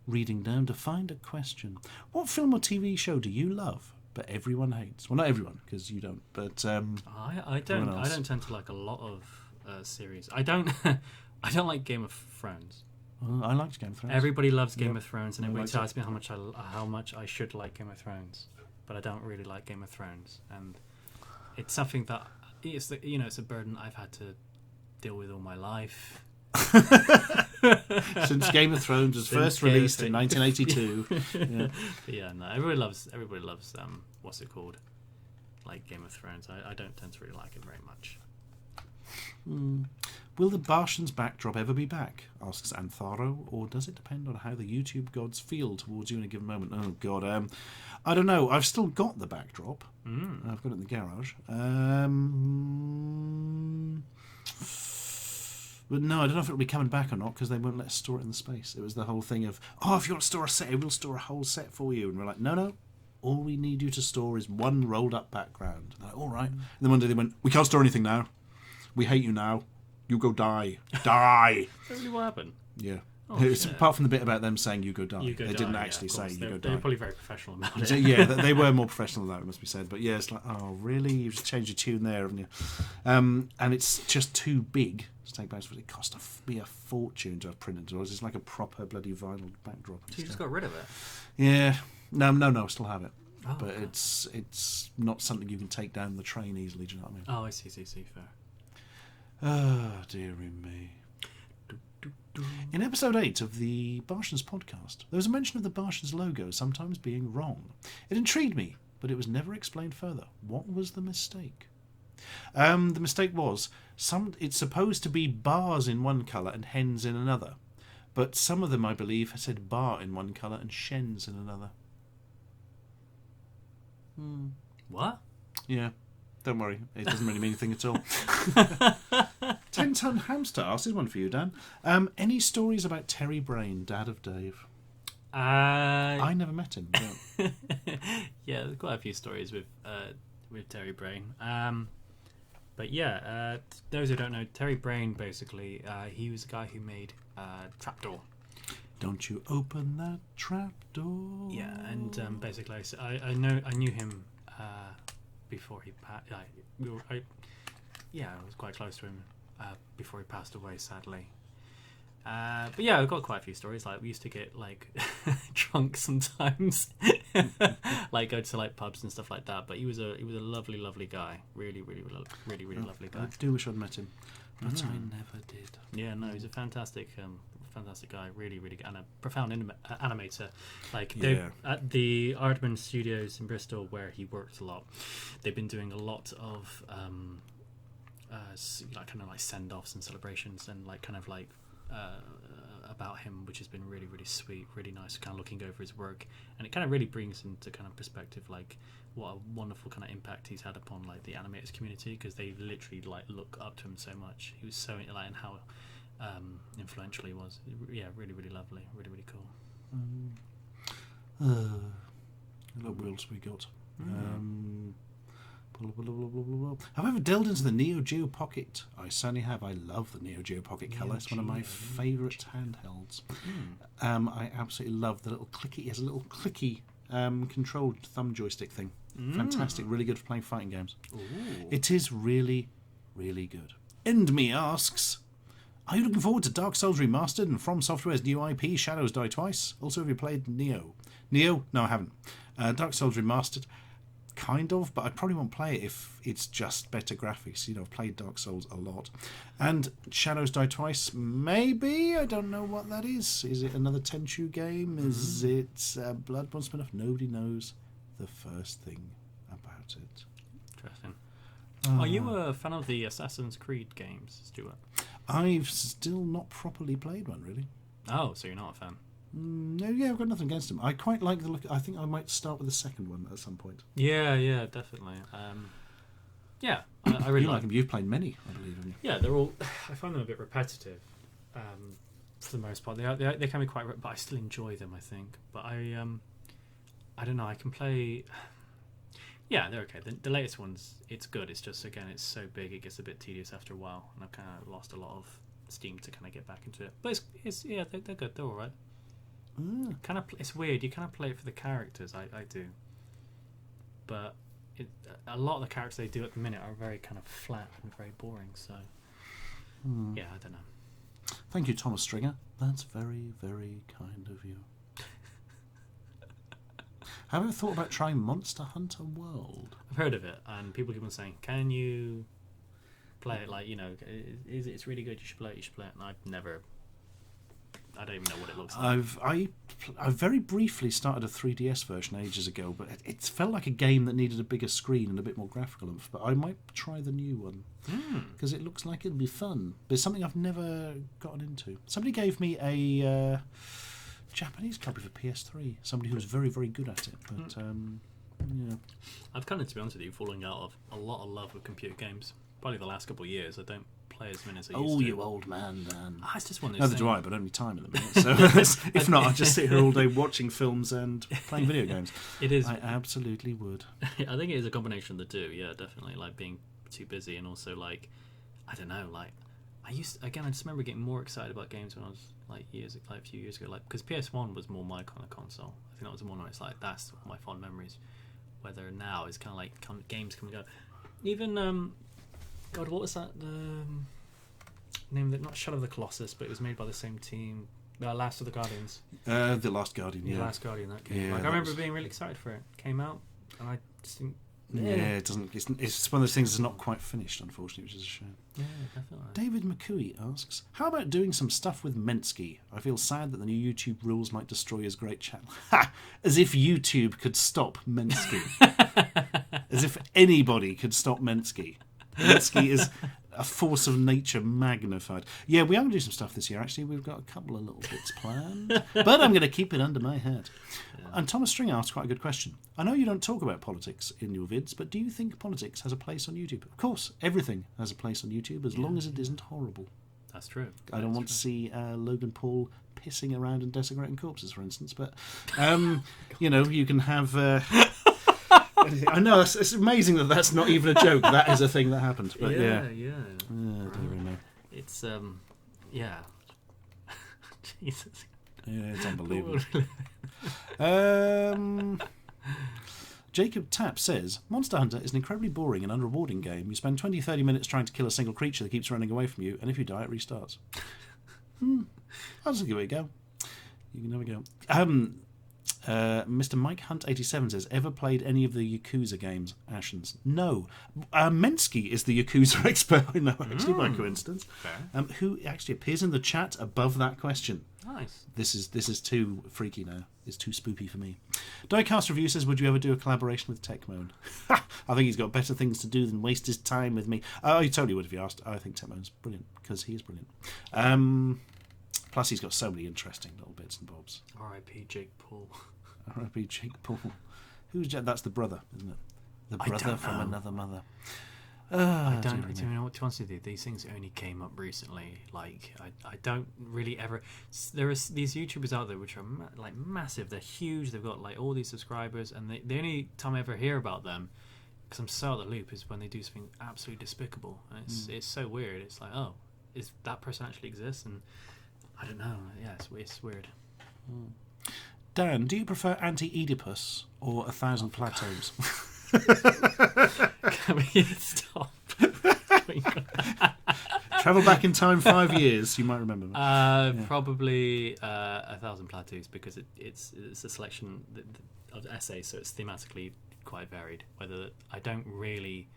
Reading down to find a question. What film or TV show do you love, but everyone hates? Well, not everyone, because you don't. But I don't tend to like a lot of series. I don't like Game of Thrones. Well, I liked Game of Thrones. Everybody loves Game of Thrones, and I everybody liked tells me how much I should like Game of Thrones, but I don't really like Game of Thrones, and it's something that it's a burden I've had to deal with all my life. Since Game of Thrones was first released in 1982. Yeah. But yeah, no, everybody loves what's it called? Like Game of Thrones. I don't tend to really like it very much. Will the Bartians backdrop ever be back? Asks Antharo, or does it depend on how the YouTube gods feel towards you in a given moment? Oh god, I don't know. I've still got the backdrop. I've got it in the garage. But no, I don't know if it'll be coming back or not, because they won't let us store it in the space. It was the whole thing of, if you want to store a set, we'll store a whole set for you. And we're like, no. All we need you to store is one rolled up background. And they're like, all right. And then one day they went, we can't store anything now. We hate you now. You go die. Die. Is that really what happened? Yeah. It's, apart from the bit about them saying you go die. You go they die, didn't actually say you go die. They were probably very professional about it. Yeah, they were more professional than that, it must be said. But yeah, it's like, oh, really? You've just changed your tune there, haven't you? And it's just too big to take back. It cost me a fortune to have printed. It's like a proper bloody vinyl backdrop. So you just got rid of it? Yeah. No, I still have it. Oh, but okay. it's not something you can take down the train easily, do you know what I mean? Oh, I see, fair. Oh, dearie me. In episode 8 of the Barshans podcast, there was a mention of the Barshans logo sometimes being wrong. It intrigued me, but it was never explained further. What was the mistake? The mistake was it's supposed to be bars in one colour and hens in another, but some of them, I believe, said bar in one colour and shens in another. What? Yeah, don't worry, it doesn't really mean anything at all. 10-ton hamster asks, this one for you, Dan. Any stories about Terry Brain, dad of Dave? I never met him. But... yeah, there's quite a few stories with Terry Brain. But yeah, those who don't know, Terry Brain, basically, he was the guy who made Trapdoor. Don't you open that trapdoor? Yeah, and basically, I knew him before he passed. I was quite close to him before he passed away, sadly. But yeah, I've got quite a few stories. Like, we used to get like drunk sometimes, like go to like pubs and stuff like that. But he was a lovely guy. Really lovely guy. I do wish I'd met him, but I never did. Yeah, no, he's a fantastic guy. Really good, and a profound animator. Like at the Aardman Studios in Bristol, where he worked a lot, they've been doing a lot of like kind of like send-offs and celebrations and like kind of like about him, which has been really sweet, really nice, kind of looking over his work, and it kind of really brings into kind of perspective like what a wonderful kind of impact he's had upon like the animators community, because they literally like look up to him so much. He was so like, and how influential he was. Yeah, really lovely, really cool. What else we got? Have I ever delved into the Neo Geo Pocket? I certainly have. I love the Neo Geo Pocket Color. It's one of my favourite handhelds. I absolutely love the little clicky. It has a little clicky controlled thumb joystick thing. Fantastic. Really good for playing fighting games. Ooh. It is really good. End Me asks, are you looking forward to Dark Souls Remastered and From Software's new IP, Shadows Die Twice? Also, have you played Neo? No, I haven't. Dark Souls Remastered, kind of, but I probably won't play it if it's just better graphics. You know, I've played Dark Souls a lot. And Shadows Die Twice, maybe? I don't know what that is. Is it another Tenchu game? Is it Bloodborne spin-off? Nobody knows the first thing about it. Interesting. Are you a fan of the Assassin's Creed games, Stuart? I've still not properly played one, really. Oh, so you're not a fan? No, yeah, I've got nothing against them. I quite like the look. I think I might start with the second one at some point. Yeah, definitely. Yeah, I really like them. You've played many, I believe, haven't you? Yeah, they're all. I find them a bit repetitive, for the most part. They can be quite, but I still enjoy them. I think, but I don't know. I can play. Yeah, they're okay. The latest one's, it's good. It's just, again, it's so big, it gets a bit tedious after a while, and I've kind of lost a lot of steam to kind of get back into it. But it's yeah, they're good. They're all right. Kind of, it's weird. You kind of play it for the characters. I do, but a lot of the characters they do at the minute are very kind of flat and very boring. So yeah, I don't know. Thank you, Thomas Stringer. That's very kind of you. Have you ever thought about trying Monster Hunter World? I've heard of it, and people keep on saying, "Can you play it?" Like, you know, it's really good. You should play it. And I don't even know what it looks like. I very briefly started a 3DS version ages ago, but it felt like a game that needed a bigger screen and a bit more graphical oomph. But I might try the new one because it looks like it'll be fun. But it's something I've never gotten into. Somebody gave me a Japanese copy for PS3. Somebody who was very good at it. But yeah, I've kind of, to be honest with you, falling out of a lot of love with computer games. Probably the last couple of years. I don't play as many as I used to. Oh, you old man, Dan. It's just one of those Neither things. do I, but only time at the minute. So if not, I'd just sit here all day watching films and playing video games. It is. I absolutely would. I think it is a combination of the two. Yeah, definitely. Like being too busy, and also like, I don't know. Like I just remember getting more excited about games when I was like a few years ago. Like, because PS1 was more my kind of console. I think that was the one where it's like, that's my fond memories. Whether now it's kind of like games come and go. Even God, what was that? Name that, not Shadow of the Colossus, but it was made by the same team. Last of the Guardians. The Last Guardian, yeah. The Last Guardian, that game. Yeah, like, I remember being really excited for it. Came out, and I just didn't Yeah, it doesn't. It's one of those things that's not quite finished, unfortunately, which is a shame. Yeah, definitely. David McCooey asks, "How about doing some stuff with Misc? I feel sad that the new YouTube rules might destroy his great channel." Ha! As if YouTube could stop Misc. As if anybody could stop Misc. Misc is a force of nature magnified. Yeah, we are going to do some stuff this year, actually. We've got a couple of little bits planned. But I'm going to keep it under my hat. Yeah. And Thomas Stringer asked quite a good question. I know you don't talk about politics in your vids, but do you think politics has a place on YouTube? Of course, everything has a place on YouTube, as long as it isn't horrible. That's true. I don't want to see Logan Paul pissing around and desecrating corpses, for instance. But, you can have... I know, it's amazing that that's not even a joke. That is a thing that happened. But yeah. I don't really know. It's, yeah. Jesus. Yeah, it's unbelievable. Jacob Tapp says, Monster Hunter is an incredibly boring and unrewarding game. You spend 20-30 minutes trying to kill a single creature that keeps running away from you, and if you die, it restarts. I'll just give it a go. You can never go. Mr. Mike Hunt 87 says, ever played any of the Yakuza games? Ashens. No. Mensky is the Yakuza expert I know, actually, by coincidence. Who actually appears in the chat above that question. Nice. This is too freaky now. It's too spoopy for me. Diecast Review says, would you ever do a collaboration with Techmoan? I think he's got better things to do than waste his time with me. Oh, he totally would if you asked. I think Techmoan's brilliant, because he is brilliant. Plus, he's got so many interesting little bits and bobs. R.I.P. Jake Paul. R.I.P. Jake Paul. That's the brother, isn't it? The brother from another mother. I don't know what to answer. These things only came up recently. Like, I don't really ever. There are these YouTubers out there which are like massive. They're huge. They've got like all these subscribers, and the only time I ever hear about them, because I'm so out of the loop, is when they do something absolutely despicable. And it's so weird. It's like, oh, is that person actually exists? And I don't know. Yeah, it's weird. Dan, do you prefer Anti-Oedipus or 1,000 Plateaus? Can we stop? Travel back in time 5 years, you might remember me. Probably 1,000 Plateaus, because it's a selection of essays, so it's thematically quite varied. Whether I don't really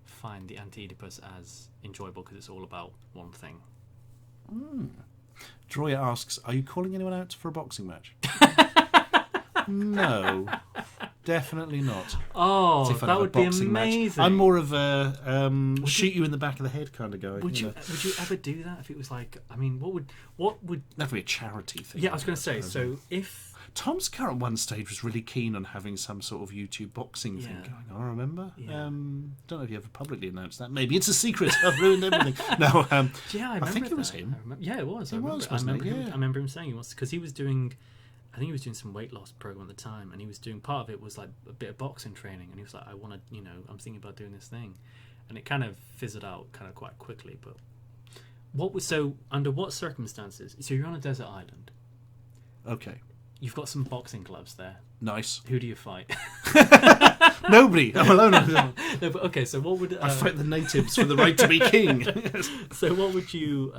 find the Anti-Oedipus as enjoyable because it's all about one thing. Droya asks, are you calling anyone out for a boxing match? No, definitely not. Oh, that would be amazing. Match. I'm more of a shoot you in the back of the head kind of guy. Would you ever do that if it was like, I mean, what would that would be a charity thing? Yeah, I was going to say, so if Tom's car at one stage was really keen on having some sort of YouTube boxing thing going on, I remember. Don't know if you ever publicly announced that. Maybe it's a secret. I've ruined everything. No, I think it was him. It was. I remember him saying he was, because he was doing, I think he was doing some weight loss program at the time, and he was doing, part of it was like a bit of boxing training, and he was like, I want to, I'm thinking about doing this thing, and it kind of fizzled out kind of quite quickly. But under what circumstances? So you're on a desert island. Okay. You've got some boxing gloves there. Nice. Who do you fight? Nobody. I'm alone. No, but okay, so what would... I fight the natives for the right to be king. So what would you...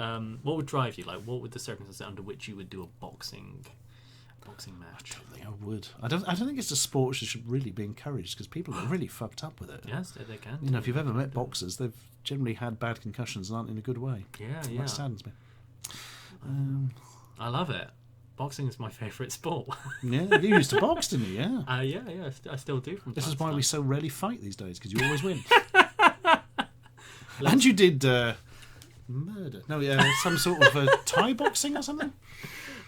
what would drive you? Like, what would the circumstances under which you would do a boxing match? I don't think I would. I don't think it's a sport that should really be encouraged, because people are really fucked up with it. Yes, they can. If you've ever met boxers, they've generally had bad concussions and aren't in a good way. Yeah. That saddens me. I love it. Boxing is my favourite sport. Yeah, you used to box, didn't you? Yeah. Yeah, I still do. This is why we so rarely fight these days, because you always win. And you did murder. No, some sort of Thai boxing or something?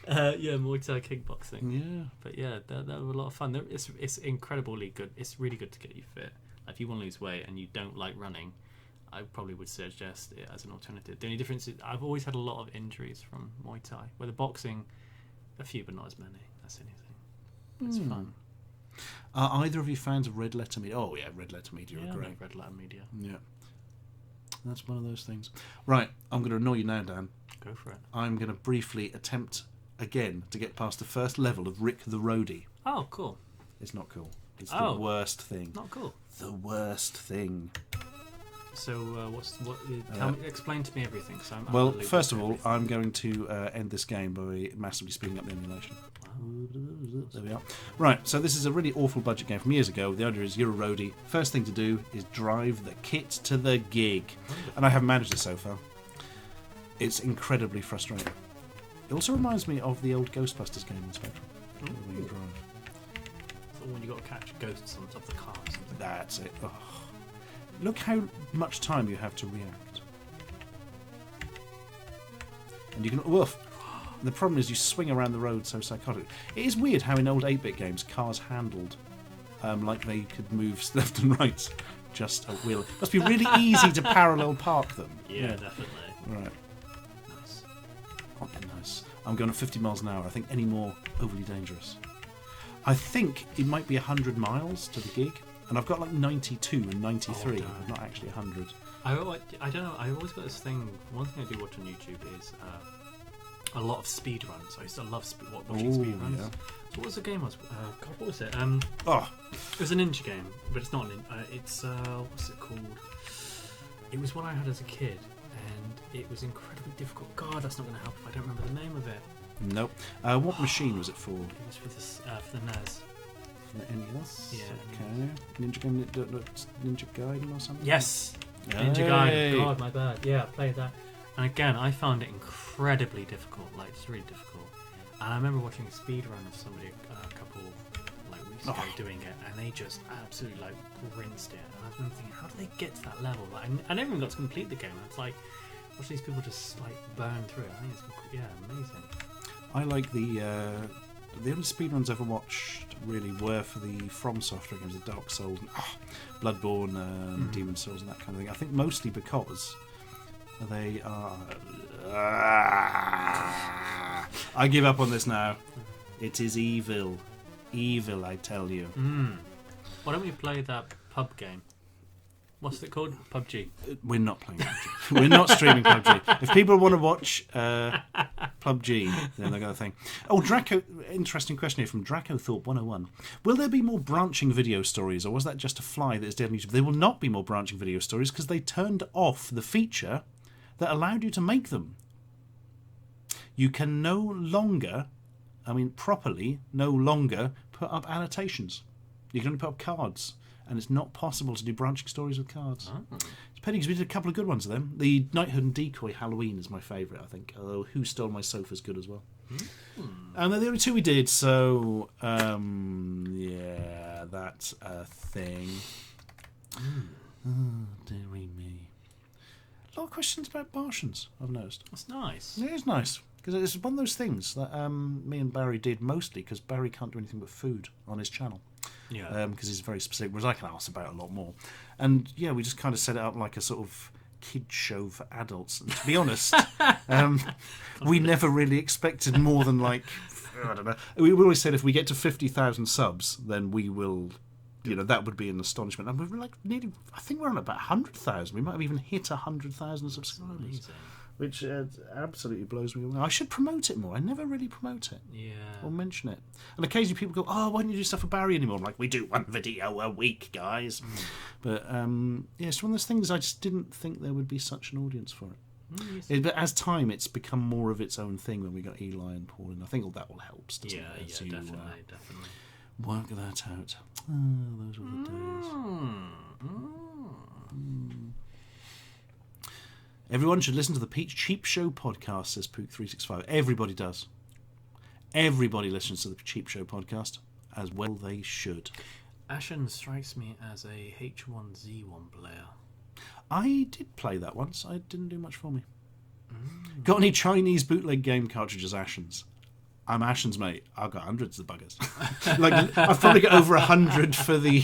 Muay Thai kickboxing. Yeah. But yeah, that was a lot of fun. It's incredibly good. It's really good to get you fit. Like, if you want to lose weight and you don't like running, I probably would suggest it as an alternative. The only difference is I've always had a lot of injuries from Muay Thai, where the boxing... a few, but not as many. That's the only thing. It's fun. Are either of you fans of Red Letter Media? Oh, yeah, Red Letter Media are great. Red Letter Media. Yeah. That's one of those things. Right, I'm going to annoy you now, Dan. Go for it. I'm going to briefly attempt again to get past the first level of Rick the Roadie. Oh, cool. It's not cool. It's the worst thing. Not cool. The worst thing. So, explain to me everything. Well, first of all, I'm going to end this game by massively speeding up the emulation. Wow. There we are. Right, so this is a really awful budget game from years ago. The idea is you're a roadie. First thing to do is drive the kit to the gig. And I haven't managed it so far. It's incredibly frustrating. It also reminds me of the old Ghostbusters game in Spectrum. Where you drive. So when you got to catch ghosts on top of the car or something. That's it. Oh. Look how much time you have to react. And you can... Woof! The problem is you swing around the road so psychotic. It is weird how in old 8-bit games cars handled like they could move left and right just at will. It must be really easy to parallel park them. Yeah, definitely. Right. Nice. Oh, nice. I'm going at 50 miles an hour. I think any more overly dangerous. I think it might be 100 miles to the gig, and I've got like 92 and 93. Not actually 100. I don't know. I've always got this thing. One thing I do watch on YouTube is a lot of speed runs. I used to love watching speed runs. Yeah. So what was the game? God, what was it? It was a ninja game, but it's not. It's what's it called? It was one I had as a kid, and it was incredibly difficult. God, that's not going to help if I don't remember the name of it. Nope. What machine was it for? It was for the NES. The NES? Yeah. Okay. Ninja game, Ninja Gaiden or something? Yes. Ninja Gaiden. God, my bad. Yeah, I played that. And again, I found it incredibly difficult, like just really difficult. And I remember watching a speed run of somebody a couple weeks ago doing it, and they just absolutely rinsed it. And I was thinking, how do they get to that level? Like, I never even got to complete the game. It's like watching these people just burn through it. I think it's amazing. I like the only speedruns I ever watched really were for the From Software games, the Dark Souls, and, Bloodborne, Demon Souls, and that kind of thing. I think mostly because they are. I give up on this now. It is evil, I tell you. Why don't we play that pub game? What's it called? PUBG. We're not playing PUBG. We're not streaming PUBG. If people want to watch PUBG, then they're going to think. Oh, Draco! Interesting question here from Dracothorpe 101. Will there be more branching video stories, or was that just a fly that is dead on YouTube? There will not be more branching video stories because they turned off the feature that allowed you to make them. You can no longer, properly, no longer put up annotations. You can only put up cards. And it's not possible to do branching stories with cards. Oh. It's a pity because we did a couple of good ones of them. The Knighthood and Decoy Halloween is my favourite, I think. Although Who Stole My Sofa is good as well. And they're the only two we did, so yeah, that's a thing. Oh, dearie me. A lot of questions about Martians, I've noticed. That's nice. It is nice. Because it's one of those things that me and Barry did mostly because Barry can't do anything but food on his channel. Yeah. Because he's very specific, whereas I can ask about a lot more. And yeah, we just kind of set it up like a sort of kid show for adults. And to be honest, we never really expected more than I don't know. We always said if we get to 50,000 subs, then we will, that would be an astonishment. And we're nearly, I think we're on about 100,000. We might have even hit 100,000 subscribers. Amazing. Which absolutely blows me away. I should promote it more. I never really promote it. Yeah. Or mention it. And occasionally people go, why don't you do stuff for Barry anymore? I'm like, we do one video a week, guys. But, it's one of those things I just didn't think there would be such an audience for it. But as time, it's become more of its own thing when we got Eli and Paul, and I think all that will help. Yeah, definitely. Work that out. Oh, those were the days. Everyone should listen to the Cheap Show podcast, says Pook365. Everybody does. Everybody listens to the Cheap Show podcast, as well they should. Ashen strikes me as a H1Z1 player. I did play that once. It didn't do much for me. Got any Chinese bootleg game cartridges, Ashens? I'm Ashens, mate. I've got hundreds of buggers. I've probably got over 100 for the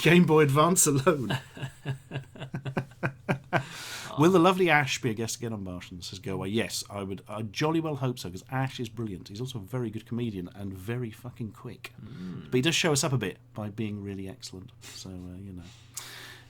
Game Boy Advance alone. Will the lovely Ash be a guest again on Martians? Says Go Away. Yes, I jolly well hope so, because Ash is brilliant. He's also a very good comedian and very fucking quick. But he does show us up a bit by being really excellent. So,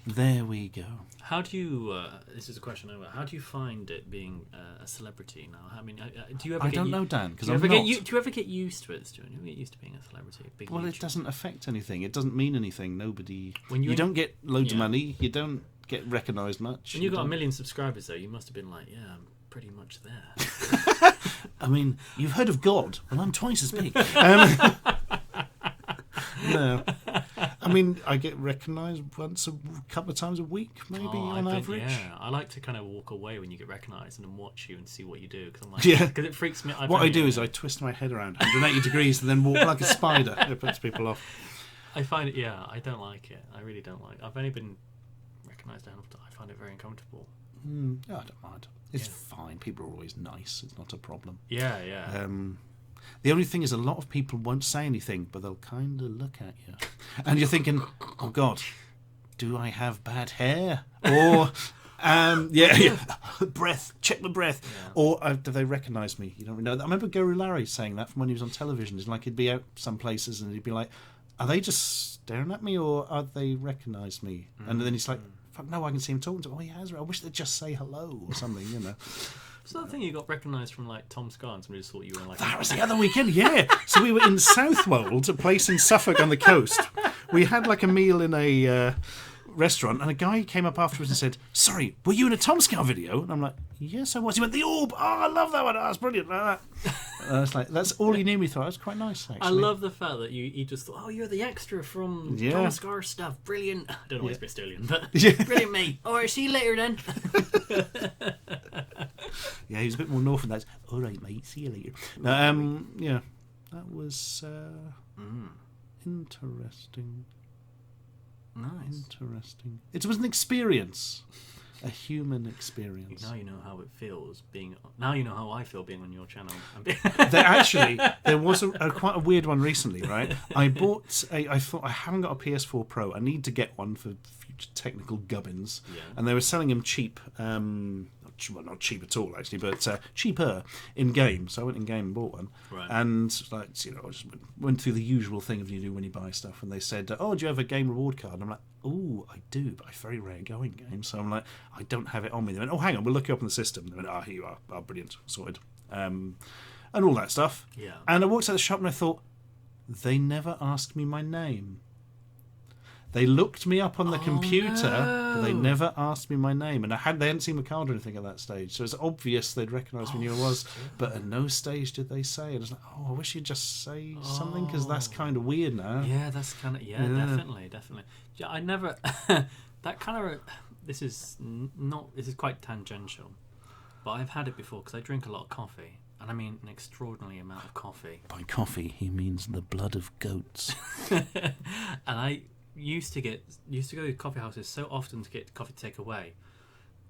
there we go. How do you, this is a question over, how do you find it being a celebrity now? I mean, do you ever I don't know, Dan, because I'm not. not. Do you ever get used to it, Stuart? Do you ever get used to being a celebrity? Well, it doesn't affect anything. It doesn't mean anything. Nobody... You don't get loads of money. You don't get recognised much. When you got 1 million subscribers, though, you must have been like, yeah, I'm pretty much there. I mean, you've heard of God. Well, I'm twice as big. No. I mean, I get recognised a couple of times a week, maybe, on average. Yeah, I like to kind of walk away when you get recognised and then watch you and see what you do. Because I'm like, because it freaks me. What I do is I twist my head around 180 degrees and then walk like a spider. It puts people off. I find it, I don't like it. I really don't like it. I've only been recognised enough that I find it very uncomfortable. I don't mind. It's fine. People are always nice. It's not a problem. Yeah. The only thing is a lot of people won't say anything, but they'll kind of look at you. And you're thinking, oh, God, do I have bad hair? Or, breath, check my breath. Yeah. Or do they recognise me? You don't know. I remember Guru Larry saying that from when he was on television. It's like he'd be out some places and he'd be like, are they just staring at me or are they recognise me? And then he's like, fuck no, I can see him talking to him. Oh, he has. I wish they'd just say hello or something, you know. So that thing you got recognised from like Tom Scar and somebody just thought you were like... That was the other weekend, yeah. So we were in Southwold, a place in Suffolk on the coast. We had like a meal in a restaurant and a guy came up afterwards and said, sorry, were you in a Tom Scar video? And I'm like, yes, I was. He went, The Orb. Oh, I love that one. Oh, that's brilliant. And I was like, that's all he knew me thought. It was quite nice, actually. I love the fact that you just thought, oh, you're the extra from Tom Scar stuff. Brilliant. I don't know why it's Bristolian, but brilliant, mate. All right, see you later then. Yeah, he was a bit more north than that. All right, mate. See you later. That was interesting. Nice. Interesting. It was an experience, a human experience. Now you know how it feels being. Now you know how I feel being on your channel. There was quite a weird one recently, right? I thought I haven't got a PS4 Pro. I need to get one for future technical gubbins, and they were selling them cheap. Not cheap at all, actually, but cheaper in game. So I went in game and bought one, and I just went through the usual thing of you do when you buy stuff. And they said, "Oh, do you have a game reward card?" And I'm like, "Oh, I do, but I very rarely go in games." So I'm like, "I don't have it on me." They went, "Oh, hang on, we'll look you up in the system." They went, "Ah, here you are. Oh, brilliant, sorted," and all that stuff. Yeah. And I walked out of the shop and I thought, they never asked me my name. They looked me up on the computer, but they never asked me my name. And they hadn't seen my card or anything at that stage. So it's obvious they'd recognised me who I was. But at no stage did they say. And I was like, I wish you'd just say something, because that's kind of weird now. Yeah, that's kind of... Yeah, definitely. Yeah, I never... that kind of... This is quite tangential. But I've had it before, because I drink a lot of coffee. And I mean an extraordinary amount of coffee. By coffee, he means the blood of goats. And I... used to go to coffee houses so often to get coffee to take away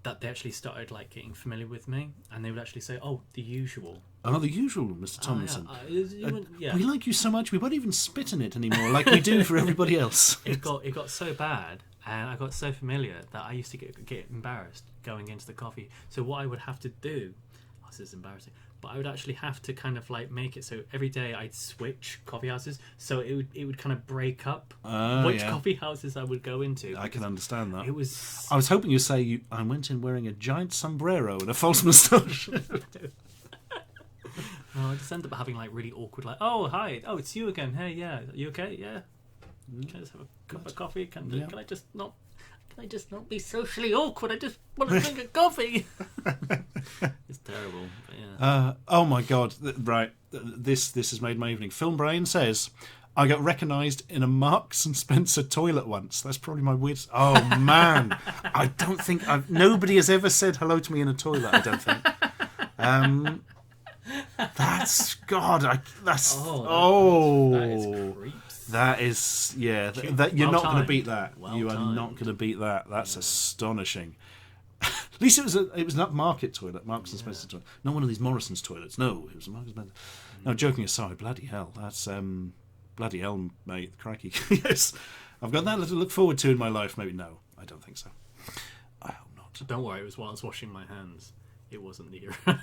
that they actually started like getting familiar with me, and they would actually say, "Oh, the usual." Oh, the usual, Mr. Tomlinson. We like you so much we won't even spit in it anymore, like we do for everybody else. It got so bad, and I got so familiar that I used to get embarrassed going into the coffee. So what I would have to do, this is embarrassing, but I would actually have to kind of like make it so every day I'd switch coffee houses, so it would kind of break up which coffee houses I would go into. I can understand that. I was hoping you'd say I went in wearing a giant sombrero and a false moustache. No, I just end up having like really awkward, like, oh hi, oh it's you again. Hey, yeah, you okay? Yeah. Can I just have a cup of coffee? Can I just not? Can I just not be socially awkward? I just want to drink a coffee. It's terrible. But yeah. Oh my God! Right, this has made my evening. Film Brain says, I got recognised in a Marks and Spencer toilet once. That's probably my weirdest. Oh man, I don't think nobody has ever said hello to me in a toilet. I don't think. That's God. That is creepy. That is, that you're not going to beat that. You are not going to beat that. That's astonishing. At least it was not Market toilet, Marks and Spencer toilet, not one of these Morrison's toilets. No, it was a Marks and Spencer. No, joking aside, bloody hell, that's bloody hell, mate. Crikey, yes, I've got that to look forward to in my life. Maybe no, I don't think so. I hope not. Don't worry, it was while I was washing my hands. It wasn't the urinal.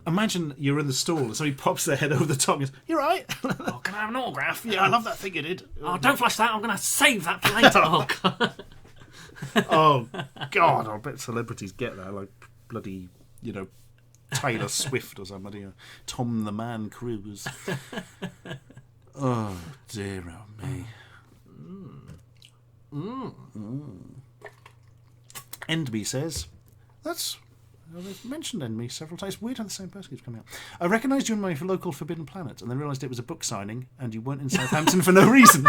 Imagine you're in the stall and somebody pops their head over the top and goes, "You right? Oh, can I have an autograph? Yeah, I love that thing you did. Oh, don't flash that. I'm going to save that for later." Oh, God. I bet celebrities get that. Like bloody, Taylor Swift or somebody. Tom the Man Cruise. Oh, dear oh me. Endby says, that's... Well, they've mentioned Enemy several times. It's weird how the same person keeps coming out. I recognised you in my local Forbidden Planet and then realised it was a book signing and you weren't in Southampton for no reason.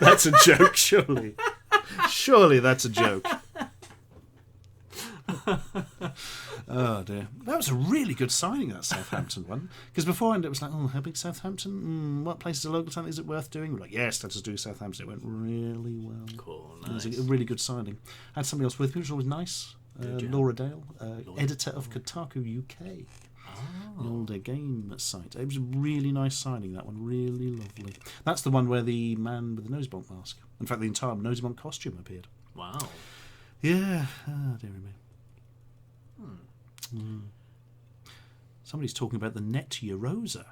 That's a joke, surely. Surely that's a joke. Oh dear. That was a really good signing, that Southampton one. Because beforehand it was like, oh, how big Southampton? What place is a local town? Is it worth doing? We're like, yes, let us do Southampton. It went really well. Cool, It nice. was a really good signing. Had somebody else with me, which was always nice. Laura Dale, editor of Kotaku UK. Oh. The older game site. It was a really nice signing, that one. Really lovely. That's the one where the man with the nosebonk mask. In fact, the entire nosebonk costume appeared. Wow. Yeah. Ah, dearie me. Somebody's talking about the Net Eurosa.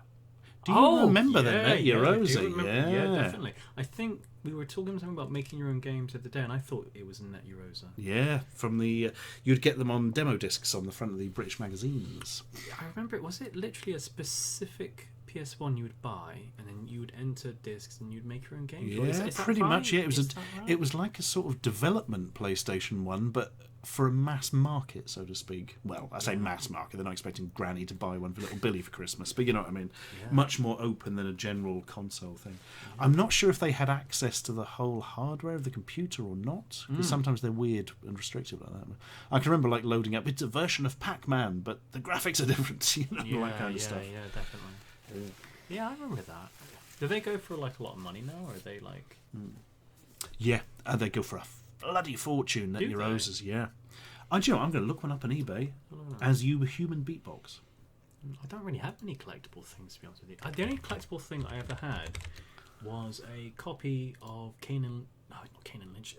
Do you remember the Net Eurosa? Yeah, definitely. I think we were talking something about making your own games the other day, and I thought it was a Net Eurosa. Yeah, from the you'd get them on demo discs on the front of the British magazines. I remember it. Was it literally a specific PS1 you would buy, and then you would enter discs and you'd make your own games? Yeah, is that pretty right? much. Yeah, Is that right? it was like a sort of development PlayStation one, but for a mass market, so to speak. Well, I say mass market. They're not expecting Granny to buy one for little Billy for Christmas, but you know what I mean. Yeah. Much more open than a general console thing. I'm not sure if they had access to the whole hardware of the computer or not, because sometimes they're weird and restrictive like that. I can remember like loading up. It's a version of Pac-Man, but the graphics are different. You know, all that kind of stuff. Yeah, definitely. Yeah, I remember that. Do they go for like a lot of money now, or are they like? Yeah, they go for a bloody fortune. Net Do they? Eurosas, yeah. Do you know what? I'm going to look one up on eBay as you were human beatbox. I don't really have any collectible things, to be honest with you. The only collectible thing I ever had was a copy of Lynch,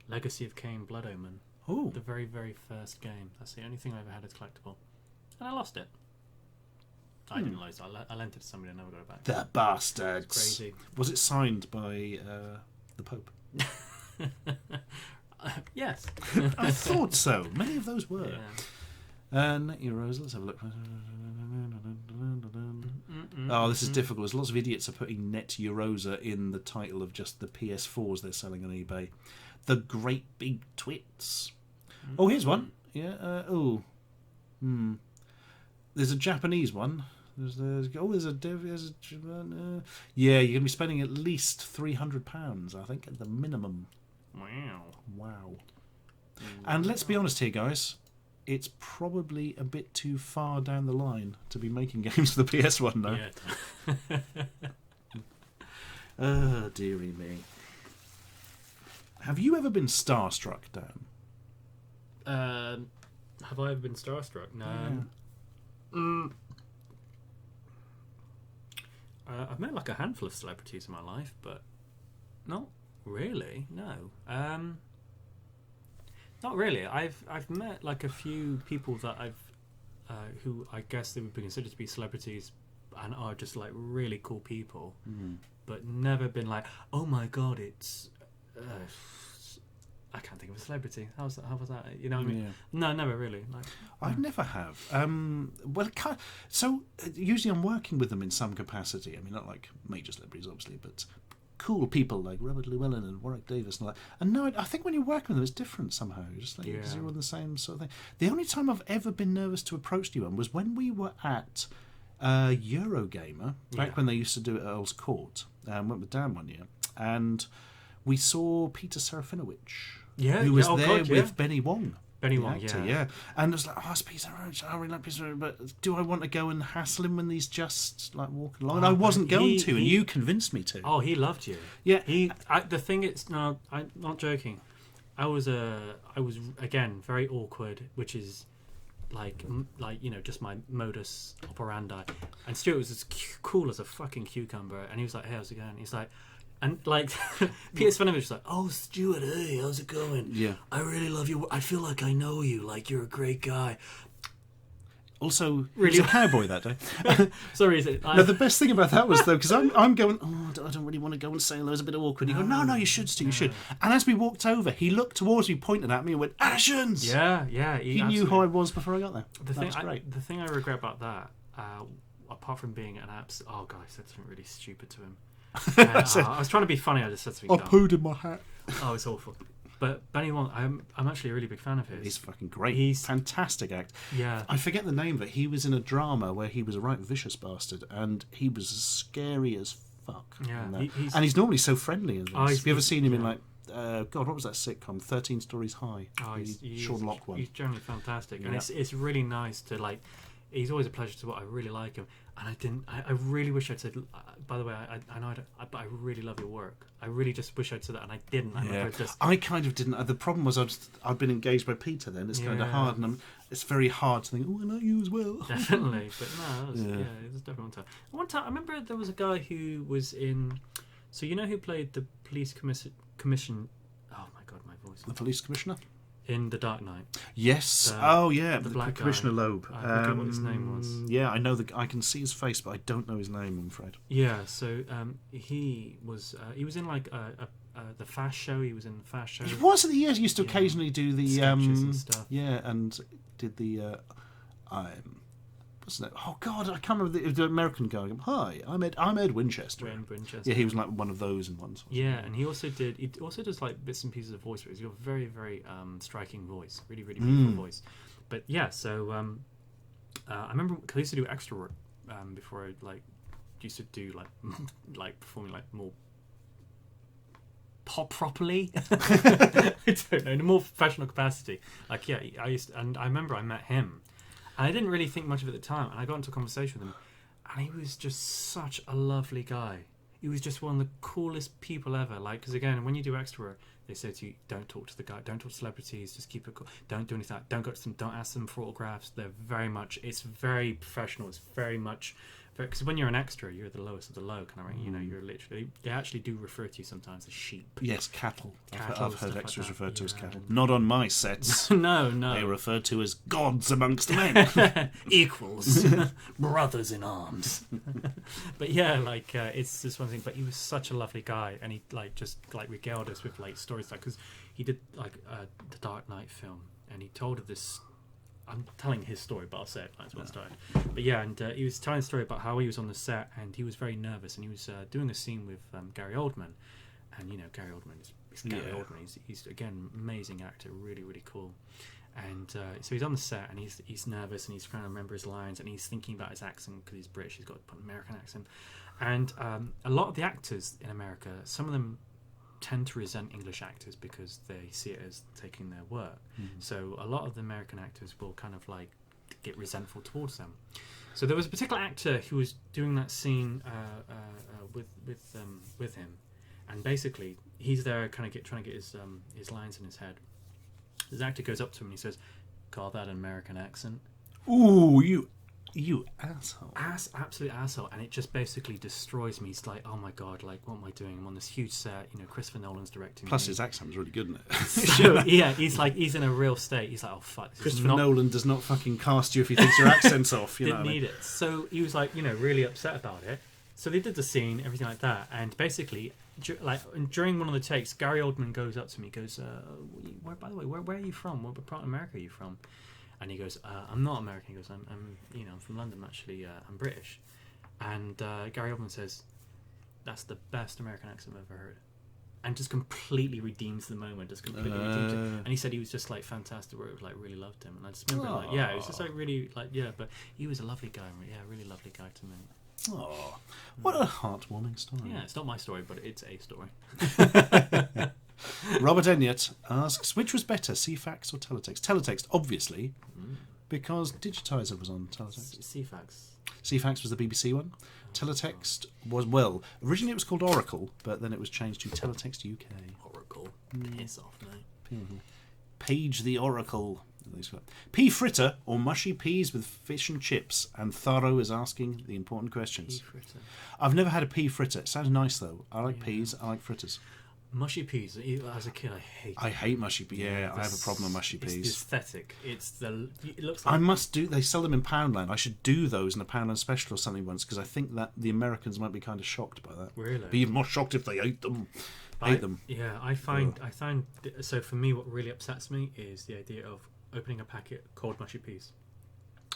Legacy of Kain Blood Omen. Oh, The very, very first game. That's the only thing I ever had as collectible. And I lost it. I didn't lose it. I lent it to somebody and never got it back. the bastards! Crazy. Was it signed by the Pope? Yes. I thought so. Many of those were. Yeah. Net Euros. Let's have a look. Oh, this is difficult. There's lots of idiots are putting Net Eurosa in the title of just the PS4s they're selling on eBay. The Great Big Twits. Oh, here's one. Yeah. There's a Japanese one. There's yeah, you're going to be spending at least £300, I think, at the minimum. Wow. And let's be honest here, guys. It's probably a bit too far down the line to be making games for the PS1 now. Yeah. Oh, dearie me. Have you ever been starstruck, Dan? Have I ever been starstruck? No. Yeah. I've met like a handful of celebrities in my life, but not really. No. Not really. I've met like a few people that who I guess they would be considered to be celebrities and are just like really cool people, but never been like, oh my god, it's. I can't think of a celebrity. How was that? You know what I mean? Yeah. No, never really. Like, I never have. Well, so usually I'm working with them in some capacity. I mean, not like major celebrities, obviously, but cool people like Robert Llewellyn and Warwick Davis and all that. And no, I think when you're working with them, it's different somehow. Just like, because you're on the same sort of thing. The only time I've ever been nervous to approach anyone was when we were at Eurogamer, back when they used to do it at Earl's Court. Went with Dan one year, and we saw Peter Serafinowicz, who was there with Benny Wong. Benny Wong, actor, yeah. And it was like, oh, it's Peter Serafinowicz. I really like Peter Serafinowicz, but do I want to go and hassle him when he's just like walking along? And I wasn't going to, and you convinced me to. Oh, he loved you. Yeah. The thing is, no, I'm not joking. I was again very awkward, which is like you know, just my modus operandi. And Stuart was as cool as a fucking cucumber, and he was like, "Hey, how's it going?" He's like, and like Peter Serafinowicz was like, "Oh, Stuart, hey, how's it going? Yeah, I really love you. I feel like I know you. Like you're a great guy." Also, really a cowboy that day. Sorry, no, the best thing about that was though, because I'm going, oh, I don't really want to go and say hello. It's a bit awkward. You go, no, you should, Stu, you should. And as we walked over, he looked towards me, pointed at me, and went, "Ashens!" Yeah. He knew who I was before I got there. That's great. The thing I regret about that, apart from being an oh god, I said something really stupid to him. I was trying to be funny. I just said something dumb. pooed in my hat. Oh, it's awful. But Benny Wong, I'm actually a really big fan of his. He's fucking great. He's fantastic act. Yeah. I forget the name, but he was in a drama where he was a right vicious bastard, and he was as scary as fuck. Yeah. And he's normally so friendly in this. Oh, Have you ever seen him in like, God, what was that sitcom? 13 Stories High. Oh, he's Sean Locke one. He's generally fantastic, and Yeah. it's really nice to like. He's always a pleasure to watch. I really like him, and I really wish I'd said. By the way, I know but I really love your work. I really just wish I'd said that, and I didn't. I kind of didn't. The problem was I'd been engaged by Peter then. It's kind of hard, and it's very hard to think, oh, I know you as well. Definitely, but no, it was definitely one time. One time, I remember there was a guy who was in. So you know who played the police commission? Oh my god, my voice. The police commissioner. In The Dark Knight. Yes. The black Commissioner guy. Loeb. I forget what his name was. Yeah, I know I can see his face, but I don't know his name, I'm afraid. Yeah. So he was in like the Fast Show. He was in the Fast Show. He was at the years. He used to occasionally do the sketches and stuff. Yeah, and did the what's that? Oh God, I can't remember the American guy. Hi, I'm Ed Winchester. Ed Winchester. Yeah, he was like one of those in ones. Yeah, and he also does like bits and pieces of voice. He's got a very, very striking voice, really, really beautiful voice. But yeah, so I remember I used to do extra work before I like used to do like performing like more pop properly. I don't know, in a more professional capacity. Like I used to, and I remember I met him. And I didn't really think much of it at the time, and I got into a conversation with him, and he was just such a lovely guy. He was just one of the coolest people ever. Like, because again, when you do extra work, they say to you, don't talk to the guy, don't talk to celebrities, just keep it cool. Don't do anything. Don't go to them. Don't ask them for autographs. It's very professional. It's very much. Because when you're an extra, you're the lowest of the low, kind of, right? You know, you're literally. They actually do refer to you sometimes as sheep. Yes, cattle. I've heard extras like referred to as cattle. Not on my sets. No. They're referred to as gods amongst men. Equals. Brothers in arms. But yeah, like, it's just one thing. But he was such a lovely guy, and he, like, just, like, regaled us with, like, stories. Like, because he did, like, the Dark Knight film, and he told of this. I'm telling his story, but I'll say it. That's what it started. But yeah, and he was telling a story about how he was on the set, and he was very nervous, and he was doing a scene with Gary Oldman, and you know Gary Oldman is Gary Oldman. He's again amazing actor, really really cool. And so he's on the set, and he's nervous, and he's trying to remember his lines, and he's thinking about his accent because he's British. He's got to put an American accent, and a lot of the actors in America, some of them tend to resent English actors because they see it as taking their work. So a lot of the American actors will kind of like get resentful towards them. So there was a particular actor who was doing that scene with him, and basically he's there kind of trying to get his lines in his head. This actor goes up to him and he says, "Call that an American accent?" Ooh, you asshole. Absolute asshole. And it just basically destroys me. It's like, oh my god, like, what am I doing? I'm on this huge set, you know, Christopher Nolan's directing. Plus his accent was really good, isn't it? So, yeah, he's in a real state. He's like, oh fuck, Christopher Nolan does not fucking cast you if he thinks your accent's off. You didn't need it. So he was like, you know, really upset about it. So they did the scene, everything like that, and basically, during one of the takes, Gary Oldman goes up to me, goes, by the way, where are you from? What part of America are you from? And he goes, I'm not American. He goes, I'm from London, actually. I'm British. And Gary Oldman says, that's the best American accent I've ever heard. And just completely redeems the moment. Just completely redeems it. And he said he was just like fantastic. Where it was like really loved him. And I just remember like, yeah, it was just like really like, yeah. But he was a lovely guy. Yeah, really lovely guy to me. Oh, what a heartwarming story. Yeah, it's not my story, but it's a story. Robert Enniot asks, which was better, CFAX or Teletext? Teletext, obviously, because Digitizer was on Teletext. CFAX was the BBC one. Teletext was, well, originally it was called Oracle, but then it was changed to Teletext UK. Oracle. Piss off, mate. Page the Oracle. Pea fritter or mushy peas with fish and chips? And Tharo is asking the important questions. Pea fritter. I've never had a pea fritter. It sounds nice, though. I like peas. I like fritters. Mushy peas. As a kid, I hate mushy peas. Yeah, I have a problem with mushy peas. It's aesthetic. It looks like... I must do... They sell them in Poundland. I should do those in a Poundland special or something once, because I think that the Americans might be kind of shocked by that. Really? Be even more shocked if they ate them. Yeah, I find... So for me, what really upsets me is the idea of opening a packet of cold mushy peas.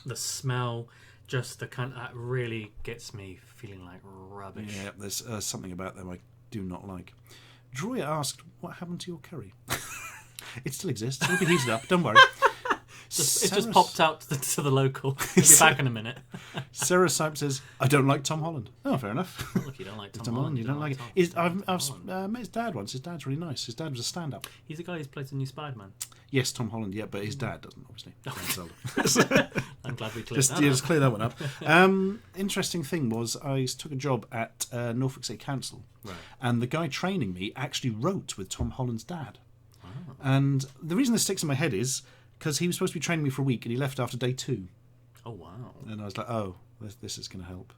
The smell just the kind that really gets me feeling like rubbish. Yeah, there's something about them I do not like. Droya asked, what happened to your curry? It still exists. It'll be heated up. Don't worry. It just popped out to the local. He'll be back in a minute. Sarah Sipe says, I don't like Tom Holland. Oh, fair enough. Look, you don't like Tom Holland. You don't like it. I've met his dad once. His dad's really nice. His dad was a stand-up. He's the guy who's played the new Spider-Man. Yes, Tom Holland, yeah, but his dad doesn't, obviously. I'm glad we cleared that up. Just clear that one up. Interesting thing was I took a job at Norfolk State Council, Right. and the guy training me actually wrote with Tom Holland's dad. Oh. And the reason this sticks in my head is because he was supposed to be training me for a week, and he left after day 2. Oh, wow. And I was like, oh, this is going to help,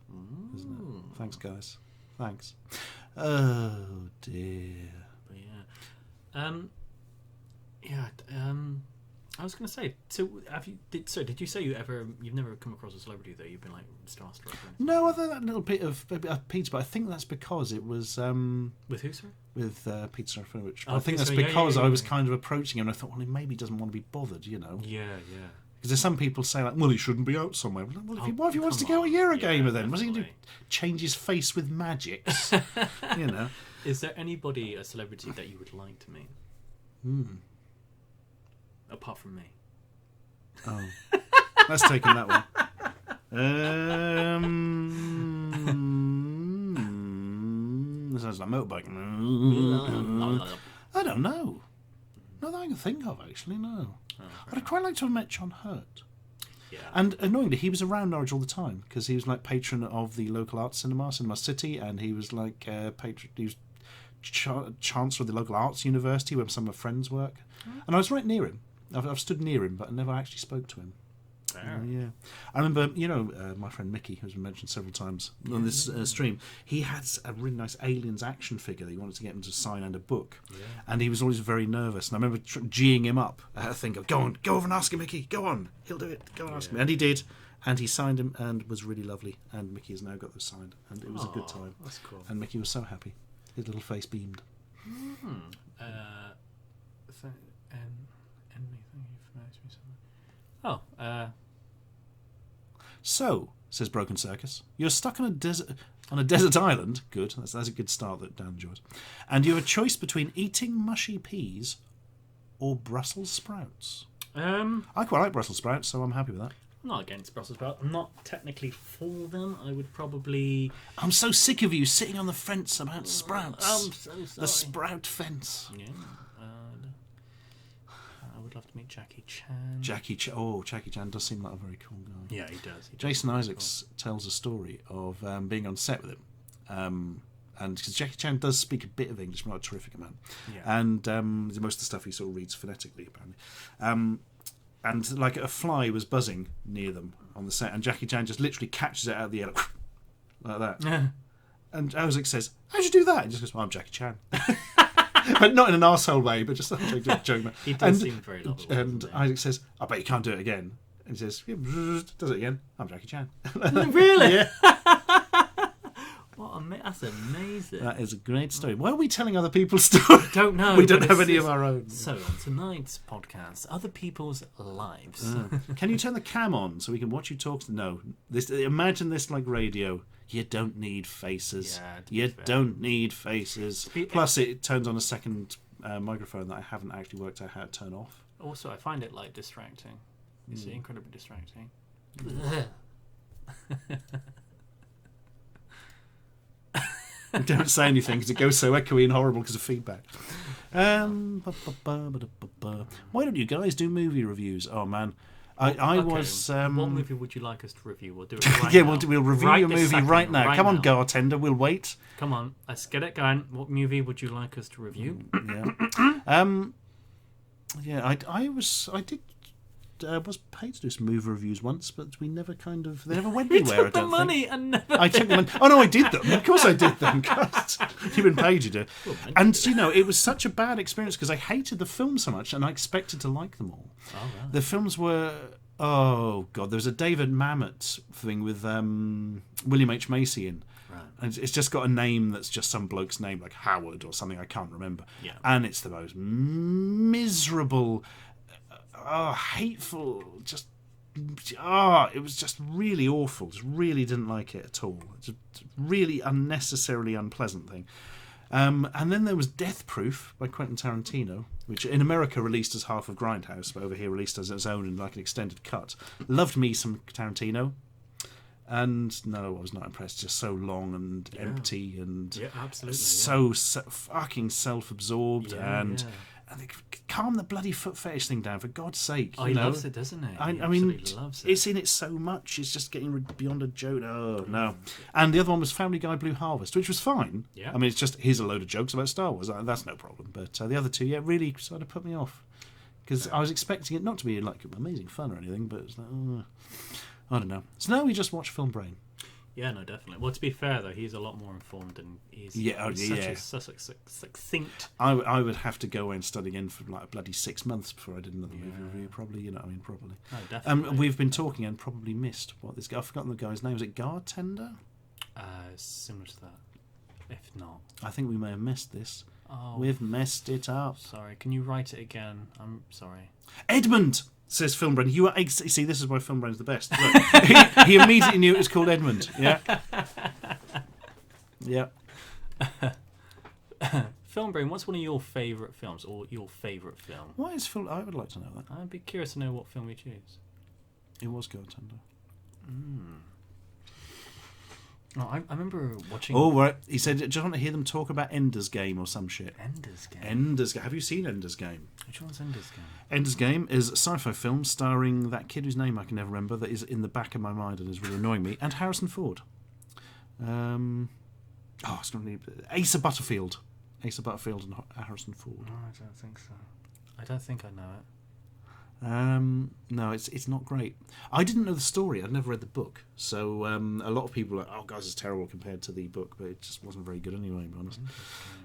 isn't it? Thanks, guys. Thanks. Oh, dear. But yeah. I was going to say, so did you say you've never come across a celebrity that you've been like starstruck or anything? No, other than that little bit of Peter, but I think that's because it was with who, sir? With Peter Serafinowicz. Oh, I think Peter, that's because yeah. I was kind of approaching him, and I thought, well, he maybe doesn't want to be bothered, you know. Yeah. Because there's some people say like, well, he shouldn't be out somewhere. Well, what if he wants to come go a on. Eurogamer Yeah, then? Was he going to definitely. change his face with magics? You know. Is there anybody, a celebrity, that you would like to meet? Apart from me. Oh, that's taken that one. This sounds like motorbike. I don't know. Not that I can think of, actually, no. But I'd quite like to have met John Hurt. Yeah. And annoyingly, he was around Norwich all the time because he was like patron of the local arts cinema City, and he was like patron. He was chancellor of the local arts university where some of my friends work, and I was right near him. I've stood near him, but I never actually spoke to him. Yeah, I remember. My friend Mickey, who's been mentioned several times on this stream. He had a really nice Aliens action figure that he wanted to get him to sign and a book, and he was always very nervous. And I remember geeing him up. I think, go on, go over and ask him, Mickey. Go on, he'll do it. Go and ask him, and he did. And he signed him, and was really lovely. And Mickey has now got those signed, and it was a good time. That's cool. And Mickey was so happy. His little face beamed. So, says Broken Circus, you're stuck on a desert island. Good, that's a good start that Dan enjoys. And you have a choice between eating mushy peas or Brussels sprouts. I quite like Brussels sprouts, so I'm happy with that. I'm not against Brussels sprouts. I'm not technically for them. I would probably... I'm so sick of you sitting on the fence about sprouts. I'm so sorry. The sprout fence. Yeah. I would love to meet Jackie Chan. Jackie Chan does seem like a very cool guy. Yeah, he does. Jason Isaacs tells a story of being on set with him. And because Jackie Chan does speak a bit of English, but not a terrific amount. Yeah. And most of the stuff he sort of reads phonetically, apparently. And like a fly was buzzing near them on the set, and Jackie Chan just literally catches it out of the air like that. Yeah. And Isaac says, "How'd you do that?" And he just goes, "Well, I'm Jackie Chan." But not in an arsehole way, but just joking. He does seem very lovable. And Isaac says, "I bet you can't do it again." And he says, yeah, "Does it again? I'm Jackie Chan." Really? Yeah. That's amazing. That is a great story. Why are we telling other people's stories? Don't know. We don't have any of our own. So, on tonight's podcast, other people's lives. Can you turn the cam on so we can watch you talk? No. Imagine this like radio. You don't need faces. Yeah, don't need faces. Plus, it turns on a second microphone that I haven't actually worked out how to turn off. Also, I find it like distracting. It's incredibly distracting. Don't say anything because it goes so echoey and horrible because of feedback. Why don't you guys do movie reviews? Oh man, I was. What movie would you like us to review? We'll do it right yeah, now. we'll review right your movie second, right now. Come on, now. bartender, we'll wait. Come on, let's get it going. What movie would you like us to review? I was paid to do some movie reviews once, but they never went anywhere. Took the money and never. I took them. Oh no, I did them. Of course, I did them. God, you've been paid, you do. And it was such a bad experience because I hated the film so much, and I expected to like them all. Oh, right. The films were. Oh god, there was a David Mamet thing with William H Macy in. Right. And it's just got a name that's just some bloke's name, like Howard or something I can't remember. Yeah. And it's the most miserable, hateful, just it was just really awful. Just really didn't like it at all. It's a really unnecessarily unpleasant thing. And then there was Death Proof by Quentin Tarantino, which in America released as half of Grindhouse, but over here released as its own in like an extended cut. Loved me some Tarantino. And no, I was not impressed. Just so long and empty and absolutely, so fucking self-absorbed and they calm the bloody foot fetish thing down for God's sake. He loves it, doesn't he? I mean, loves it. It's in it so much. It's just getting beyond a joke. Oh no! And the other one was Family Guy Blue Harvest, which was fine. Yeah. I mean, it's just here's a load of jokes about Star Wars. That's no problem. But the other two, really sort of put me off because I was expecting it not to be like amazing fun or anything, but it's like, I don't know. So now we just watch Film Brain. Yeah, no, definitely. Well, to be fair though, he's a lot more informed and he's such a succinct. I would have to go and study again for like a bloody 6 months before I did another movie review. Probably, probably. No, definitely. We've been talking and probably missed what this guy. I've forgotten the guy's name. Was it Gartender? Similar to that. If not, I think we may have missed this. Oh, we've messed it up. Sorry. Can you write it again? I'm sorry. Edmund. Says Film Brain. You are see. This is why Film Brain's the best. Look, he immediately knew it was called Edmund. Yeah, yeah. Film Brain. What's one of your favourite films, or your favourite film? Why is Film? I would like to know that. I'd be curious to know what film you choose. It was Goaltender. Oh, I remember watching. Oh, right. He said, "Do you want to hear them talk about Ender's Game or some shit?" Ender's Game. Ender's Game. Have you seen Ender's Game? Which one's Ender's Game? Ender's Game is a sci-fi film starring that kid whose name I can never remember that is in the back of my mind and is really annoying me, and Harrison Ford. It's not really Asa Butterfield. Asa Butterfield and Harrison Ford. No, I don't think so. I don't think I know it. No, it's not great. I didn't know the story. I'd never read the book, so a lot of people are like, "Oh, guys, it's terrible compared to the book," but it just wasn't very good anyway. To be honest,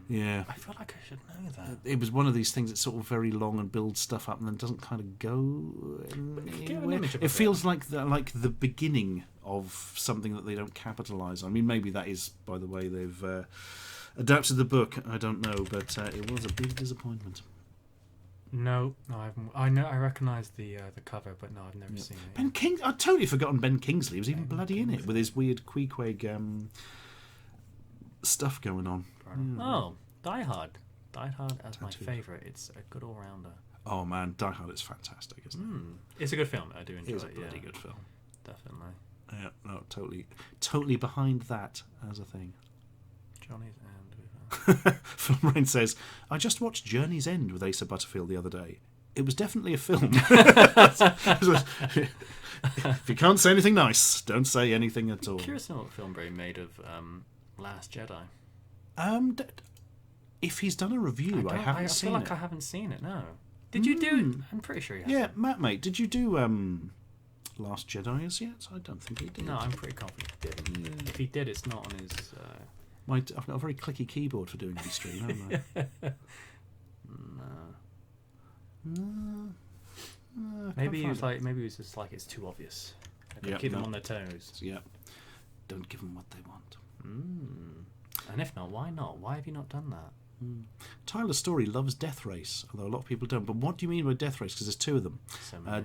yeah. I feel like I should know that. It was one of these things that's sort of very long and builds stuff up and then doesn't kind of go anywhere. It feels like the beginning of something that they don't capitalise on. I mean, maybe that is by the way they've adapted the book. I don't know, but it was a big disappointment. No, I haven't. I recognise the cover, but no, I've never seen it. Ben King. I'd totally forgotten Ben Kingsley. He was even bloody in it with his weird Queequeg stuff going on. Oh, Die Hard. Die Hard as my favourite. It's a good all-rounder. Oh man, Die Hard is fantastic, isn't it? It's a good film. I do enjoy it. It's a bloody good film. Definitely. Yeah, no, totally behind that as a thing. Johnny's End. Film Rain says, "I just watched Journey's End with Asa Butterfield the other day. It was definitely a film." If you can't say anything nice, don't say anything at all. I'm curious to know what Film Brain made of Last Jedi. If he's done a review, I haven't seen it. I feel like I haven't seen it. No. Did you do it? I'm pretty sure you have. Yeah, Matt, mate, did you do Last Jedi as yet? I don't think he did. No, I'm pretty confident he didn't. Yeah. If he did, it's not on his. I've got a very clicky keyboard for doing this stream, haven't I? No. Maybe it was just like it's too obvious. Keep them on their toes. Yeah. Don't give them what they want. And if not, why not? Why have you not done that? Tyler Story loves Death Race, although a lot of people don't. But what do you mean by Death Race? Because there's two of them.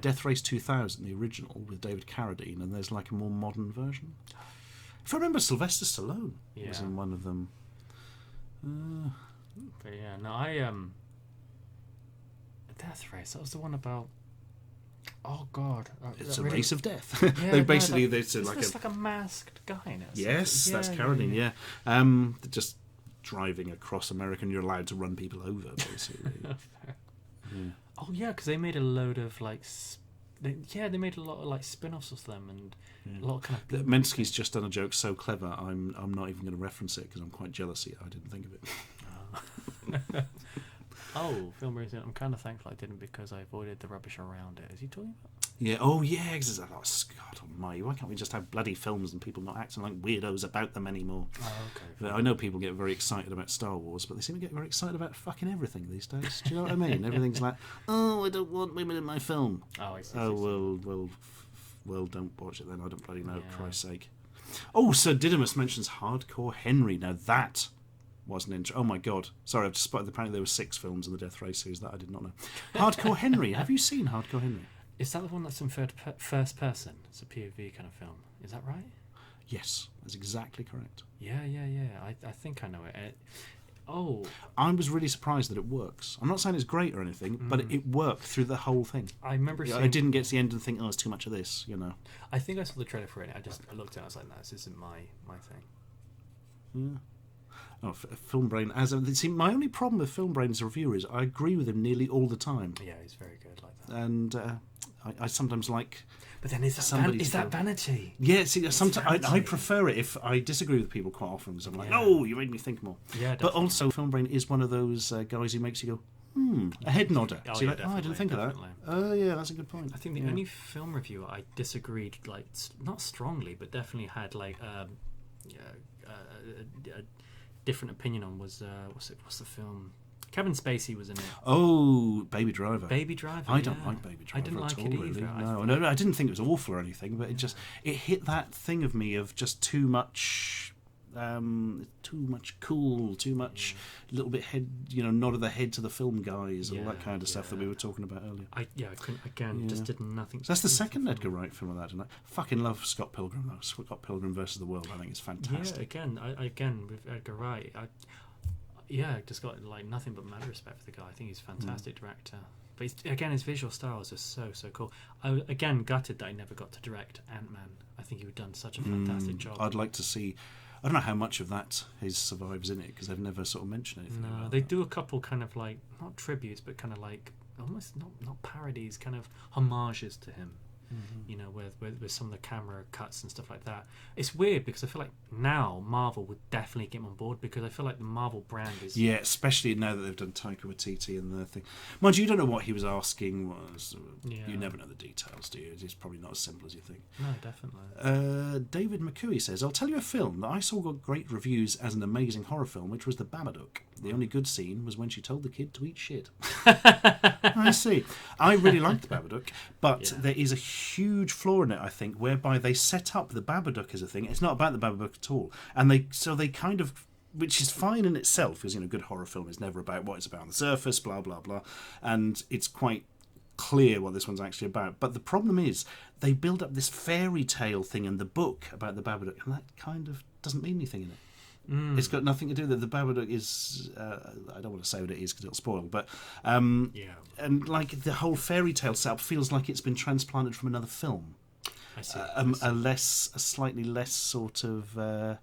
Death Race 2000, the original, with David Carradine, and there's like a more modern version. If I remember, Sylvester Stallone was in one of them. But yeah, no, Death Race. That was the one about. Oh God! It's a race of death. Yeah, it's like a masked guy in it. Yes, that's Carradine. Yeah. Just driving across America, and you're allowed to run people over, basically. Oh yeah, because they made a load of like. They made a lot of like spin-offs of them and a lot of kind of. Misc's just done a joke so clever. I'm not even going to reference it because I'm quite jealous. I didn't think of it. Film Brain. I'm kind of thankful I didn't because I avoided the rubbish around it. Is he talking about? Yeah. Oh yeah. God almighty. Why can't we just have bloody films and people not acting like weirdos about them anymore? Oh, okay. But I know people get very excited about Star Wars, but they seem to get very excited about fucking everything these days. Do you know what I mean? Everything's like, I don't want women in my film. Oh, I see. Well, don't watch it then. I don't bloody know. Yeah. Christ's sake. Oh, Sir Didymus mentions Hardcore Henry. Now that was an intro. Oh my God. Sorry, I've just spotted. Apparently there were 6 films in the Death Race series that I did not know. Hardcore Henry. Have you seen Hardcore Henry? Is that the one that's in first person? It's a POV kind of film. Is that right? Yes, that's exactly correct. Yeah. I think I know it. I was really surprised that it works. I'm not saying it's great or anything, but it worked through the whole thing. I remember seeing... I didn't get to the end and think, oh, it's too much of this, you know. I think I saw the trailer for it. I looked at it, I was like, no, this isn't my thing. Yeah. Oh, Film Brain. See, my only problem with Film Brain as a reviewer is I agree with him nearly all the time. Yeah, he's very good like that. And I sometimes like... But then is that vanity? Yeah, see, sometimes I prefer it if I disagree with people quite often because I'm like, oh, you made me think more. Yeah, definitely. But also, Film Brain is one of those guys who makes you go, a head nodder. So you're like, I didn't think of that. Oh, yeah, that's a good point. I think the only film reviewer I disagreed, like, not strongly, but definitely had, like, a different opinion on was, what's the film? Kevin Spacey was in it. Oh, Baby Driver. Baby Driver. I don't like Baby Driver. I didn't like it either. Really. No, I didn't think it was awful or anything, but it hit that thing of me of just too much cool, too much little bit head, nod of the head to the film guys, all that kind of stuff that we were talking about earlier. I couldn't just did nothing. So that's the second Edgar Wright film of that, and I fucking love Scott Pilgrim though. Scott Pilgrim versus the World, I think it's fantastic. Yeah, again with Edgar Wright, I just got like nothing but mad respect for the guy. I think he's a fantastic director. But his visual style is just so cool. I was again gutted that I never got to direct Ant-Man. I think he would have done such a fantastic job. I'd like to see. I don't know how much of that survives in it because they've never sort of mentioned anything. No, they do a couple kind of like not tributes, but kind of like almost not parodies, kind of homages to him. With some of the camera cuts and stuff like that. It's weird because I feel like now Marvel would definitely get him on board because I feel like the Marvel brand is... Yeah, especially now that they've done Taika Waititi and the thing. Mind you, don't know what he was asking. You never know the details, do you? It's probably not as simple as you think. No, definitely. David McCooey says, I'll tell you a film that I saw got great reviews as an amazing horror film, which was The Babadook. The only good scene was when she told the kid to eat shit. I see. I really liked The Babadook, but there is a huge flaw in it, I think, whereby they set up The Babadook as a thing. It's not about The Babadook at all. And they kind of, which is fine in itself, because, good horror film is never about what it's about on the surface, blah, blah, blah. And it's quite clear what this one's actually about. But the problem is, they build up this fairy tale thing in the book about The Babadook, and that kind of doesn't mean anything in it. It's got nothing to do with it. The Babadook is I don't want to say what it is because it'll spoil, but and like the whole fairy tale setup feels like it's been transplanted from another film. I see. A slightly less sort of I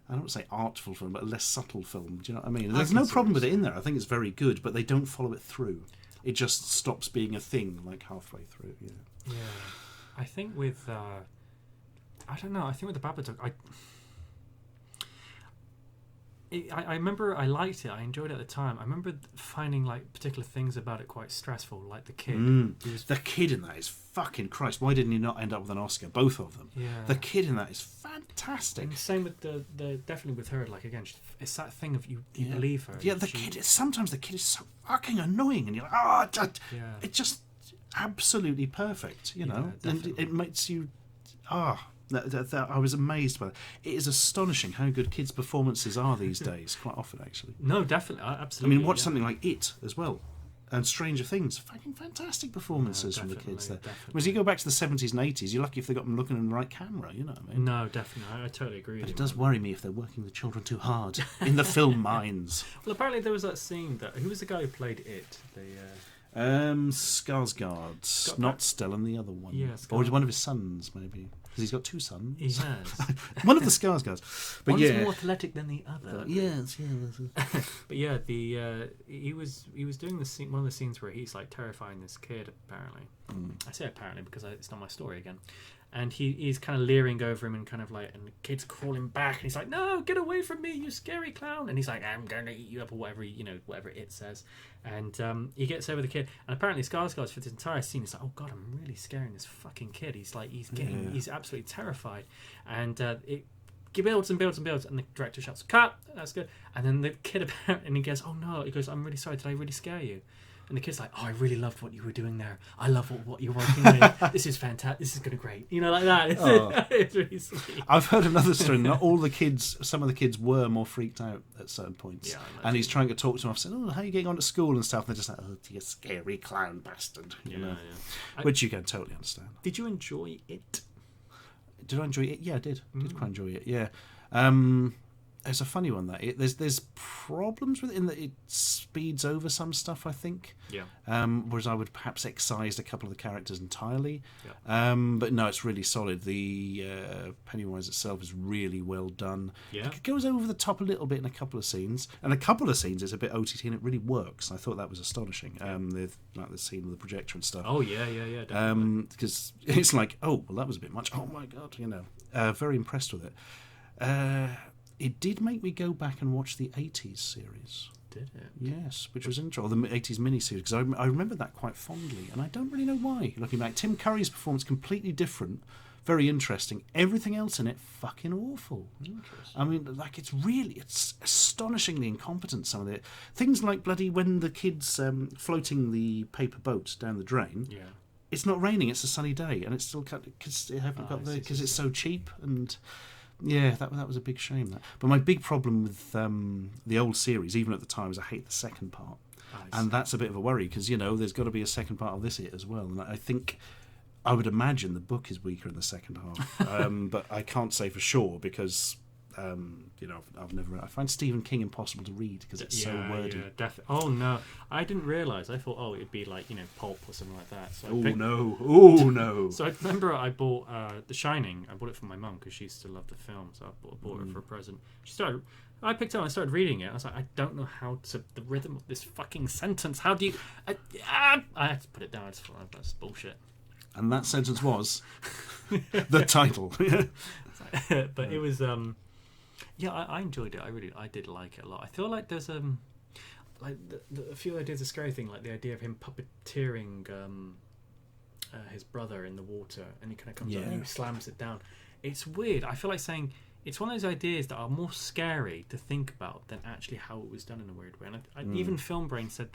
don't want to say artful film, but a less subtle film. Do you know what I mean? There's no problem with it in there. I think it's very good, but they don't follow it through. It just stops being a thing like halfway through. Yeah. I think with I don't know. I think with the Babadook, I remember I liked it. I enjoyed it at the time. I remember finding like particular things about it quite stressful, like the kid. The kid in that is fucking Christ. Why didn't he not end up with an Oscar? Both of them. Yeah. The kid in that is fantastic. And same with the definitely with her. Like again, it's that thing of you believe her. Yeah, sometimes the kid is so fucking annoying, and you're like, it's just absolutely perfect, and it makes you I was amazed by it. It is astonishing how good kids' performances are these days, quite often, actually. No, definitely, absolutely. I mean, watch something like It as well, and Stranger Things. Fucking fantastic performances from the kids there. Whereas you go back to the 70s and 80s, you're lucky if they got them looking in the right camera, you know what I mean? No, definitely. I totally agree with you. But it does worry me if they're working the children too hard in the film mines. Well, apparently there was that scene who was the guy who played It? Skarsgård, not Stellan, the other one. Yeah, or one of his sons, maybe. Because he's got two sons. He has. One of the Skarsgårds. But one's more athletic than the other. Yes. But yeah, he was doing the scene, one of the scenes where he's like terrifying this kid. Apparently, I say apparently because it's not my story again. And he's kind of leering over him and kind of like, and the kid's crawling back, and he's like, "No, get away from me, you scary clown!" And he's like, "I'm going to eat you up," or whatever whatever it says. And he gets over the kid, and apparently Skarsgård for this entire scene is like, "Oh God, I'm really scaring this fucking kid." He's like, he's absolutely terrified, and it builds and builds and builds, and the director shouts, "Cut!" That's good. And then the kid and he goes, "Oh no!" He goes, "I'm really sorry. Did I really scare you?" And the kid's like, "Oh, I really loved what you were doing there. I love what you're working with. This is fantastic. This is going to be great." You know, like that. It's really sweet. I've heard another story. Not all the kids, some of the kids were more freaked out at certain points. Yeah, and he's trying to talk to them. I've said, "Oh, how are you getting on at school and stuff?" And they're just like, "Oh, you scary clown bastard." You know? Which you can totally understand. Did you enjoy it? Did I enjoy it? Yeah, I did. Did quite enjoy it. Yeah. It's a funny one. There's problems with it in that it speeds over some stuff, I think. Yeah. Whereas I would perhaps excise a couple of the characters entirely. Yeah. But no, it's really solid. The Pennywise itself is really well done. Yeah. It goes over the top a little bit in a couple of scenes, and a couple of scenes is a bit OTT, and it really works. I thought that was astonishing. Like the scene with the projector and stuff. Oh yeah, definitely. Because it's like, oh well, that was a bit much. Oh my god, very impressed with it. It did make me go back and watch the 80s series. Did it? Yes, which was interesting. The 80s miniseries, because I remember that quite fondly, and I don't really know why. Looking back, Tim Curry's performance completely different, very interesting. Everything else in it, fucking awful. Interesting. I mean, like it's astonishingly incompetent. Some of it, things like bloody when the kids floating the paper boat down the drain. Yeah. It's not raining; it's a sunny day, and it's still because it haven't got because it's so cheap and. Yeah, that was a big shame. That, but my big problem with the old series, even at the time, is I hate the second part, and that's a bit of a worry because there's got to be a second part of this as well. And I think I would imagine the book is weaker in the second half, but I can't say for sure because I've never. I find Stephen King impossible to read because it's so wordy. Yeah, oh no, I didn't realise. I thought, it'd be like pulp or something like that. So no. So I remember I bought The Shining. I bought it for my mum because she used to love the film. So I bought it for a present. I picked it up and I started reading it. I was like, I don't know how to the rhythm of this fucking sentence. How do you? I had to put it down. I just thought that's bullshit. And that sentence was the title. But it was. Yeah, I enjoyed it. I did like it a lot. I feel like there's like a few ideas of scary thing, like the idea of him puppeteering his brother in the water, and he kind of comes out and he slams it down. It's weird. I feel like saying it's one of those ideas that are more scary to think about than actually how it was done in a weird way. And even Film Brain said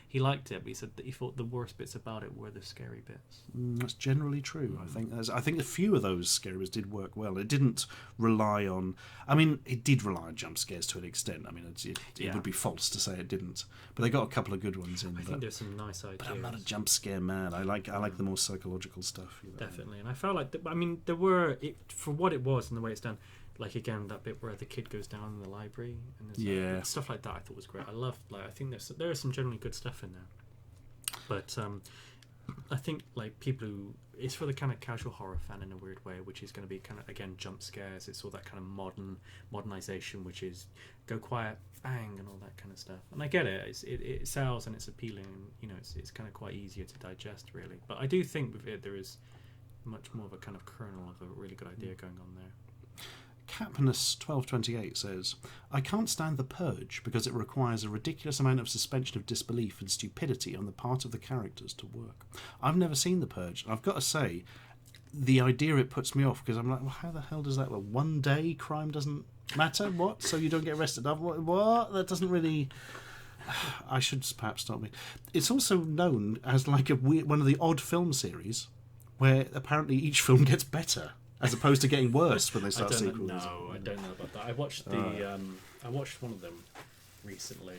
he liked it, but he said that he thought the worst bits about it were the scary bits. That's generally true. I think a few of those scary bits did work well. It didn't rely on. I mean, it did rely on jump scares to an extent. I mean, it would be false to say it didn't. But they got a couple of good ones in. I think there's some nice ideas. But I'm not a jump scare man. I like the more psychological stuff. Definitely, and I felt like there were for what it was and the way it's done. Like again, that bit where the kid goes down in the library and there's stuff like that. I thought was great. I think there is some generally good stuff in there. But I think like people who it's for the kind of casual horror fan in a weird way, which is going to be kind of again jump scares. It's all that kind of modernization, which is go quiet, bang, and all that kind of stuff. And I get it. It sells and it's appealing. And, it's kind of quite easier to digest really. But I do think with it there is much more of a kind of kernel of a really good idea going on there. Capnus1228 says, I can't stand The Purge because it requires a ridiculous amount of suspension of disbelief and stupidity on the part of the characters to work. I've never seen The Purge, and I've got to say, the idea it puts me off because I'm like, well, how the hell does that work? One day crime doesn't matter? What? So you don't get arrested? What? That doesn't really... I should perhaps stop me. It's also known as like one of the odd film series where apparently each film gets better. As opposed to getting worse when they start sequels. No, I don't know about that. I watched I watched one of them recently.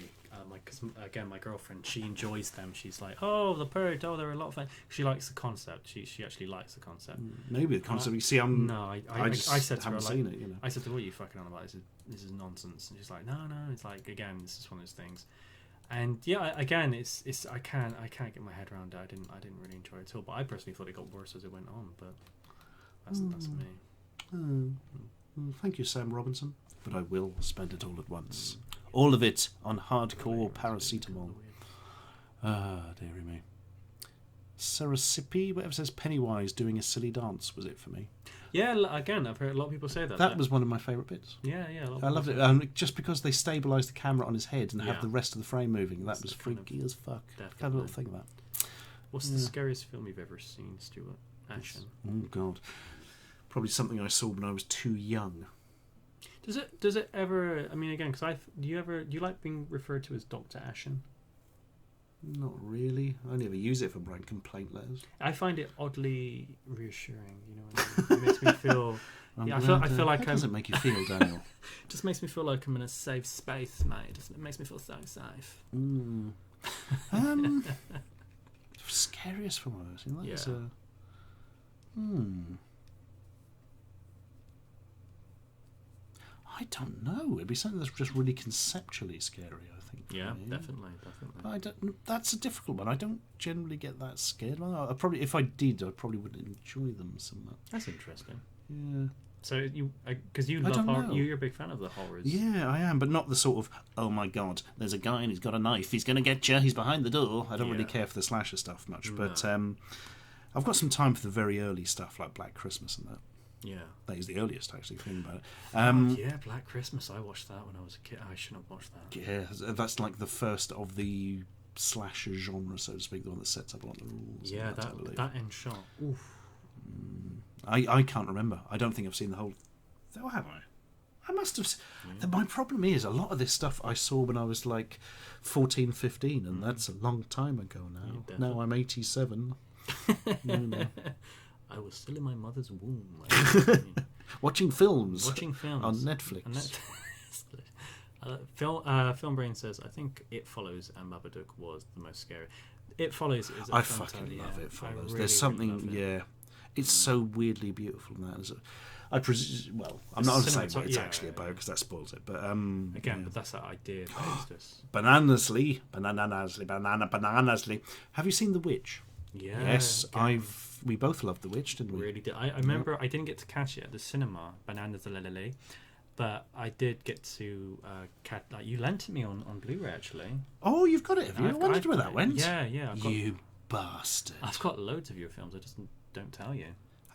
Because again, my girlfriend, she enjoys them. She's like, "Oh, The Purge. Oh, they're a lot of fun." She likes the concept. She actually likes the concept. Maybe the concept. You see, I said to her, seen it. I said to her, "What are you fucking on about? This is nonsense." And she's like, "No." It's like again, this is one of those things. And yeah, again, it's I can't get my head around it. I didn't really enjoy it at all. But I personally thought it got worse as it went on. But that's me. Thank you, Sam Robinson. But I will spend it all at once. All of it on hardcore paracetamol. Dearie me. Sarasipi, whatever says Pennywise doing a silly dance was it for me. Yeah, again, I've heard a lot of people say that. That was one of my favourite bits. Yeah. I loved it. Just because they stabilised the camera on his head and have the rest of the frame moving, that was freaky as fuck. Definitely. Have a little think of that. What's the scariest film you've ever seen, Stuart? Action. Oh, God. Probably something I saw when I was too young. Does it ever? I mean, again, because do you like being referred to as Dr. Ashen? Not really. I only ever use it for writing complaint letters. I find it oddly reassuring. You know what I mean? It makes me feel. Yeah, I feel like how does it make you feel, Daniel? It just makes me feel like I'm in a safe space, mate. It makes me feel so safe. Scariest film I've ever seen. That is I don't know. It'd be something that's just really conceptually scary, I think. Yeah, me. definitely. But that's a difficult one. I don't generally get that scared. Well, if I did, I probably would enjoy them so much. That's interesting. Yeah. So because you love horror, you're a big fan of the horrors. Yeah, I am, but not the sort of, oh my god, there's a guy and he's got a knife, he's going to get you, he's behind the door. I don't really care for the slasher stuff much, but I've got some time for the very early stuff like Black Christmas and that. Yeah. That is the earliest, actually, thinking about it. Yeah, Black Christmas. I watched that when I was a kid. I shouldn't have watched that. Yeah, that's like the first of the slasher genre, so to speak, the one that sets up a lot of the rules. Yeah, that end shot. Oof. I can't remember. I don't think I've seen the whole... Oh, have I? I must have... Yeah. My problem is, a lot of this stuff I saw when I was like 14, 15, and that's a long time ago now. Yeah, now I'm 87. No. I was still in my mother's womb. Watching films. On Netflix. Film Brain says, I think It Follows and Babadook was the most scary. It Follows is a I fucking love It Follows. Really, There's something, really it's so weirdly beautiful in that. I presume, well, I'm not going to say what it's actually about because that spoils it, but but that's that idea. Bananasly. Have you seen The Witch? Yeah. Yes, we both loved The Witch, didn't we? Really did. I remember I didn't get to catch it at the cinema, Bananas Lelele, but I did get to catch. Like, you lent it me on Blu-ray actually. Oh, you've got it, have you? I wondered where that went. Yeah. You bastard! I've got loads of your films. I just don't tell you.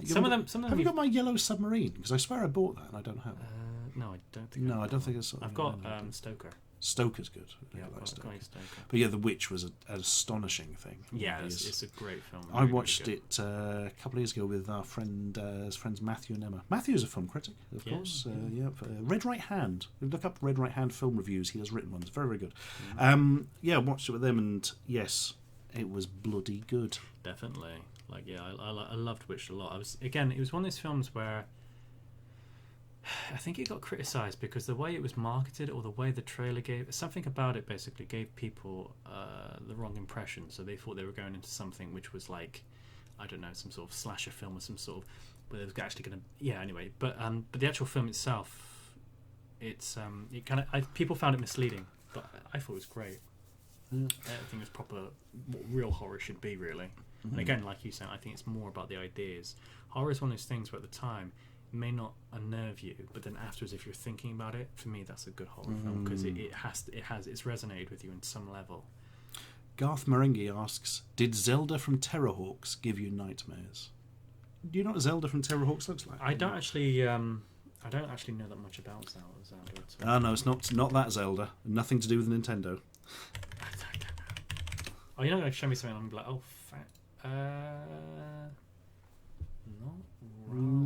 Some of them. Have you got my Yellow Submarine? Because I swear I bought that and I don't have it. No, I don't think. No, I don't think it's. I've got Stoker. Stoker's good. Yeah, I like Stoker. Stoker. But yeah, The Witch was an astonishing thing. Yeah, it's a great film. I watched it a couple of years ago with our friends Matthew and Emma. Matthew's a film critic, of course. Red Right Hand. Look up Red Right Hand film reviews. He has written ones. Very, very good. Watched it with them, and yes, it was bloody good. Definitely. Like, yeah, I loved Witch a lot. It was one of those films where I think it got criticised because the way it was marketed or the way the trailer something about it basically gave people the wrong impression. So they thought they were going into something which was like, I don't know, some sort of slasher film or some sort of, where it was actually going to, anyway. But the actual film itself, people found it misleading, but I thought it was great. I think it was proper what real horror should be, really. And again, like you said, I think it's more about the ideas. Horror is one of those things where at the time it may not unnerve you, but then afterwards, if you're thinking about it, for me, that's a good horror film because it's resonated with you in some level. Garth Marenghi asks, "Did Zelda from Terrorhawks give you nightmares?" Do you know what Zelda from Terrorhawks looks like? I don't actually know that much about Zelda. Oh no, it's not that Zelda. Nothing to do with Nintendo. Oh, you're not going to show me something? I'm like, oh,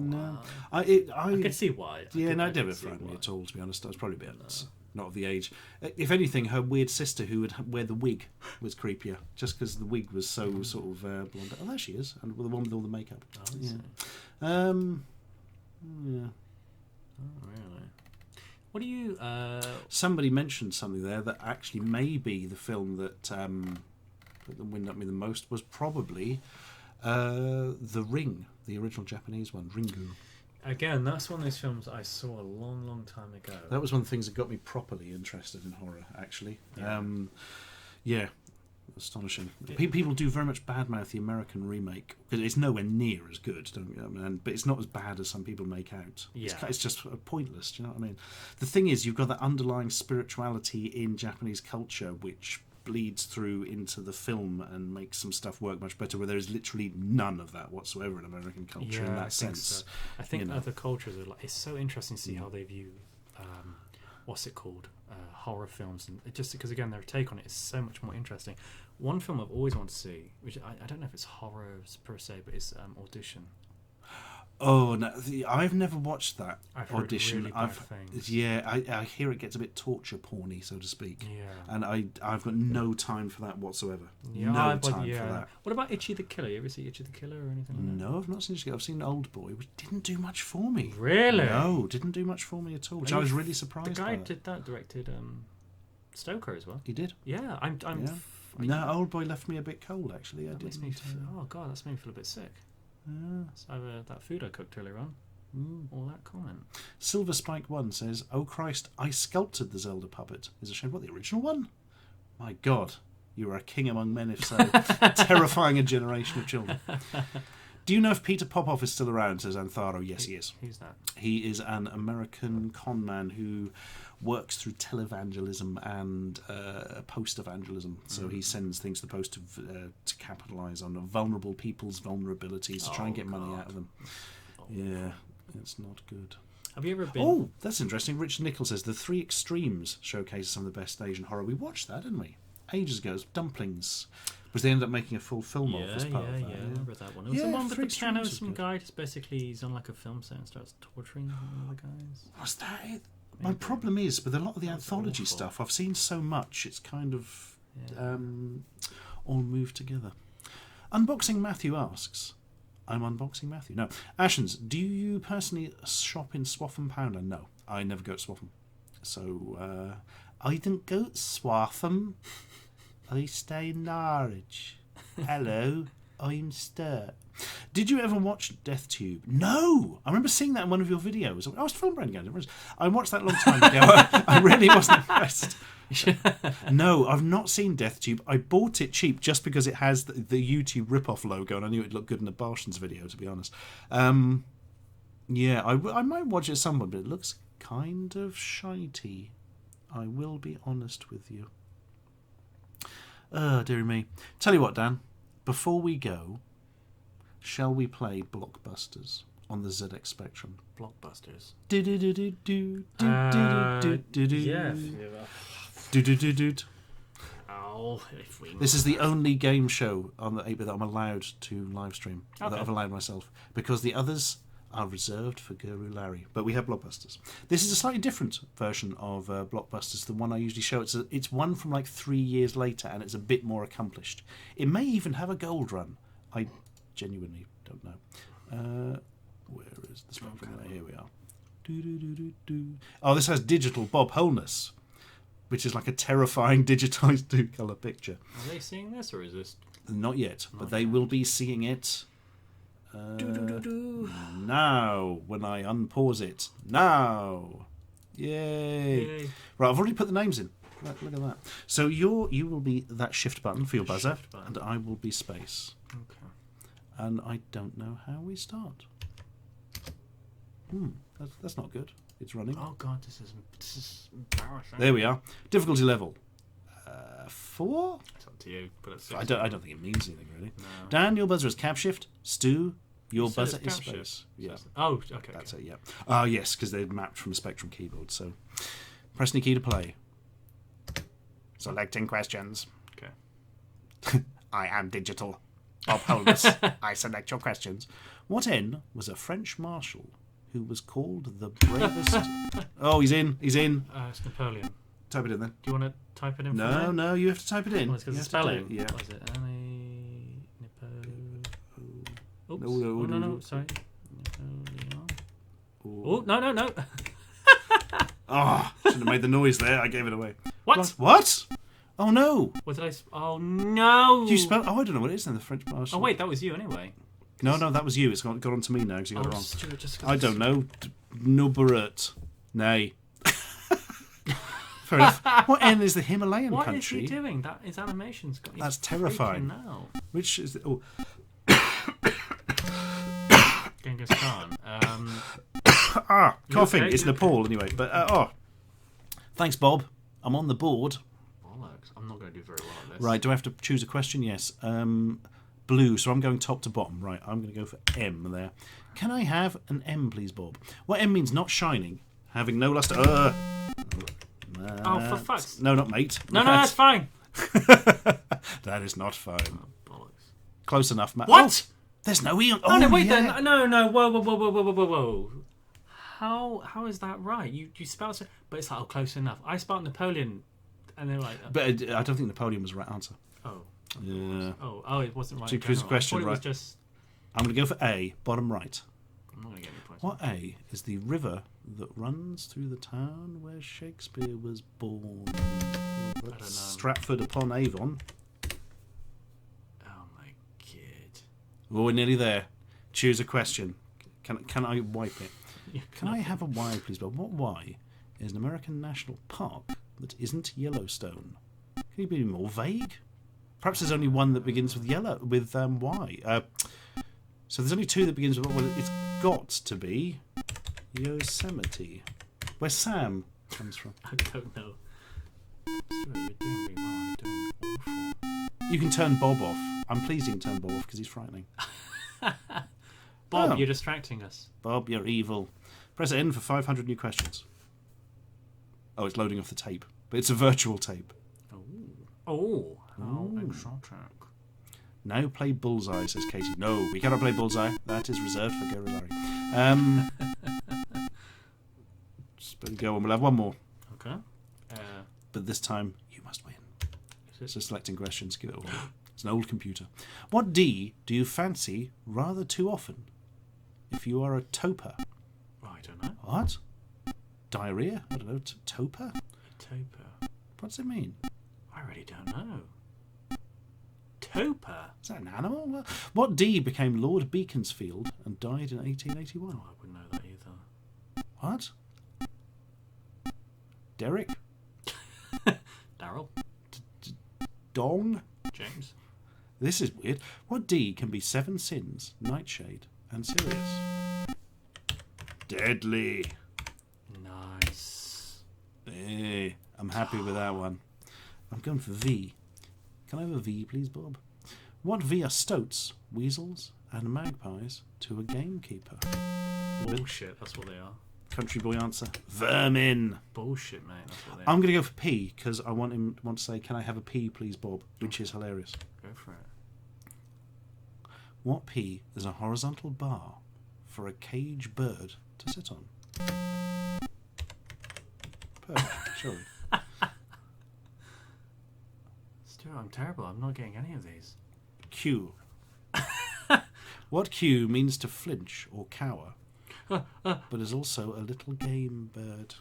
no. I can see why. It never frightened me at all, to be honest. I was probably a bit not of the age. If anything, her weird sister who would wear the wig was creepier, just because the wig was so sort of blonde. Oh, there she is, and the one with all the makeup. Oh, yeah. Oh, really? What do you... Somebody mentioned something there that actually maybe the film that put the wind up me the most was probably The Ring, the original Japanese one, Ringu. Again, that's one of those films I saw a long, long time ago. That was one of the things that got me properly interested in horror, actually. Yeah. Astonishing. People do very much badmouth the American remake because it's nowhere near as good, but it's not as bad as some people make out. Yeah. It's just pointless. Do you know what I mean? The thing is, you've got that underlying spirituality in Japanese culture which bleeds through into the film and makes some stuff work much better, where there is literally none of that whatsoever in American culture in that sense. So. I think other cultures are like, it's so interesting to see how they view what's it called, horror films, and just because again their take on it is so much more interesting. One film I've always wanted to see, which I don't know if it's horror per se, but it's Audition. Oh no, I've never watched that I've heard audition. really bad things. I hear it gets a bit torture porny, so to speak. Yeah. And I've got no time for that whatsoever. Yeah, No time for that. What about Itchy the Killer? You ever see Itchy the Killer or anything like that? No, I've not seen it. I've seen Old Boy, which didn't do much for me. Really? No, didn't do much for me at all. Which I was really surprised. The guy by did that directed Stoker as well. He did. Yeah, I'm. Yeah. No, Old Boy left me a bit cold. Actually, That makes me. Oh god, that's made me feel a bit sick. It's either that food I cooked earlier on, or that comment. Silver Spike 1 says, "Oh Christ, I sculpted the Zelda puppet. Is a shame. What, the original one? My God, you are a king among men, if so. Terrifying a generation of children." Do you know if Peter Popoff is still around? Says Antharo. Yes, he is. Who's that? He is an American con man who works through televangelism and post-evangelism. So he sends things to the post to capitalise on vulnerable people's vulnerabilities to try and get money out of them. Yeah, it's not good. Have you ever been... Oh, that's interesting. Richard Nichols says, The Three Extremes showcases some of the best Asian horror. We watched that, didn't we? Ages ago. It was Dumplings. Because they ended up making a full film of as part of that. I remember that one. It was the one with the piano, some guy just basically, he's on like a film set and starts torturing one of the guys. Was that it? My problem is, with a lot of the anthology stuff, I've seen so much, it's kind of all moved together. Unboxing Matthew asks, I'm unboxing Matthew. No. Ashens, do you personally shop in Swaffham Pounder? No, I never go to Swaffham. So, I don't go to Swaffham. I stay in Norwich. Hello, I'm Sturt. Did you ever watch DeathTube? No! I remember seeing that in one of your videos. I was film brand again. I watched that a long time ago. I really wasn't impressed. No, I've not seen DeathTube. I bought it cheap just because it has the YouTube rip-off logo, and I knew it looked good in the Bartians video, to be honest. Yeah, I might watch it at some point, but it looks kind of shitey. I will be honest with you. Dearie me. Tell you what, Dan, before we go, shall we play Blockbusters on the ZX Spectrum? Blockbusters. This is the only game show on the 8-bit that I'm allowed to live stream. That I've allowed myself. Because the others are reserved for Guru Larry. But we have Blockbusters. This is a slightly different version of Blockbusters, the one I usually show. It's one from like 3 years later, and it's a bit more accomplished. It may even have a gold run. I genuinely don't know. Where is the Spectrum? Here we are. Oh, this has digital Bob Holness, which is like a terrifying digitised 2-colour picture. Are they seeing this, or is this... Not yet, but they will be seeing it now, when I unpause it. Now! Yay! Right, I've already put the names in. Right, look at that. So you will be that shift button for your buzzer, and I will be space. Okay. And I don't know how we start. That's not good. It's running. Oh god, this is embarrassing. There we are. Difficulty level 4. It's up to you. But it's I don't think it means anything really. No. Dan, your buzzer is cap shift. Stu, your buzzer is cap space. shift. Yeah. Oh, okay. That's it. Yeah. Yes, because they're mapped from a Spectrum keyboard. So press any key to play. Selecting questions. Okay. I am digital. Bob Holness. I select your questions. What N was a French marshal who was called the bravest... Oh, he's in. He's in. It's Napoleon. Type it in then. Do you want to type it in? No, you have to type it in. Well, it's because the spelling. Yeah. What is it? Oops. No. Sorry. Napoleon. Oh, no. Oh, shouldn't have made the noise there. I gave it away. What? Oh, no. What did I... Oh, no. You spell... Oh, I don't know what it is then, the French marshal. Oh, wait, that was you anyway. No, that was you. It's got on to me now because you got it wrong. Stuart, I don't know. Nubarat. Nay. Fair enough. What N is the Himalayan what country? What is he doing? That his animation's got... That's terrifying. Now. Which is... Oh. Genghis Khan. Coughing. Okay? It's Nepal anyway. But, thanks, Bob. I'm on the board. Bollocks. I'm not going to do very well at this. Right, do I have to choose a question? Yes. Blue, so I'm going top to bottom. Right, I'm going to go for M there. Can I have an M, please, Bob? What M means not shining, having no luster. Oh, for fuck's... No, not mate. No, that's fine. That is not fine. Oh, bollocks. Close enough, Matt. What? There's no E on... Oh, no, wait, yeah. then. No. Whoa. How is that right? You spelled it, but it's like, close enough. I spelled Napoleon, and they were like... But I don't think Napoleon was the right answer. Oh. Yeah. Oh, it wasn't right. To quiz the question, it right? was just... I'm going to go for A, bottom right. I'm not going to get any points. What A is the river that runs through the town where Shakespeare was born? I don't know. Stratford upon Avon. Oh my god. Oh, we're nearly there. Choose a question. Can I wipe it? Can I have a Y, please? But what Y is an American national park that isn't Yellowstone? Can you be more vague? Perhaps there's only one that begins with Y. So there's only two that begins with. Well, it's got to be Yosemite, where Sam comes from. I don't know. Stuart, you're doing really well. I'm doing awful. You can turn Bob off. I'm pleased you can turn Bob off because he's frightening. Bob, you're distracting us. Bob, you're evil. Press N for 500 new questions. Oh, it's loading off the tape. But it's a virtual tape. Oh, how exotic. Now play Bullseye, says Katie. No, we cannot play Bullseye. That is reserved for Go Rosari. Just go on. We'll have one more. Okay. But this time, you must win. So selecting questions, give it a whirl. It's an old computer. What D do you fancy rather too often if you are a toper? Oh, I don't know. What? Diarrhea? I don't know. Toper? Toper. What does it mean? I really don't know. Toper? Is that an animal? What D became Lord Beaconsfield and died in 1881? Oh, I wouldn't know that either. What? Derek? Daryl? Dong? James? This is weird. What D can be Seven Sins, Nightshade, and Sirius? Deadly. Nice. Hey, I'm happy with that one. I'm going for V. Can I have a V, please, Bob? What V are stoats, weasels, and magpies to a gamekeeper? Bullshit, that's what they are. Country boy answer. Vermin. Bullshit, mate, that's what they are. I'm going to go for P because I want to say, can I have a P, please, Bob? Which is hilarious. Go for it. What P is a horizontal bar for a cage bird to sit on? Perfect, shall we? Stuart, I'm terrible. I'm not getting any of these. Q. What Q means to flinch or cower, but is also a little game bird?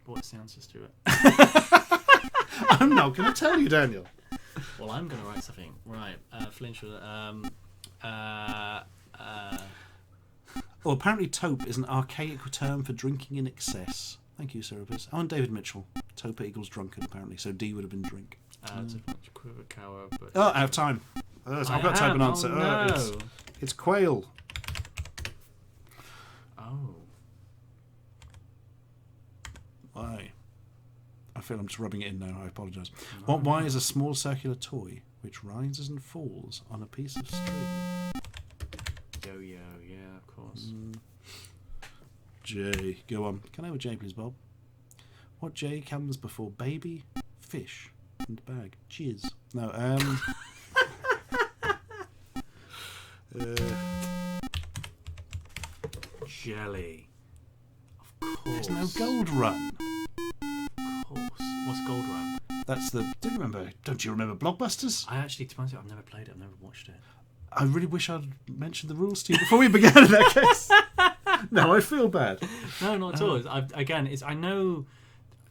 What's the answer, Stuart? I'm not going to tell you, Daniel. Well, I'm going to write something. Right, flinch with Well, apparently tope is an archaic term for drinking in excess. Thank you, Cerebus. Oh, and David Mitchell. Tope equals drunkard, apparently, so D would have been drink. To quiver cower, but... Oh, out of time. I've got type an answer. Oh, no. It's quail. Oh. Why? I feel I'm just rubbing it in now. I apologise. What Y is a small circular toy which rises and falls on a piece of string? Yo-yo, yeah, of course. J. Go on. Can I have a J, please, Bob? What J comes before baby, fish, and bag? Jizz. No, Jelly. Of course. There's no Gold Run. Of course. What's Gold Run? That's the... Don't you remember Blockbusters? I actually, to be honest, I've never played it. I've never watched it. I really wish I'd mentioned the rules to you before we began in that case. No, I feel bad. No, not at all. I know...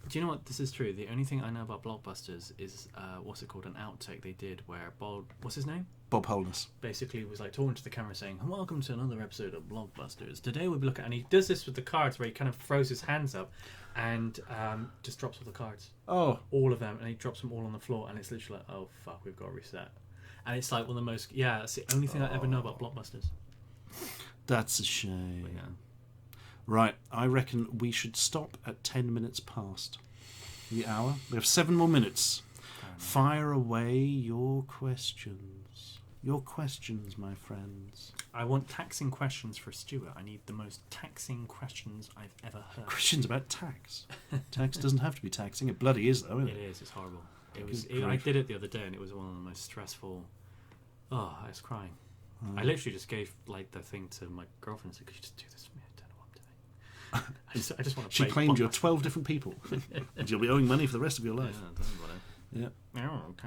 Do you know what? This is true. The only thing I know about Blockbusters is, what's it called? An outtake they did where Bob... What's his name? Bob Holness. Basically was like talking to the camera saying, welcome to another episode of Blockbusters. Today we'll be looking at... And he does this with the cards where he kind of throws his hands up and just drops all the cards. Oh. All of them. And he drops them all on the floor. And it's literally like, oh, fuck, we've got to reset. And it's like one of the most... Yeah, that's the only thing I ever know about Blockbusters. That's a shame. But yeah. Right, I reckon we should stop at 10 minutes past the hour. We have 7 more minutes. Fire away your questions. Your questions, my friends. I want taxing questions for Stuart. I need the most taxing questions I've ever heard. Questions about tax. Tax doesn't have to be taxing. It bloody is, though, isn't it? It is. It's horrible. I did it the other day, and it was one of the most stressful... Oh, I was crying. I literally just gave like the thing to my girlfriend and said, "Could you just do this for me? I don't know what I'm doing. I just want to." She claimed you're 12 different people, and you'll be owing money for the rest of your life. Yeah.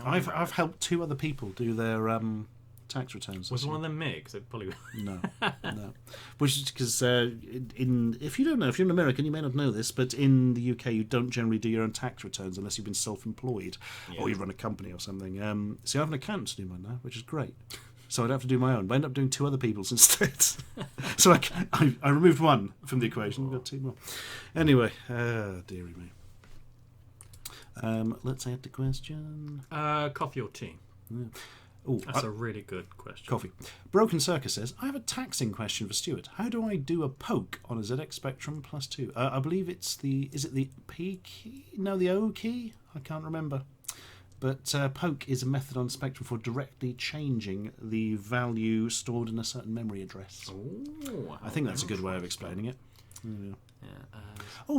I've helped 2 other people do their tax returns. Was one of them Migs? It probably no. Which is because if you don't know, if you're an American, you may not know this, but in the UK, you don't generally do your own tax returns unless you've been self-employed or you run a company or something. So I have an accountant to do mine now, which is great. So I don't have to do my own. But I end up doing 2 other people's instead. So I removed one from the equation. We've got 2 more. Anyway, dearie me. Let's add the question. Coffee or tea? Yeah. Ooh, That's a really good question. Coffee. Broken Circus says, I have a taxing question for Stuart. How do I do a poke on a ZX Spectrum Plus 2? I believe is it the P key? No, the O key? I can't remember. But poke is a method on Spectrum for directly changing the value stored in a certain memory address. Ooh, I think that's a good way of explaining it. Yeah.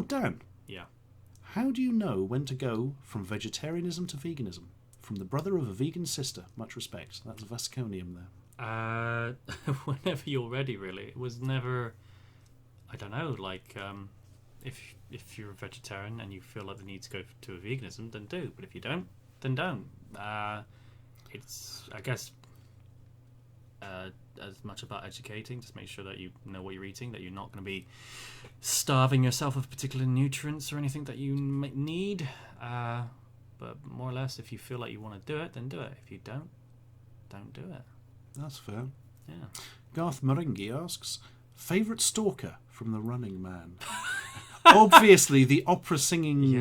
Dan. Yeah. How do you know when to go from vegetarianism to veganism? From the brother of a vegan sister. Much respect. That's Vasconium there. Whenever you're ready, really. It was never... I don't know, like... if you're a vegetarian and you feel like the need to go to a veganism, then do. But if you don't, then don't. It's, I guess, as much about educating. Just make sure that you know what you're eating, that you're not going to be starving yourself of particular nutrients or anything that you need. But more or less, if you feel like you want to do it, then do it. If you don't do it. That's fair. Yeah. Garth Marenghi asks, favourite stalker from The Running Man? Obviously, the opera singing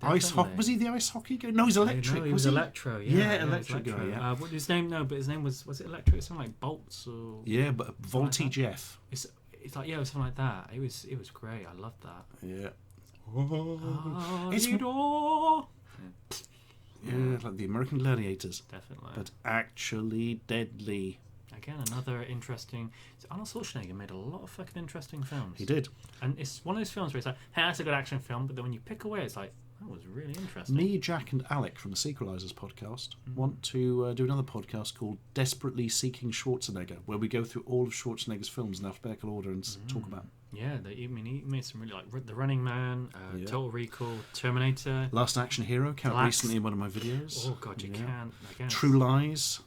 ice hockey. Was he the ice hockey guy? No, he's electric. No, he was Electro. Electric guy. Yeah. What his name? No, but his name was it Electro? Something like Bolts or. Yeah, but Voltage F. It's like it was something like that. It was great. I loved that. Yeah. It's like the American Gladiators. Definitely. But actually deadly. Again, another interesting... Arnold Schwarzenegger made a lot of fucking interesting films. He did. And it's one of those films where it's like, hey, that's a good action film, but then when you pick away, it's like, that was really interesting. Me, Jack and Alec from the Sequelizers podcast want to do another podcast called Desperately Seeking Schwarzenegger, where we go through all of Schwarzenegger's films in alphabetical order and talk about them. Yeah, he made some really, like The Running Man, Total Recall, Terminator. Last Action Hero came out recently in one of my videos. Oh, God, you can't. Again, True Lies.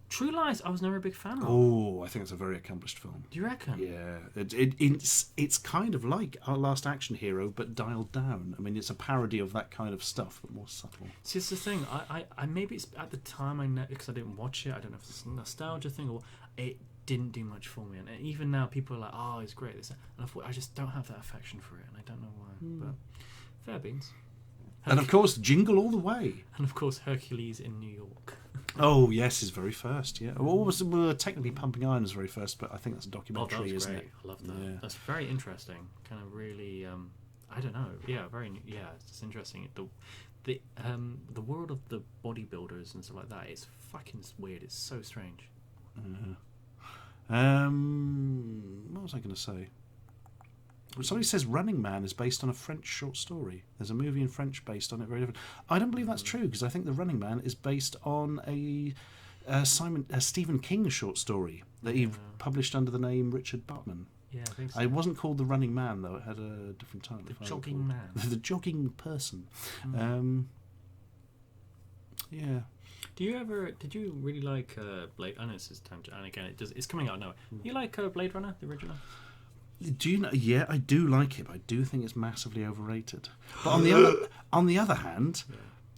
True Lies, I was never a big fan of. Oh, I think it's a very accomplished film. Do you reckon? Yeah. It's kind of like our Last Action Hero, but dialed down. I mean, it's a parody of that kind of stuff, but more subtle. See, it's the thing. I maybe it's at the time I know, because I didn't watch it. I don't know if it's a nostalgia thing or it didn't do much for me. And even now, people are like, "Oh, it's great." And I thought I just don't have that affection for it, and I don't know why. But fair beans. And of course, Jingle All the Way. And of course, Hercules in New York. Oh yes, his very first. Yeah. Well, was technically Pumping Iron his very first, but I think that's a documentary, isn't it? I love that. Yeah. That's very interesting. Kind of really, I don't know. Yeah, it's interesting. The world of the bodybuilders and stuff like that is fucking weird. It's so strange. What was I going to say? Somebody says Running Man is based on a French short story. There's a movie in French based on it, very different. I don't believe that's true, because I think The Running Man is based on a Stephen King short story that he published under the name Richard Bartman. Yeah, I think so. It wasn't called The Running Man, though. It had a different title. The Jogging Man. The Jogging Person. Yeah. Did you really like Blade? I know this is tangent, and again, it's coming out now. You like Blade Runner, the original? Do you know? Yeah, I do like it, but I do think it's massively overrated. But on the other hand,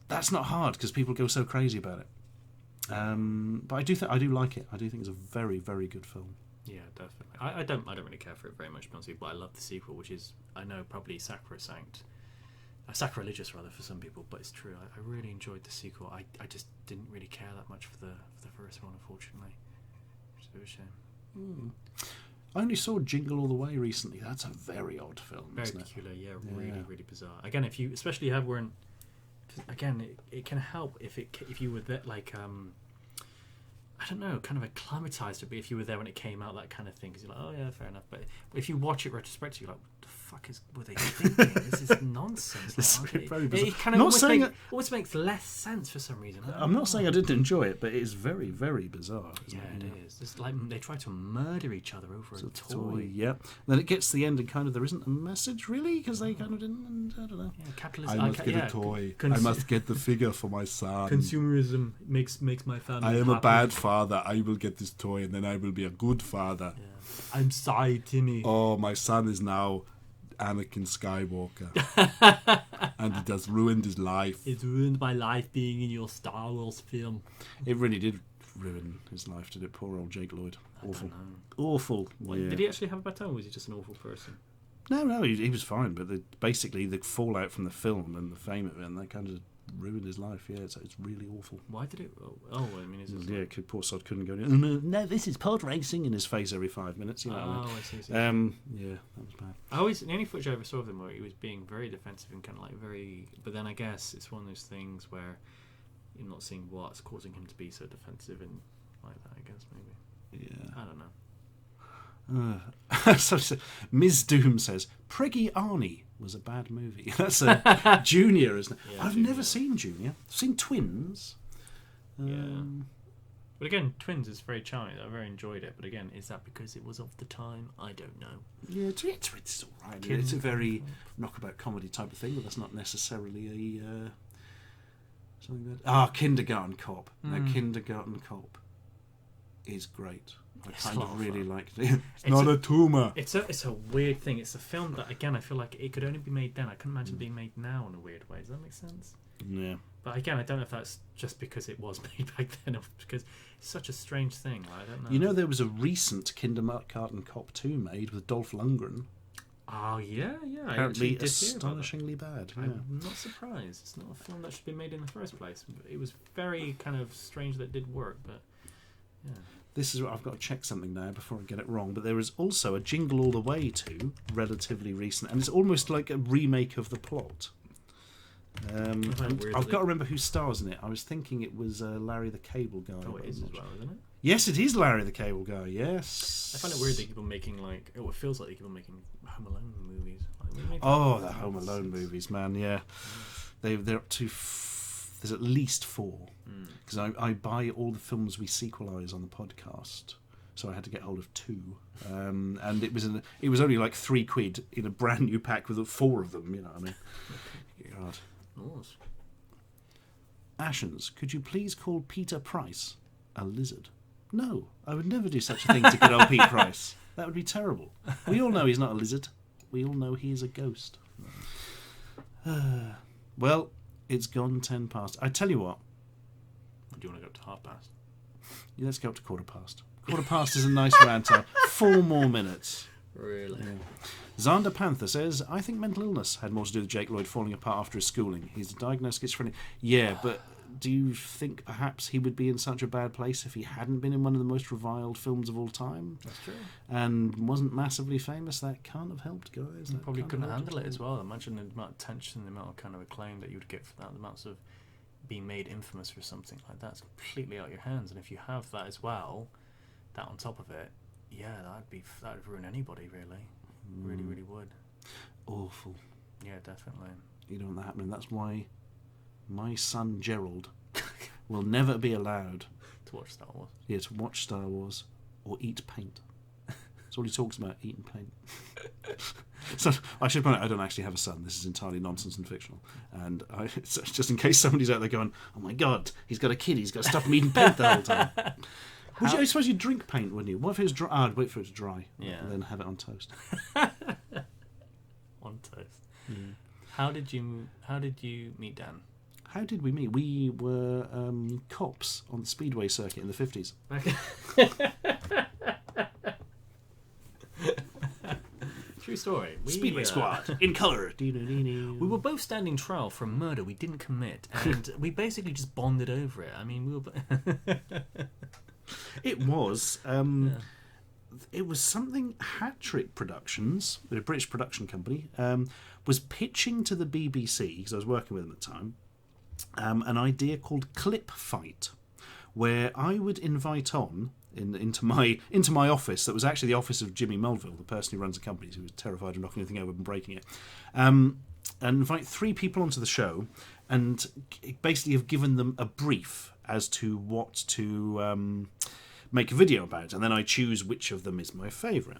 that's not hard because people go so crazy about it. But I do like it. I do think it's a very, very good film. Yeah, definitely. I don't really care for it very much, honestly, but I love the sequel, which is, I know, probably sacrilegious rather for some people, but it's true. I really enjoyed the sequel. I just didn't really care that much for the first one, unfortunately. Which is a bit of a shame. I only saw Jingle All the Way recently. That's a very odd film. Very peculiar, really, really bizarre. Again, if you especially have weren't, again, it can help if you were there, like I don't know, kind of acclimatized to it. But if you were there when it came out, that kind of thing, because you're like, oh yeah, fair enough. But if you watch it retrospectively, you're like, were they thinking? This is nonsense. It's very It bizarre. kind of almost makes less sense for some reason. I'm not saying I didn't enjoy it, but it is very, very bizarre. Yeah, it is. It's like they try to murder each other over a toy. Yeah. Then it gets to the end and kind of there isn't a message really because they kind of didn't. And I don't know. Yeah, capitalism. I must get a toy. I must get the figure for my son. Consumerism makes my family. I am happy. a bad father. I will get this toy, and then I will be a good father. Yeah. I'm sorry, Timmy. Oh, my son is now Anakin Skywalker, and it has ruined his life. It's ruined my life being in your Star Wars film. It really did ruin his life, did it? Poor old Jake Lloyd. Awful. Awful. Yeah. Did he actually have a bad time, or was he just an awful person? No, he was fine. But basically the fallout from the film and the fame of it, and that kind of ruined his life. Yeah, it's really awful. Why did it? I mean, is it? Yeah, poor sod couldn't go. No, this is pod racing in his face every 5 minutes. You know. Oh, I see. Yeah, that was bad. The only footage I ever saw of him where he was being very defensive and kind of like very. But then I guess it's one of those things where you're not seeing what's causing him to be so defensive and like that. I guess maybe. Yeah. I don't know. So Ms. Doom says Preggy Arnie was a bad movie. That's a Junior, isn't it? Yeah, I've Junior. never seen Junior. I've seen Twins. Yeah. But again, Twins is very charming. I very enjoyed it. But again, is that because it was of the time? I don't know. Yeah, Twins is all right. It's a very knockabout comedy type of thing, but that's not necessarily a something that. Kindergarten Cop. Now, Kindergarten Cop is great. I kind of really liked it. It's not a tumor. It's a weird thing. It's a film that again I feel like it could only be made then. I couldn't imagine being made now in a weird way. Does that make sense? Yeah. But again, I don't know if that's just because it was made back then, or because it's such a strange thing. I don't know. You know, there was a recent Kindergarten Cop 2 made with Dolph Lundgren. Oh yeah. Apparently astonishingly bad. Yeah. I'm not surprised. It's not a film that should be made in the first place. It was very kind of strange that it did work, but yeah. This is what I've got to check something now before I get it wrong. But there is also a Jingle All the Way 2, relatively recent, and it's almost like a remake of the plot. I've got to remember who stars in it. I was thinking it was Larry the Cable Guy. Oh, it is as well, isn't it? Yes, it is Larry the Cable Guy. Yes. I find it weird that people making like it feels like they keep on making Home Alone movies. Like, the Home Alone movies, man. Yeah, they're up to. There's at least 4 because I buy all the films we sequelize on the podcast, so I had to get hold of 2, and it was only like £3 in a brand new pack with 4 of them. You know what I mean? God. Nice. Ashens, could you please call Peter Price a lizard? No, I would never do such a thing to good old Pete Price. That would be terrible. We all know he's not a lizard. We all know he is a ghost. Well, it's gone 10 past. I tell you what. Do you want to go up to half past? Yeah, let's go up to quarter past. Quarter past is a nice round time. 4 more minutes. Really? Yeah. Xander Panther says, I think mental illness had more to do with Jake Lloyd falling apart after his schooling. He's a diagnosed schizophrenic. Yeah, but do you think perhaps he would be in such a bad place if he hadn't been in one of the most reviled films of all time? That's true. And wasn't massively famous? That can't have helped, guys. You That probably can't couldn't have helped handle it at as all. well. Imagine the amount of tension, the amount of kind of acclaim that you would get for that, the amounts of being made infamous for something like that. It's completely out of your hands. And if you have that as well, that on top of it, yeah, that would ruin anybody, really. Really, really would. Awful. Yeah, definitely. You don't want that happening. That's why my son Gerald will never be allowed To watch Star Wars. to watch Star Wars or eat paint. That's all he talks about, eating paint. So I should point out, I don't actually have a son. This is entirely nonsense and fictional. And so just in case somebody's out there going, oh my God, he's got a kid, he's got to stop him eating paint the whole time. I suppose you'd drink paint, wouldn't you? What if it was dry? I'd wait for it to dry and then have it on toast. On toast. Yeah. How did you meet Dan? How did we meet? We were cops on the Speedway circuit in the 50s. True story. Speedway Squad, in colour. We were both standing trial for a murder we didn't commit, and we basically just bonded over it. I mean, we were... It was. It was something Hat-Trick Productions, a British production company, was pitching to the BBC, because I was working with them at the time, an idea called Clip Fight, where I would invite on into my office that was actually the office of Jimmy Mulville, the person who runs the company, who was terrified of knocking anything over and breaking it, and invite 3 people onto the show, and basically have given them a brief as to what to make a video about, and then I choose which of them is my favourite.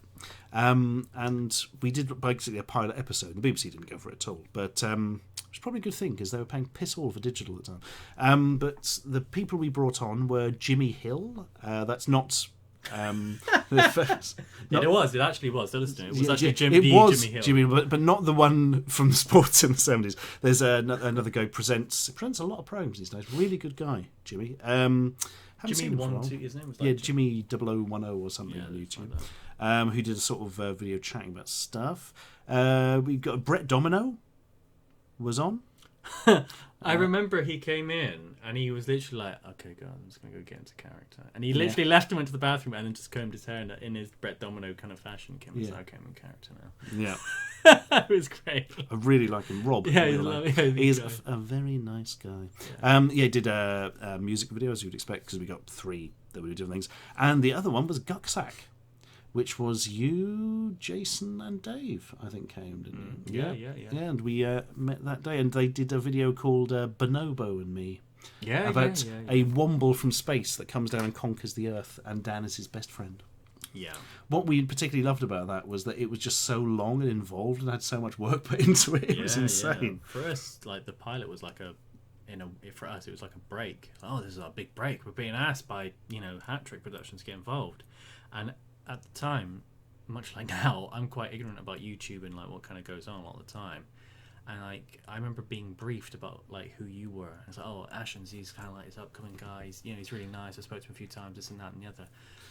And we did basically a pilot episode. The BBC didn't go for it at all, but it was probably a good thing because they were paying piss all for digital at the time. But the people we brought on were Jimmy Hill. That's not. The first, It was. It actually was. Don't listen. It was actually Jimmy Hill. Jimmy, but not the one from sports in the 70s. There's another guy presents a lot of programs these days. Really good guy, Jimmy. Jimmy 1-2, his name was Jimmy 0010 or something on YouTube. Like who did a sort of video chatting about stuff. We've got Brett Domino was on. I remember he came in and he was literally like, okay, God, I'm just going to go get into character. And he literally left and went to the bathroom and then just combed his hair in his Brett Domino kind of fashion. Came and said, okay, I'm in character now. Yeah. It was great. I really like him. Rob. Yeah, he's a very nice guy. Yeah. He did a music video, as you'd expect, because we got 3 that would do different things. And the other one was Gucksack, which was you, Jason, and Dave, I think, came, didn't you? Yeah. And we met that day, and they did a video called Bonobo and Me. About a womble from space that comes down and conquers the Earth, and Dan is his best friend. Yeah. What we particularly loved about that was that it was just so long and involved and had so much work put into it. It was insane. For us, like, the pilot was like for us, it was like a break. Oh, this is our big break. We're being asked by, Hat Trick Productions to get involved. And at the time, much like now, I'm quite ignorant about YouTube and like what kind of goes on all the time. And like I remember being briefed about like who you were. It's like, oh, Ashens, he's kind of like this upcoming guy. He's really nice. I spoke to him a few times, this and that and the other.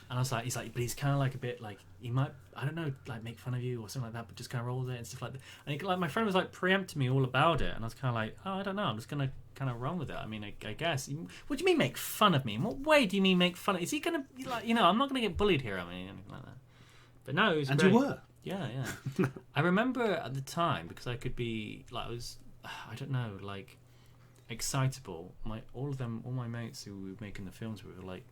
And I was like, but he's kind of like a bit like he might, I don't know, like make fun of you or something like that, but just kind of roll with it and stuff like that. And like my friend was like preempting me all about it, and I was kind of like, oh, I don't know, I'm just gonna kind of run with it. I mean, I guess. What do you mean make fun of me? In what way do you mean make fun of? Is he gonna like, I'm not gonna get bullied here? I mean, anything like that. But no, it was and great. you were. Yeah. I remember at the time, because I could be like, I don't know, like excitable. All my mates who were making the films were like,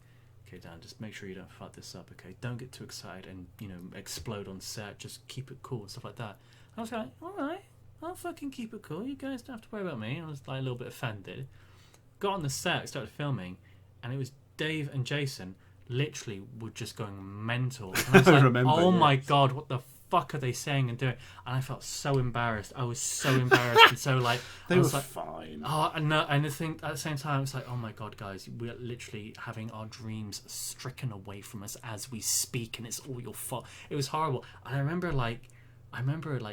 okay, Dan, just make sure you don't fuck this up, okay? Don't get too excited and, explode on set. Just keep it cool and stuff like that. I was like, all right, I'll fucking keep it cool. You guys don't have to worry about me. I was like a little bit offended. Got on the set, started filming, and it was Dave and Jason literally were just going mental. And I was like, oh my God, what the fuck are they saying and doing? And I felt so embarrassed. I was so embarrassed and so like they were like, fine. Oh, and no, and I think at the same time it's like, oh my God, guys, we're literally having our dreams stricken away from us as we speak, and it's all your fault. It was horrible. And I remember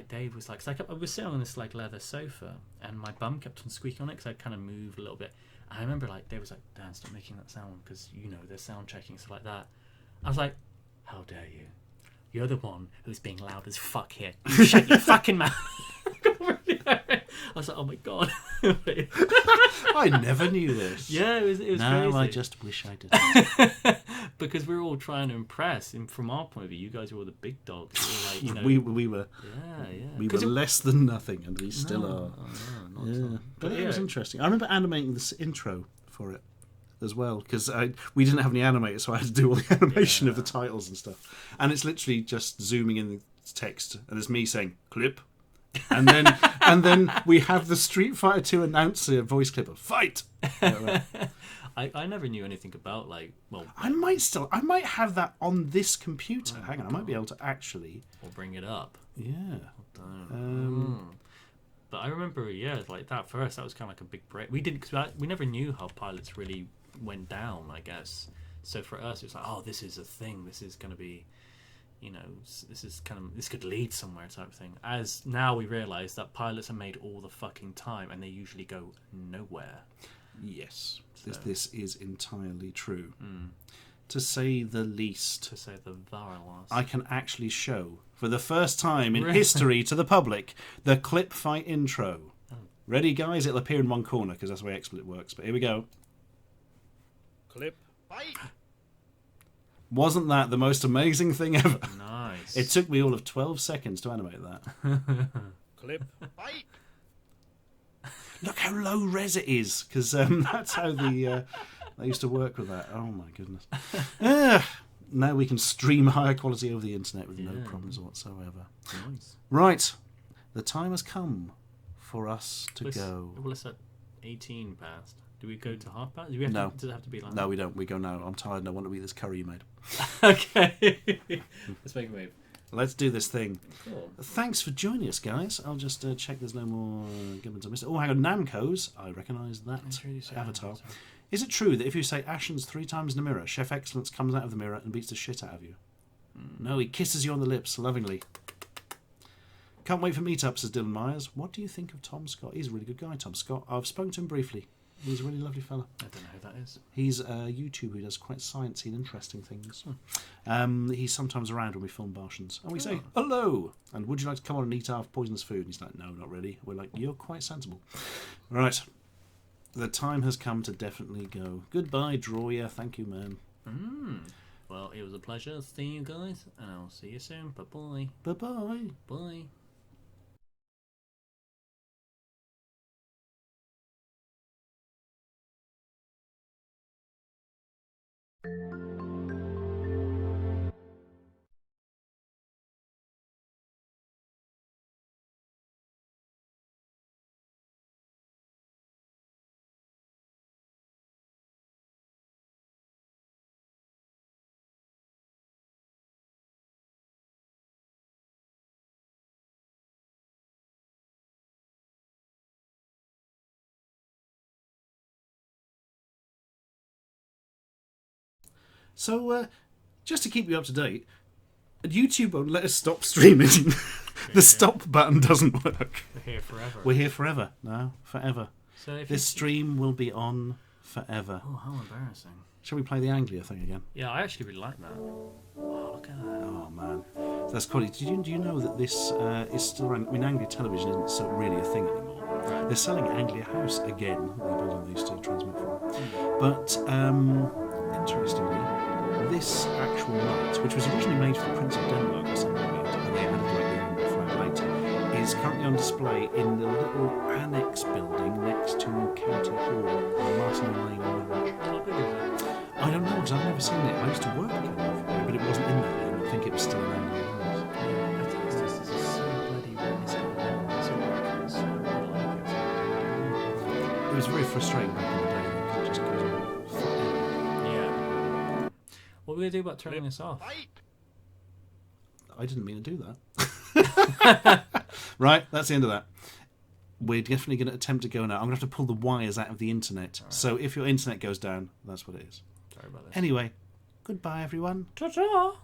Dave was like, 'cause I was sitting on this like leather sofa, and my bum kept on squeaking on it because I kind of moved a little bit. And I remember like Dave was like, Dan, stop making that sound because they're sound checking, stuff like that. I was like, how dare you? You're the one who's being loud as fuck here. You shut your fucking mouth. I was like, oh my God. I never knew this. Yeah, it was now crazy. I just wish I did. Because we were all trying to impress, and from our point of view, you guys were all the big dogs. We were like, we were. Yeah. We were less than nothing, and we still are. No, yeah. But it was interesting. I remember animating this intro for it as well, because we didn't have any animators, so I had to do all the animation of the titles and stuff. And it's literally just zooming in the text, and it's me saying clip, and then we have the Street Fighter 2 announcer voice clip of fight. I never knew anything about I might have that on this computer. Hang on, I might be able to actually. We'll bring it up. Yeah. But I remember, like that for us, that was kind of like a big break. We didn't, because we never knew how pilots really went down, I guess. So for us, it was like, oh, this is a thing. This is going to be, this could lead somewhere type of thing. As now we realise that pilots are made all the fucking time, and they usually go nowhere. Yes, so. This is entirely true. To say the least. To say the very least. I can actually show, for the first time in history to the public, the clip fight intro. Oh. Ready, guys? It'll appear in one corner, because that's the way XSplit works. But here we go. Clip fight. Wasn't that the most amazing thing ever? Nice. It took me all of 12 seconds to animate that. Clip fight. Look how low res it is, because that's how they used to work with that. Oh my goodness. now we can stream higher quality over the internet with no Yeah. problems whatsoever. Nice. Right, the time has come for us to go. Well, it's at 18 past. Do we go to half past? Do we have No. does it have to be like No, we don't. We go now. I'm tired and I want to eat this curry you made. Okay. Let's make a move. Let's do this thing. Cool. Thanks for joining us, guys. I'll just check there's no more gibbons I missed. Oh, hang on. Namco's. I recognise that avatar. Is it true that if you say ashens 3 times in the mirror, Chef Excellence comes out of the mirror and beats the shit out of you? No, he kisses you on the lips lovingly. Can't wait for meetups, says Dylan Myers. What do you think of Tom Scott? He's a really good guy, Tom Scott. I've spoken to him briefly. He's a really lovely fella. I don't know who that is. He's a YouTuber who does quite sciencey and interesting things. He's sometimes around when we film Bartians. And we say, hello! And would you like to come on and eat our poisonous food? And he's like, no, not really. We're like, you're quite sensible. Right. The time has come to definitely go. Goodbye, Drawyer. Thank you, man. Well, it was a pleasure seeing you guys, and I'll see you soon. Bye-bye. Bye-bye. Bye. So, just to keep you up to date, YouTube won't let us stop streaming. The stop button doesn't work. We're here forever. We're here forever. No, forever. So if This stream will be on forever. Oh, how embarrassing. Shall we play the Anglia thing again? Yeah, I actually really like that. Oh, look at that. Oh, man. That's quality. Do you know that this is still around? I mean, Anglia Television isn't so really a thing anymore. Right. They're selling Anglia House again, the building they used to transmit from. But, interestingly, this actual night, which was originally made for the Prince of Denmark or something weird, and they added like the flag later, is currently on display in the little annex building next to County Hall on Martin Lane Lodge. How big is it? I don't know, because I've never seen it. I used to work kind of, but it wasn't in there then. I think it was still in Anglia House. Yeah, I think it's just this is so bloody reminiscent of so records. I really like it. It was very frustrating back in the day. That it just goes on forever. Yeah. What are we going to do about turning this off? I didn't mean to do that. Right, that's the end of that. We're definitely going to attempt to go now. I'm going to have to pull the wires out of the internet. Right. So if your internet goes down, that's what it is. Sorry about this. Anyway, goodbye, everyone. Ta-ta!